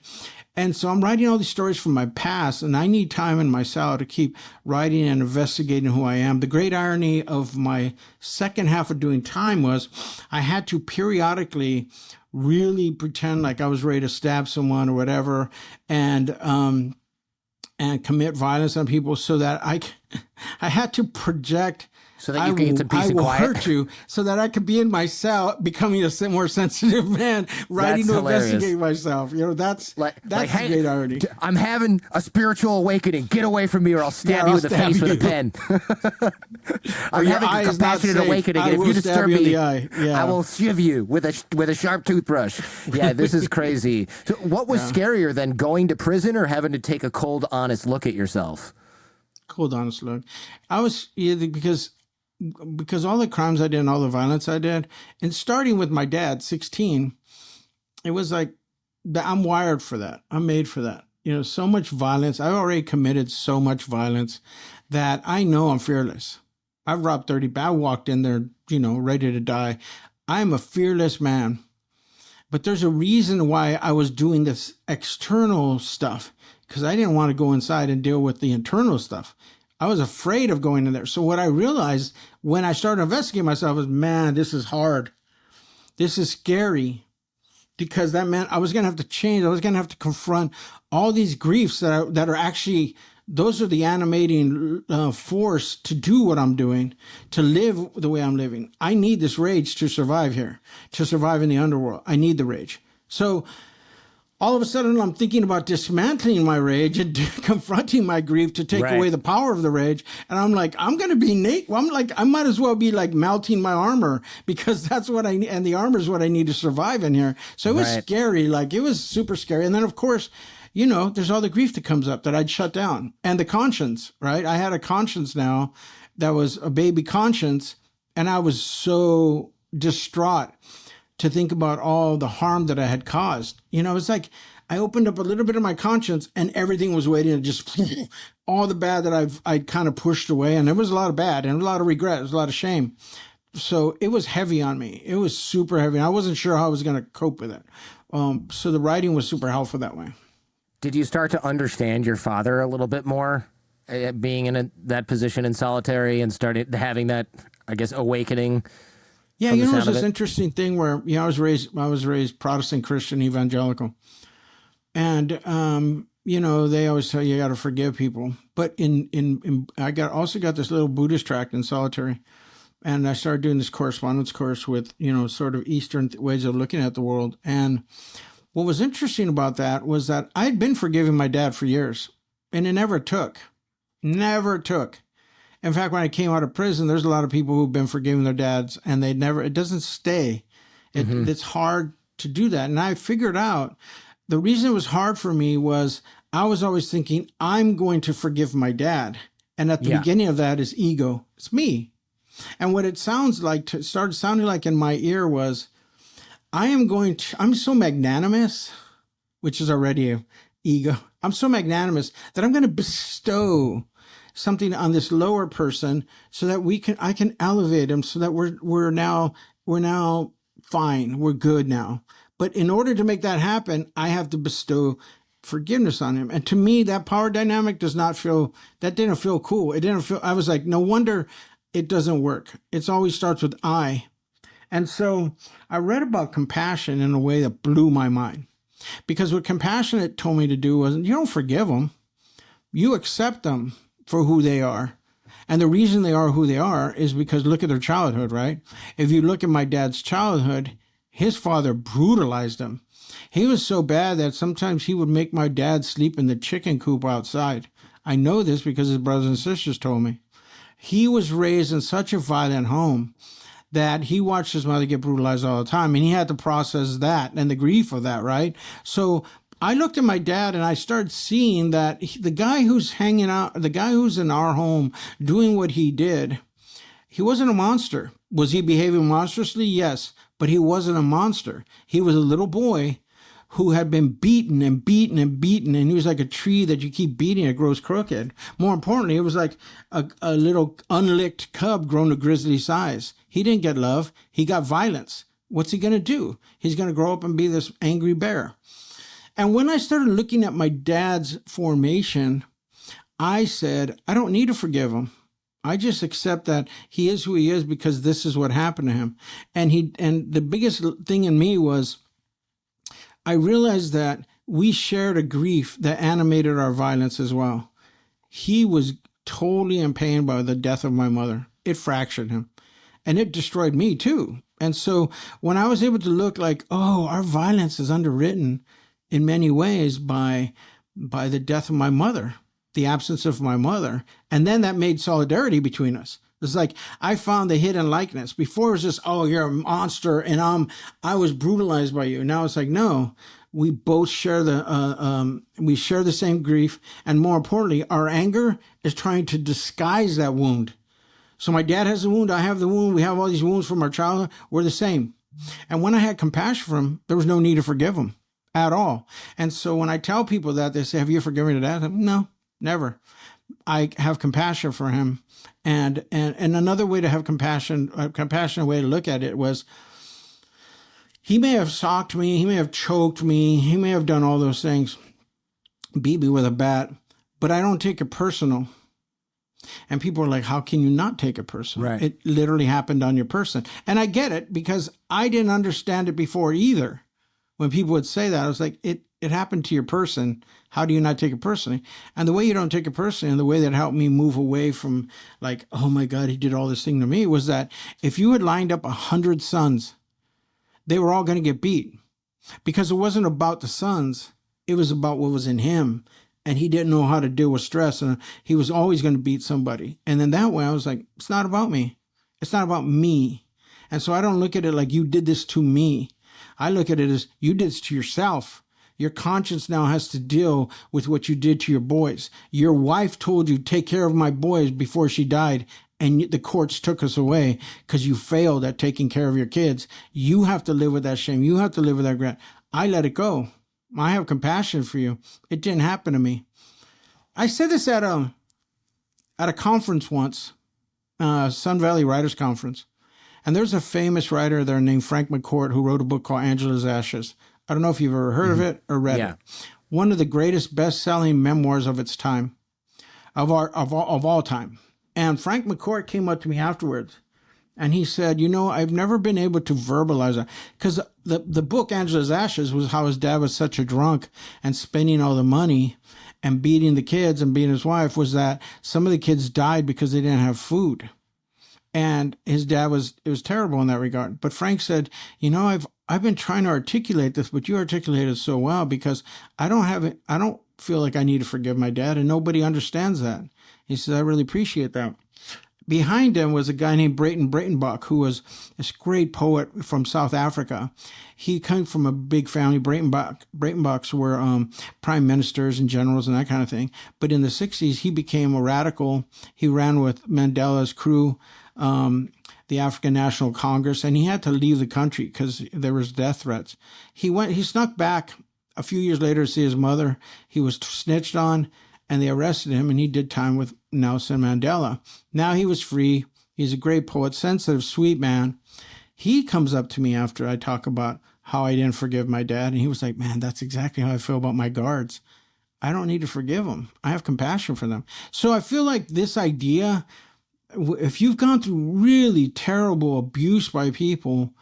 And so I'm writing all these stories from my past, and I need time in my cell to keep writing and investigating who I am. The great irony of my second half of doing time was I had to periodically really pretend like I was ready to stab someone or whatever, and commit violence on people, so that I had to project, so that you can get some peace and quiet. I will hurt you, so that I could be in my cell, becoming a more sensitive man, writing to investigate myself. That's the great irony. I'm having a spiritual awakening. Get away from me, or I'll stab you in the face with a pen. I'm having a compassionate awakening, and if you disturb me, I will shiv you with a sharp toothbrush. Yeah, this is crazy. So what was scarier than going to prison or having to take a cold, honest look at yourself? Cold, honest look. I was because all the crimes I did and all the violence I did, and starting with my dad, 16, it was like I'm wired for that. I'm made for that. So much violence. I've already committed so much violence that I know I'm fearless. I've robbed 30. I walked in there, ready to die. I'm a fearless man. But there's a reason why I was doing this external stuff, because I didn't want to go inside and deal with the internal stuff. I was afraid of going in there. So what I realized when I started investigating myself is, man, this is hard. This is scary, because that meant I was going to have to change. I was going to have to confront all these griefs that are actually, those are the animating force to do what I'm doing, to live the way I'm living. I need this rage to survive here, to survive in the underworld. I need the rage. So all of a sudden, I'm thinking about dismantling my rage and confronting my grief to take away the power of the rage. And I'm like, I'm going to be naked. I'm like, I might as well be like melting my armor, because that's what I need. And the armor is what I need to survive in here. So it was scary. Like, it was super scary. And then, of course, there's all the grief that comes up that I'd shut down, and the conscience, right? I had a conscience now that was a baby conscience. And I was so distraught to think about all the harm that I had caused. It's like I opened up a little bit of my conscience, and everything was waiting to just all the bad that I'd kind of pushed away. And there was a lot of bad and a lot of regret. There was a lot of shame. So it was heavy on me. It was super heavy. I wasn't sure how I was going to cope with it. So the writing was super helpful that way. Did you start to understand your father a little bit more, being in that position in solitary, and started having that, I guess, awakening? Yeah, it's this interesting thing where I was raised Protestant, Christian, evangelical, and they always tell you got to forgive people. But I also got this little Buddhist tract in solitary, and I started doing this correspondence course with, sort of Eastern ways of looking at the world. And what was interesting about that was that I'd been forgiving my dad for years, and it never took. Never took. In fact, when I came out of prison, there's a lot of people who've been forgiving their dads, and it doesn't stay. It's hard to do that. And I figured out the reason it was hard for me was I was always thinking, I'm going to forgive my dad. And at the beginning of that is ego. It's me. And what it started sounding like in my ear was, I'm so magnanimous, which is already an ego. I'm so magnanimous that I'm going to bestow something on this lower person so that I can elevate him so that we're now fine. We're good now. But in order to make that happen, I have to bestow forgiveness on him. And to me, that power dynamic didn't feel cool. I was like, no wonder it doesn't work. It always starts with I. And so I read about compassion in a way that blew my mind. Because what compassionate told me to do was, you don't forgive them. You accept them for who they are. And the reason they are who they are is because look at their childhood, right? If you look at my dad's childhood, his father brutalized him. He was so bad that sometimes he would make my dad sleep in the chicken coop outside. I know this because his brothers and sisters told me. He was raised in such a violent home that he watched his mother get brutalized all the time, and he had to process that and the grief of that, right? So I looked at my dad and I started seeing that the guy who's hanging out, the guy who's in our home doing what he did, he wasn't a monster. Was he behaving monstrously? Yes, but he wasn't a monster. He was a little boy who had been beaten and beaten and beaten, and he was like a tree that you keep beating, it grows crooked. More importantly, it was like a little unlicked cub grown to grizzly size. He didn't get love. He got violence. What's he going to do? He's going to grow up and be this angry bear. And when I started looking at my dad's formation, I said, I don't need to forgive him. I just accept that he is who he is because this is what happened to him. And the biggest thing in me was I realized that we shared a grief that animated our violence as well. He was totally in pain by the death of my mother. It fractured him. And it destroyed me too. And so when I was able to look like, oh, our violence is underwritten in many ways by the death of my mother, the absence of my mother. And then that made solidarity between us. It's like I found the hidden likeness. Before it was just, oh, you're a monster and I was brutalized by you. Now it's like, no, we both share we share the same grief. And more importantly, our anger is trying to disguise that wound. So my dad has the wound, I have the wound, we have all these wounds from our childhood, we're the same. And when I had compassion for him, there was no need to forgive him at all. And so when I tell people that, they say, have you forgiven your dad? No, never. I have compassion for him. And another way to have compassion, a compassionate way to look at it was, he may have socked me, he may have choked me, he may have done all those things, beat me with a bat, but I don't take it personal. And people are like, how can you not take it personal? Right. It literally happened on your person. And I get it because I didn't understand it before either. When people would say that, I was like, it happened to your person. How do you not take it personally? And the way you don't take it personally, and the way that helped me move away from like, oh my God, he did all this thing to me, was that if you had lined up 100 sons, they were all going to get beat. Because it wasn't about the sons. It was about what was in him. And he didn't know how to deal with stress. And he was always going to beat somebody. And then that way I was like, it's not about me. It's not about me. And so I don't look at it like you did this to me. I look at it as you did this to yourself. Your conscience now has to deal with what you did to your boys. Your wife told you, take care of my boys before she died. And the courts took us away because you failed at taking care of your kids. You have to live with that shame. You have to live with that regret. I let it go. I have compassion for you. It didn't happen to me. I said this at a conference once, Sun Valley Writers Conference. And there's a famous writer there named Frank McCourt who wrote a book called Angela's Ashes. I don't know if you've ever heard of it or read it. One of the greatest best-selling memoirs of its time, of all time. And Frank McCourt came up to me afterwards And he said, I've never been able to verbalize that. Because the book, Angela's Ashes, was how his dad was such a drunk and spending all the money and beating the kids and beating his wife, was that some of the kids died because they didn't have food. And his dad it was terrible in that regard. But Frank said, I've been trying to articulate this, but you articulated it so well, because I don't feel like I need to forgive my dad, and nobody understands that. He says, I really appreciate that. Behind him was a guy named Brayton Braytonbach, who was this great poet from South Africa. He came from a big family. Braytonbachs were prime ministers and generals and that kind of thing. But in the 60s, he became a radical. He ran with Mandela's crew, the African National Congress, and he had to leave the country because there was death threats. He snuck back a few years later to see his mother. He was snitched on, and they arrested him, and he did time with Nelson Mandela. Now he was free. He's a great poet, sensitive, sweet man. He comes up to me after I talk about how I didn't forgive my dad, and he was like, man, that's exactly how I feel about my guards. I don't need to forgive them. I have compassion for them. So I feel like this idea, if you've gone through really terrible abuse by people,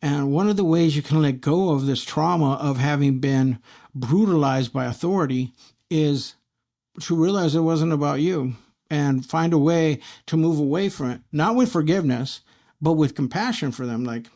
and one of the ways you can let go of this trauma of having been brutalized by authority is to realize it wasn't about you and find a way to move away from it, not with forgiveness, but with compassion for them. Like,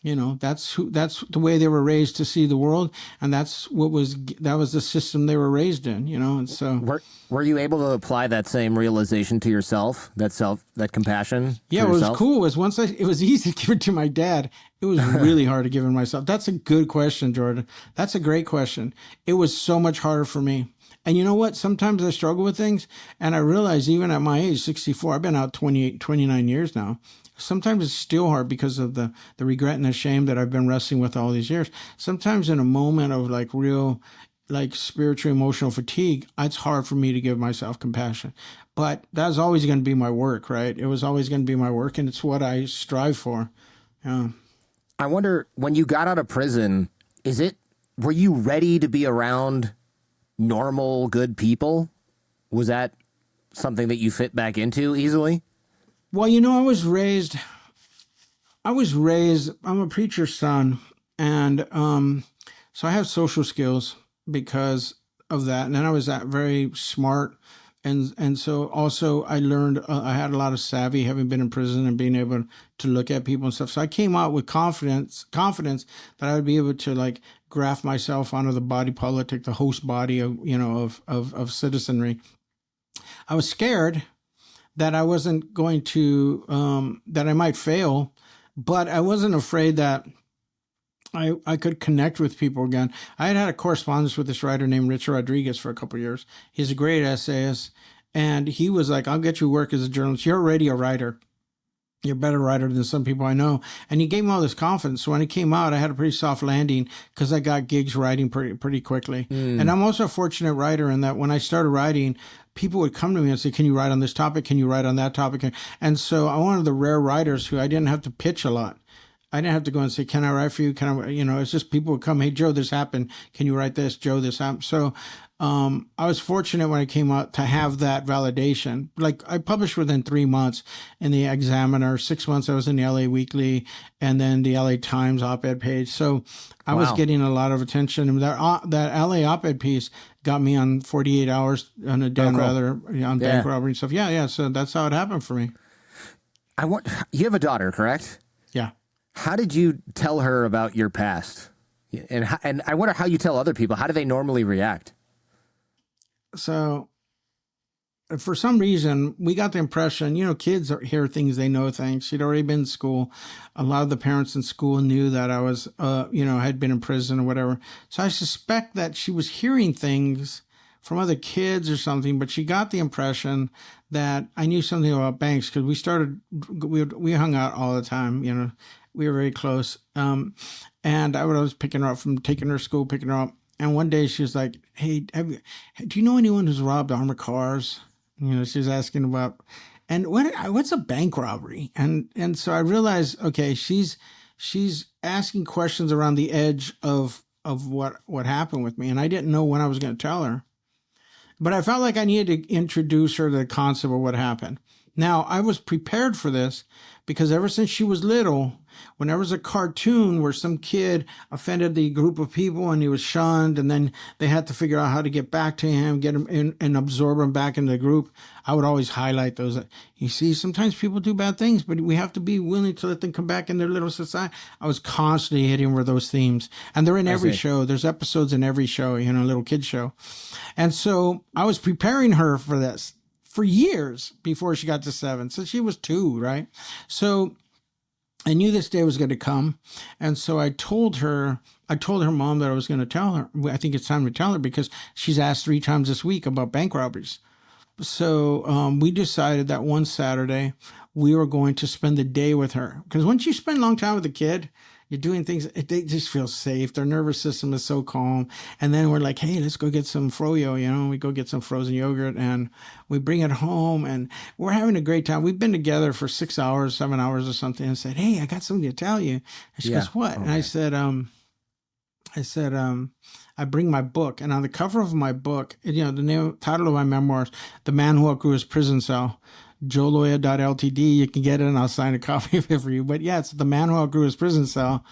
that's the way they were raised to see the world. And that was the system they were raised in, and so. Were you able to apply that same realization to yourself, that compassion? Yeah, what was cool was it was easy to give it to my dad. It was really hard to give it myself. That's a good question, Jordan. That's a great question. It was so much harder for me. And you know what? Sometimes I struggle with things, and I realize even at my age, 64, I've been out 29 years now. Sometimes it's still hard because of the regret and the shame that I've been wrestling with all these years. Sometimes in a moment of like real, like spiritual, emotional fatigue, it's hard for me to give myself compassion. But that's always going to be my work, right? It was always going to be my work, and it's what I strive for. Yeah. I wonder, when you got out of prison, were you ready to be around normal, good people? Was that something that you fit back into easily? Well, I was raised, I'm a preacher's son, and so I have social skills because of that. And then I was very smart. And so also I learned, I had a lot of savvy having been in prison and being able to look at people and stuff. So I came out with confidence that I would be able to like graft myself onto the body politic, the host body of citizenry. I was scared that I wasn't going to, that I might fail, but I wasn't afraid that I could connect with people again. I had a correspondence with this writer named Richard Rodriguez for a couple of years. He's a great essayist, and he was like, I'll get you work as a journalist. You're already a writer. You're a better writer than some people I know. And he gave me all this confidence. So when I came out, I had a pretty soft landing because I got gigs writing pretty quickly. And I'm also a fortunate writer in that when I started writing, people would come to me and say, can you write on this topic? Can you write on that topic? And so I'm one of the rare writers who I didn't have to pitch a lot. I didn't have to go and say, can I write for you? It's just people would come, hey, Joe, this happened. Can you write this? Joe, this happened. So I was fortunate when I came out to have that validation. Like I published within 3 months in the Examiner, 6 months I was in the LA Weekly, and then the LA Times op-ed page. So I was getting a lot of attention. And that LA op-ed piece got me on 48 Hours on a Dan Rather on bank robbery and stuff. Yeah. So that's how it happened for me. You have a daughter, correct? Yeah. How did you tell her about your past? And I wonder how you tell other people. How do they normally react? So for some reason, we got the impression, kids hear things, they know things. She'd already been in school. A lot of the parents in school knew that I was, had been in prison or whatever. So I suspect that she was hearing things from other kids or something, but she got the impression that I knew something about banks because we hung out all the time, we were very close. And I was picking her up from taking her to school, picking her up. And one day she was like, hey, do you know anyone who's robbed armored cars? She was asking about, and what's a bank robbery? And so I realized, okay, she's asking questions around the edge of what happened with me. And I didn't know when I was going to tell her. But I felt like I needed to introduce her to the concept of what happened. Now, I was prepared for this because ever since she was little, when there was a cartoon where some kid offended the group of people and he was shunned, and then they had to figure out how to get back to him, get him in, and absorb him back into the group, I would always highlight those. You see, sometimes people do bad things, but we have to be willing to let them come back in their little society. I was constantly hitting with those themes, and they're in every show. There's episodes in every show, you know, little kid show. And so I was preparing her for this for years before she got to 7. So she was 2, right? So I knew this day was going to come. And so I told her mom that I was going to tell her. I think it's time to tell her because she's asked 3 times this week about bank robberies. So we decided that one Saturday we were going to spend the day with her. Because once you spend a long time with a kid, you're doing things, they just feel safe. Their nervous system is so calm. And then we're like, hey, let's go get some froyo, you know. We go get some frozen yogurt and we bring it home and we're having a great time. We've been together for 6 hours, 7 hours or something, and said, hey, I got something to tell you. And she goes, what? Okay. And I said, I bring my book. And on the cover of my book, you know, title of my memoirs, The Man Who Outgrew His Prison Cell. Joe Loya Ltd. You can get it and I'll sign a copy of it for you. But yeah, it's The Man Who Outgrew His Prison Cell.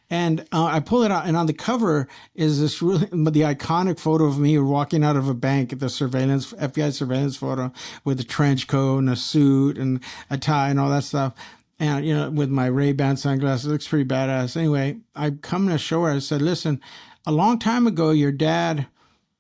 And I pull it out, and on the cover is this the iconic photo of me walking out of a bank, the FBI surveillance photo with a trench coat and a suit and a tie and all that stuff. And, you know, with my Ray-Ban sunglasses, it looks pretty badass. Anyway, I come to show her, I said, listen, a long time ago, your dad,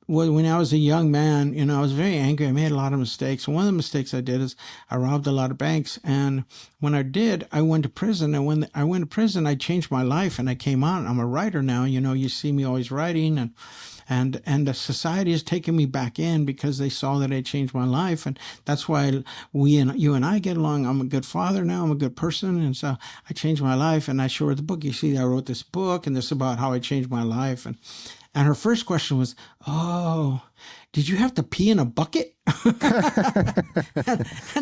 when I was a young man, you know, I was very angry. I made a lot of mistakes. One of the mistakes I did is I robbed a lot of banks. And when I did, I went to prison. And when I went to prison, I changed my life and I came out. I'm a writer now. You know, you see me always writing, and the society has taken me back in because they saw that I changed my life. And that's why you and I get along. I'm a good father now. I'm a good person. And so I changed my life, and I show her the book. You see, I wrote this book, and this is about how I changed my life. And her first question was, oh, did you have to pee in a bucket? and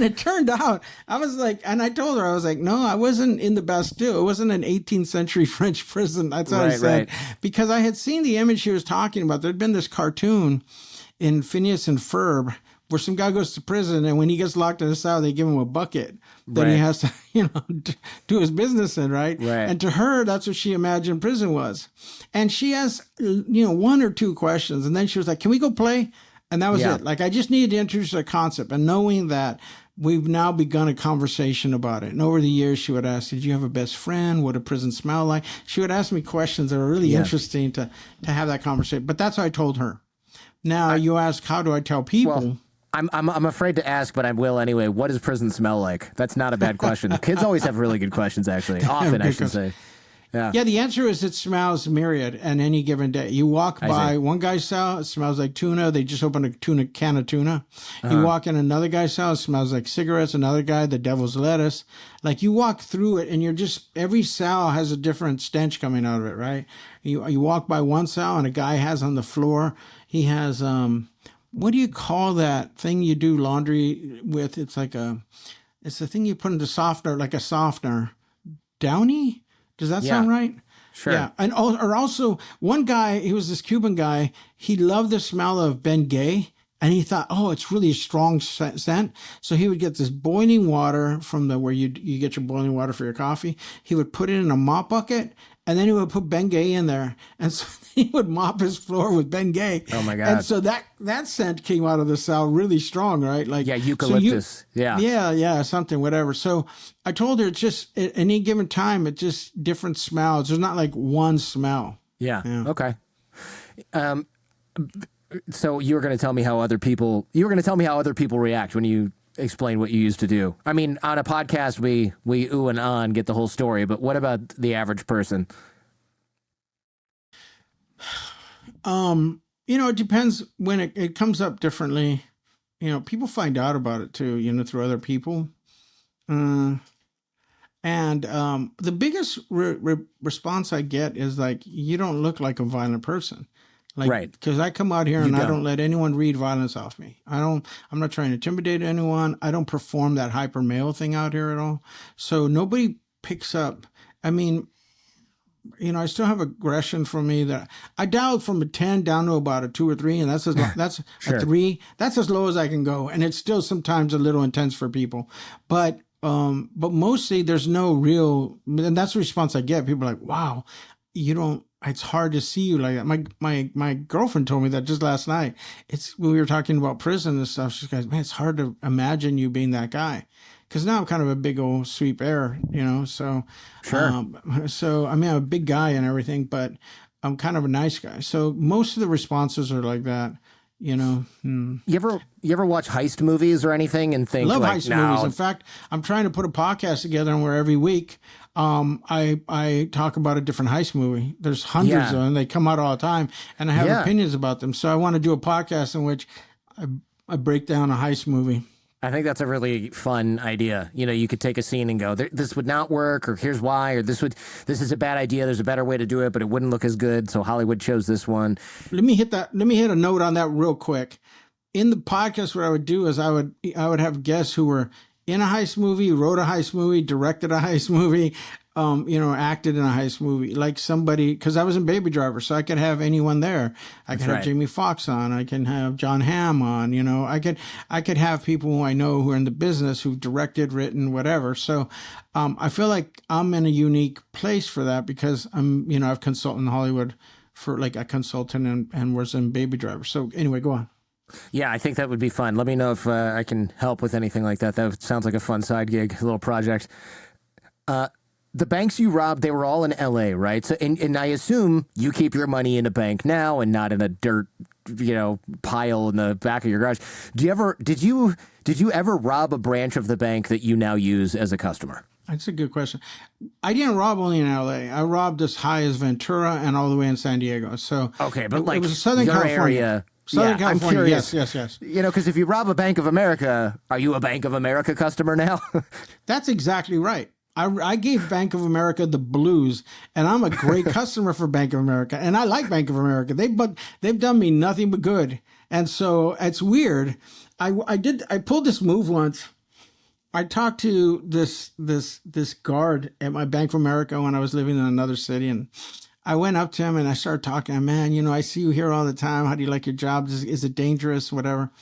it turned out, I was like, and I told her, I was like, no, I wasn't in the Bastille. It wasn't an 18th century French prison. That's what I said. Right. Because I had seen the image she was talking about. There'd been this cartoon in Phineas and Ferb where some guy goes to prison, and when he gets locked in the cell, they give him a bucket that he has to, you know, do his business in, right? And to her, that's what she imagined prison was. And she asked, you know, 1 or 2 questions, and then she was like, can we go play? And that was it. Like, I just needed to introduce a concept, and knowing that we've now begun a conversation about it. And over the years, she would ask, did you have a best friend? What did prison smell like? She would ask me questions that were really interesting to have that conversation. But that's what I told her. Now, you ask, how do I tell people? Well, I'm afraid to ask, but I will anyway. What does prison smell like? That's not a bad question. Kids always have really good questions, actually. Often, I should say. Yeah, the answer is it smells myriad on any given day. You walk by one guy's cell, it smells like tuna. They just opened a can of tuna. You walk in another guy's cell, it smells like cigarettes. Another guy, the devil's lettuce. Like, you walk through it, and you're just, every cell has a different stench coming out of it, right? You walk by one cell, and a guy has on the floor, he has, what do you call that thing you do laundry with? It's the thing you put into softener, like a softener. Downy? Does that sound right? Sure. Yeah. And or also, one guy, he was this Cuban guy, he loved the smell of Bengay, and he thought, oh, it's really a strong scent. So he would get this boiling water from where you get your boiling water for your coffee. He would put it in a mop bucket, and then he would put Bengay in there. And so he would mop his floor with Bengay. Oh, my God. And so that scent came out of the cell really strong, right? Like, yeah, eucalyptus. Yeah, something, whatever. So I told her, it's just, at any given time, it's just different smells. There's not like one smell. Yeah. Okay. So you were going to tell me how other people react when you explain what you used to do. I mean, on a podcast, we ooh and ah and get the whole story, but what about the average person? You know, it depends when it comes up differently. You know, people find out about it too, you know, through other people. And the biggest response I get is like, you don't look like a violent person. Like, because I come out here and I don't let anyone read violence off me. I'm not trying to intimidate anyone. I don't perform that hyper male thing out here at all. So nobody picks up. I mean, I still have aggression from me that I dialed from a 10 down to about a 2 or 3, and that's Sure. a 3. That's as low as I can go, and it's still sometimes a little intense for people, but mostly there's no real, and that's the response I get. People are like, "Wow, you don't." It's hard to see you like that. My girlfriend told me that just last night. It's when we were talking about prison and stuff. She goes, "Man, it's hard to imagine you being that guy." Because now I'm kind of a big old sweep air, so. Sure. So, I mean, I'm a big guy and everything, but I'm kind of a nice guy. So most of the responses are like that, You ever watch heist movies or anything and think Love like, heist no, movies. In fact, I'm trying to put a podcast together where every week I talk about a different heist movie. There's hundreds of them. They come out all the time, and I have opinions about them. So I want to do a podcast in which I break down a heist movie. I think that's a really fun idea. You could take a scene and go, this would not work, or here's why, or this is a bad idea. There's a better way to do it, but it wouldn't look as good. So Hollywood chose this one. Let me hit a note on that real quick. In the podcast, what I would do is I would have guests who were in a heist movie, wrote a heist movie, directed a heist movie, acted in a heist movie, like somebody, because I was in Baby Driver, so I could have anyone there. I could have Jamie Foxx on. I can have John Hamm on. I could have people who I know who are in the business, who've directed, written, whatever. So I feel like I'm in a unique place for that because I've consulted in Hollywood for like a consultant and was in Baby Driver. So anyway, go on. Yeah, I think that would be fun. Let me know if I can help with anything like that. That sounds like a fun side gig, a little project. The banks you robbed, they were all in LA, right? So, and I assume you keep your money in a bank now and not in a dirt, pile in the back of your garage. Did you ever rob a branch of the bank that you now use as a customer? That's a good question. I didn't rob only in LA. I robbed as high as Ventura and all the way in San Diego. So okay, but it was Southern California. Area. Southern California, I'm curious. Yes. Because if you rob a Bank of America, are you a Bank of America customer now? That's exactly right. I gave Bank of America the blues, and I'm a great customer for Bank of America, and I like Bank of America. They've done me nothing but good, and so it's weird. I pulled this move once. I talked to this guard at my Bank of America when I was living in another city, and I went up to him and I started talking. Man, I see you here all the time. How do you like your job? Is it dangerous? Whatever.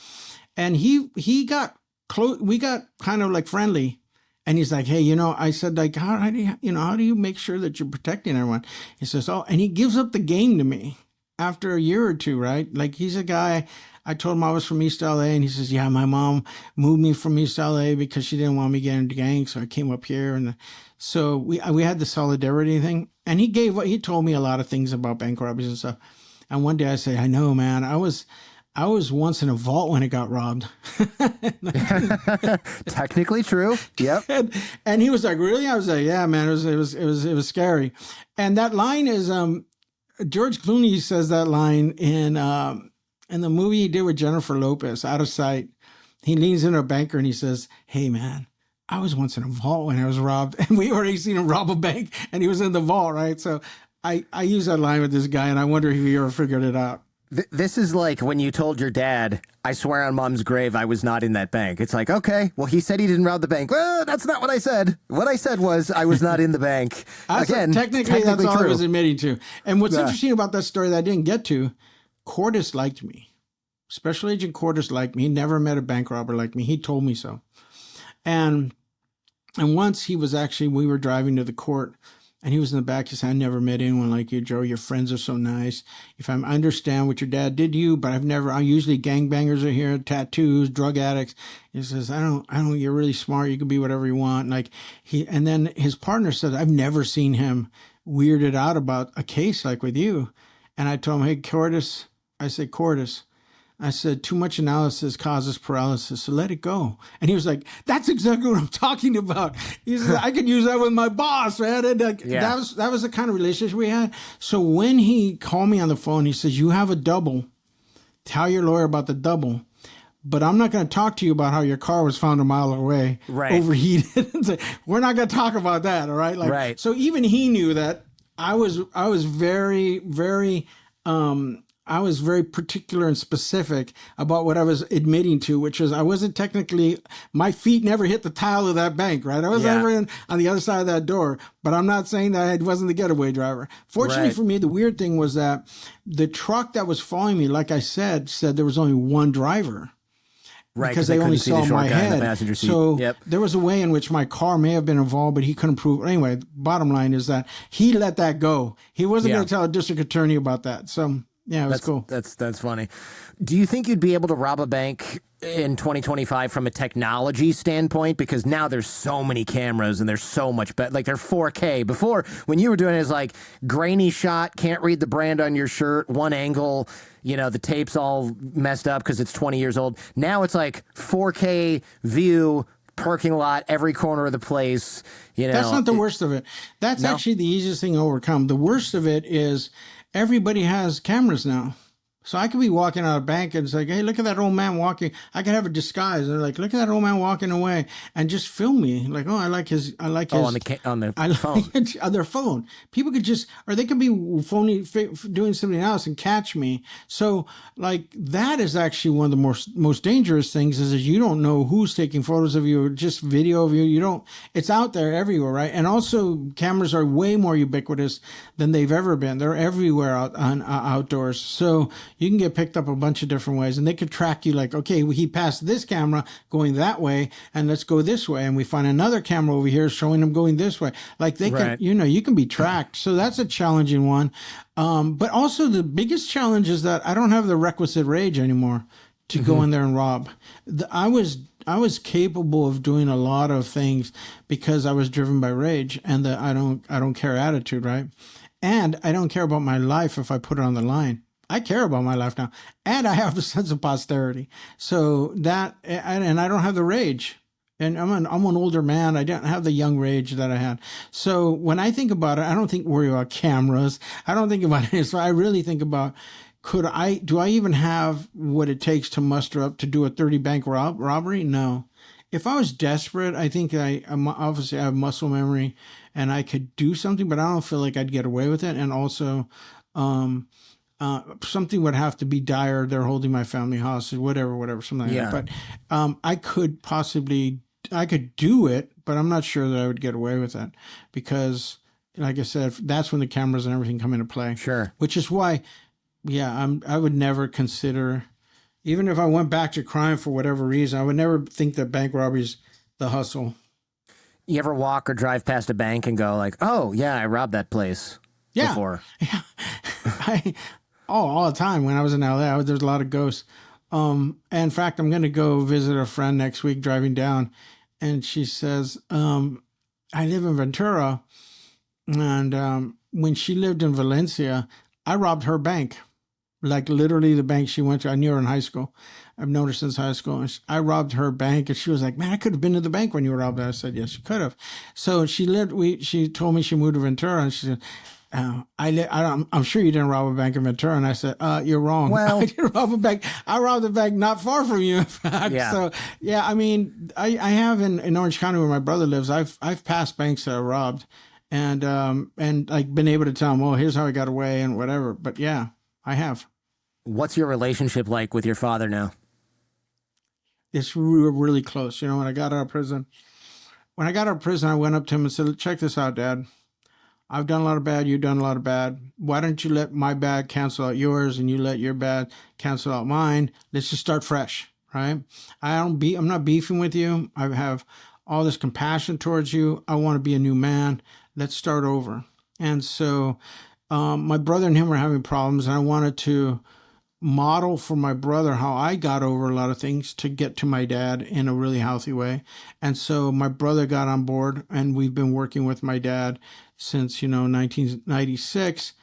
And he got close. We got kind of like friendly. And he's like, hey, I said, like, how do you make sure that you're protecting everyone? He says, oh, and he gives up the game to me after a year or two, right? Like, he's a guy. I told him I was from East LA, and he says, yeah, my mom moved me from East LA because she didn't want me getting into gangs, so I came up here. And so we had the solidarity thing. And he told me a lot of things about bank robberies and stuff. And one day I said, I know, man, I was once in a vault when it got robbed. Technically true. Yep. And he was like, really? I was like, yeah, man, it was scary. And that line is, George Clooney says that line in the movie he did with Jennifer Lopez, Out of Sight. He leans into a banker and he says, hey, man, I was once in a vault when I was robbed. And we already seen him rob a bank and he was in the vault, right? So I use that line with this guy and I wonder if he ever figured it out. This is like when you told your dad, I swear on mom's grave I was not in that bank. It's like, okay, well, he said he didn't rob the bank. Well, that's not what I said. What I said was I was not in the bank. Again, technically that's all true. I was admitting to. And what's interesting about that story that I didn't get to, Cordis liked me. Special Agent Cordis liked me. He never met a bank robber like me. He told me so. And once we were driving to the court, and he was in the back. He said, I never met anyone like you, Joe. Your friends are so nice. I understand what your dad did to you, but I'm usually gangbangers are here, tattoos, drug addicts. He says, I don't, you're really smart. You can be whatever you want. And then his partner said, I've never seen him weirded out about a case like with you. And I told him, hey, Cordis, I said, too much analysis causes paralysis, so let it go. And he was like, that's exactly what I'm talking about. He said, I could use that with my boss, man. And that was the kind of relationship we had. So when he called me on the phone, he says, you have a double. Tell your lawyer about the double. But I'm not going to talk to you about how your car was found a mile away, overheated. We're not going to talk about that, all right? Right. So even he knew that I was very, very I was very particular and specific about what I was admitting to, which is I wasn't technically, my feet never hit the tile of that bank, right? I was never on the other side of that door, but I'm not saying that I wasn't the getaway driver. Fortunately for me, the weird thing was that the truck that was following me, like I said there was only one driver. Right, because they only saw my head. Passenger seat. So there was a way in which my car may have been involved, but he couldn't prove. Anyway, bottom line is that he let that go. He wasn't going to tell a district attorney about that. So yeah, it was cool. That's funny. Do you think you'd be able to rob a bank in 2025 from a technology standpoint? Because now there's so many cameras and there's so much better. Like they're 4K. Before, when you were doing it, it's like grainy shot, can't read the brand on your shirt, one angle, you know, the tape's all messed up because it's 20 years old. Now it's like 4K view, parking lot, every corner of the place. You know, that's not the worst of it. That's actually the easiest thing to overcome. The worst of it is everybody has cameras now. So I could be walking out of a bank and it's like, hey, look at that old man walking. I could have a disguise. They're like, look at that old man walking away, and just film me. Like, oh, I like his. On the phone. On their phone. People could just, or they could be doing something else and catch me. So like that is actually one of the most dangerous things is that you don't know who's taking photos of you or just video of you. You don't. It's out there everywhere, right? And also cameras are way more ubiquitous than they've ever been. They're everywhere outdoors. So you can get picked up a bunch of different ways, and they could track you like, okay, he passed this camera going that way, and let's go this way. And we find another camera over here showing him going this way. Like they can, you can be tracked. So that's a challenging one. But also the biggest challenge is that I don't have the requisite rage anymore to go in there and rob. I was capable of doing a lot of things because I was driven by rage and the I don't care attitude, right? And I don't care about my life if I put it on the line. I care about my life now, and I have a sense of posterity. So that, and I don't have the rage. And I'm an older man. I don't have the young rage that I had. So when I think about it, I don't worry about cameras. I don't think about it. So I really think about, do I even have what it takes to muster up to do a 30 bank robbery? No. If I was desperate, I think obviously I have muscle memory and I could do something, but I don't feel like I'd get away with it. And also, something would have to be dire. They're holding my family hostage, whatever, something like that. But I could do it, but I'm not sure that I would get away with it because, like I said, that's when the cameras and everything come into play. Sure. Which is why, I would never consider, even if I went back to crime for whatever reason, I would never think that bank robbery's the hustle. You ever walk or drive past a bank and go like, oh, yeah, I robbed that place before? Yeah. All the time. When I was in LA, there's a lot of ghosts. And in fact, I'm going to go visit a friend next week driving down. And she says, I live in Ventura. And when she lived in Valencia, I robbed her bank. Like literally the bank she went to. I knew her in high school. I've known her since high school. And I robbed her bank. And she was like, man, I could have been to the bank when you were robbed. I said, yes, you could have. So she told me she moved to Ventura. And she said, I'm sure you didn't rob a bank in Ventura. And I said, you're wrong. Well, I didn't rob a bank. I robbed a bank not far from you, in fact. Yeah. So, yeah, I mean, I have in Orange County where my brother lives, I've passed banks that I robbed and like been able to tell them, oh, here's how I got away and whatever. But yeah, I have. What's your relationship like with your father now? It's really close. You know, when I got out of prison, I went up to him and said, check this out, Dad. I've done a lot of bad. You've done a lot of bad. Why don't you let my bad cancel out yours and you let your bad cancel out mine? Let's just start fresh, right? I'm not beefing with you. I have all this compassion towards you. I want to be a new man. Let's start over. And so my brother and him were having problems, and I wanted to model for my brother how I got over a lot of things to get to my dad in a really healthy way. And so my brother got on board, and we've been working with my dad since, 1996.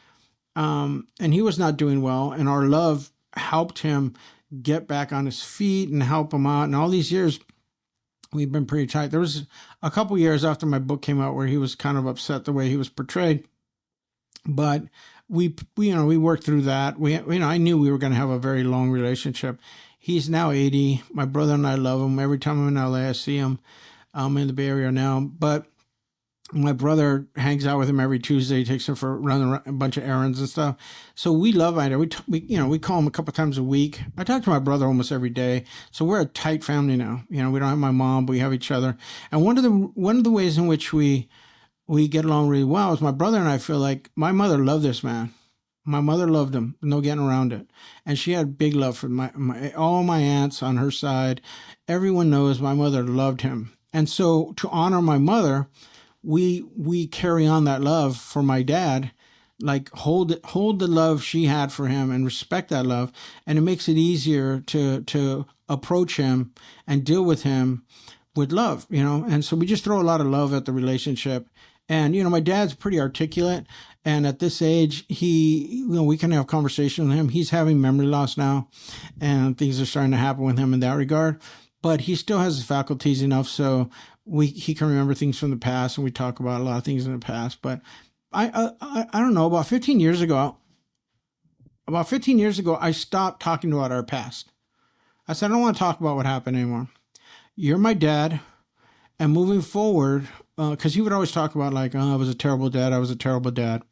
And he was not doing well. And our love helped him get back on his feet and help him out. And all these years, we've been pretty tight. There was a couple years after my book came out where he was kind of upset the way he was portrayed. But we worked through that. I knew we were going to have a very long relationship. He's now 80. My brother and I love him. Every time I'm in LA, I see him. I'm in the Bay Area now. But My brother hangs out with him every Tuesday. He takes him for running a bunch of errands and stuff. So we love Ida. We call him a couple times a week. I talk to my brother almost every day. So we're a tight family now. We don't have my mom, but we have each other. And one of the ways in which we get along really well is my brother and I feel like my mother loved this man. My mother loved him, no getting around it. And she had big love for all my aunts on her side. Everyone knows my mother loved him. And so to honor my mother, we carry on that love for my dad, like hold the love she had for him and respect that love. And it makes it easier to approach him and deal with him with love, And so we just throw a lot of love at the relationship. And, my dad's pretty articulate. And at this age, we can have conversation with him. He's having memory loss now, and things are starting to happen with him in that regard. But he still has his faculties enough so he can remember things from the past, and we talk about a lot of things in the past. But I don't know, about 15 years ago, I stopped talking about our past. I said, I don't want to talk about what happened anymore. You're my dad, and moving forward, because he would always talk about like, oh, I was a terrible dad.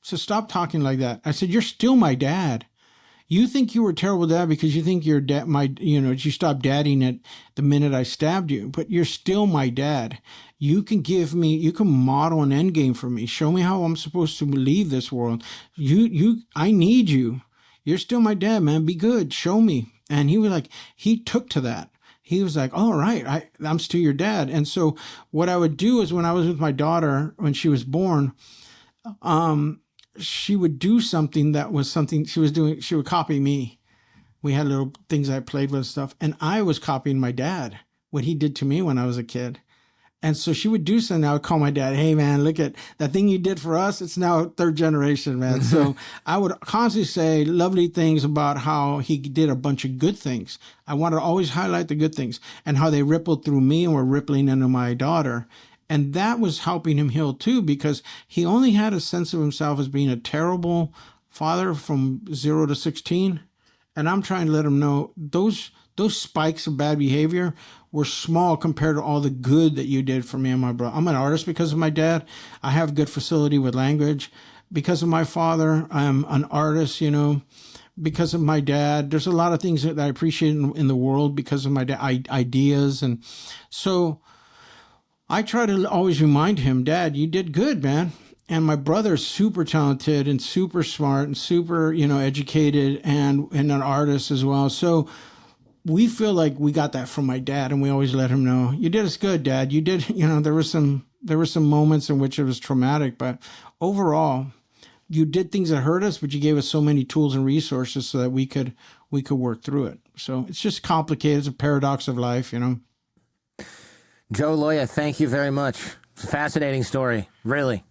So stop talking like that. I said, you're still my dad. You think you were a terrible dad because you think your dad, you stopped dadding it the minute I stabbed you, but you're still my dad. You can model an end game for me. Show me how I'm supposed to leave this world. I need you. You're still my dad, man. Be good. Show me. And he took to that. He was like, all right, I'm still your dad. And so what I would do is when I was with my daughter, when she was born, she would do something that was something she was doing. She would copy me. We had little things I played with and stuff. And I was copying my dad, what he did to me when I was a kid. And so she would do something. I would call my dad, hey, man, look at that thing you did for us. It's now third generation, man. So I would constantly say lovely things about how he did a bunch of good things. I wanted to always highlight the good things and how they rippled through me and were rippling into my daughter. And that was helping him heal, too, because he only had a sense of himself as being a terrible father from 0 to 16. And I'm trying to let him know those spikes of bad behavior were small compared to all the good that you did for me and my brother. I'm an artist because of my dad. I have good facility with language. Because of my father, I'm an artist, because of my dad. There's a lot of things that I appreciate in the world because of my dad, ideas. And so I try to always remind him, Dad, you did good, man. And my brother's super talented and super smart and super, educated and an artist as well. So we feel like we got that from my dad, and we always let him know, you did us good, Dad. You did, there were some moments in which it was traumatic, but overall, you did things that hurt us, but you gave us so many tools and resources so that we could work through it. So it's just complicated. It's a paradox of life, Joe Loya, thank you very much. It's a fascinating story, really.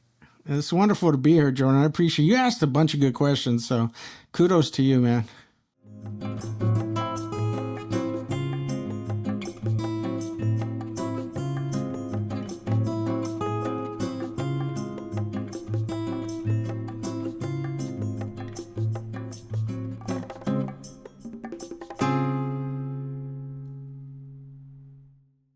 It's wonderful to be here, Jordan. I appreciate you. You asked a bunch of good questions, so kudos to you, man.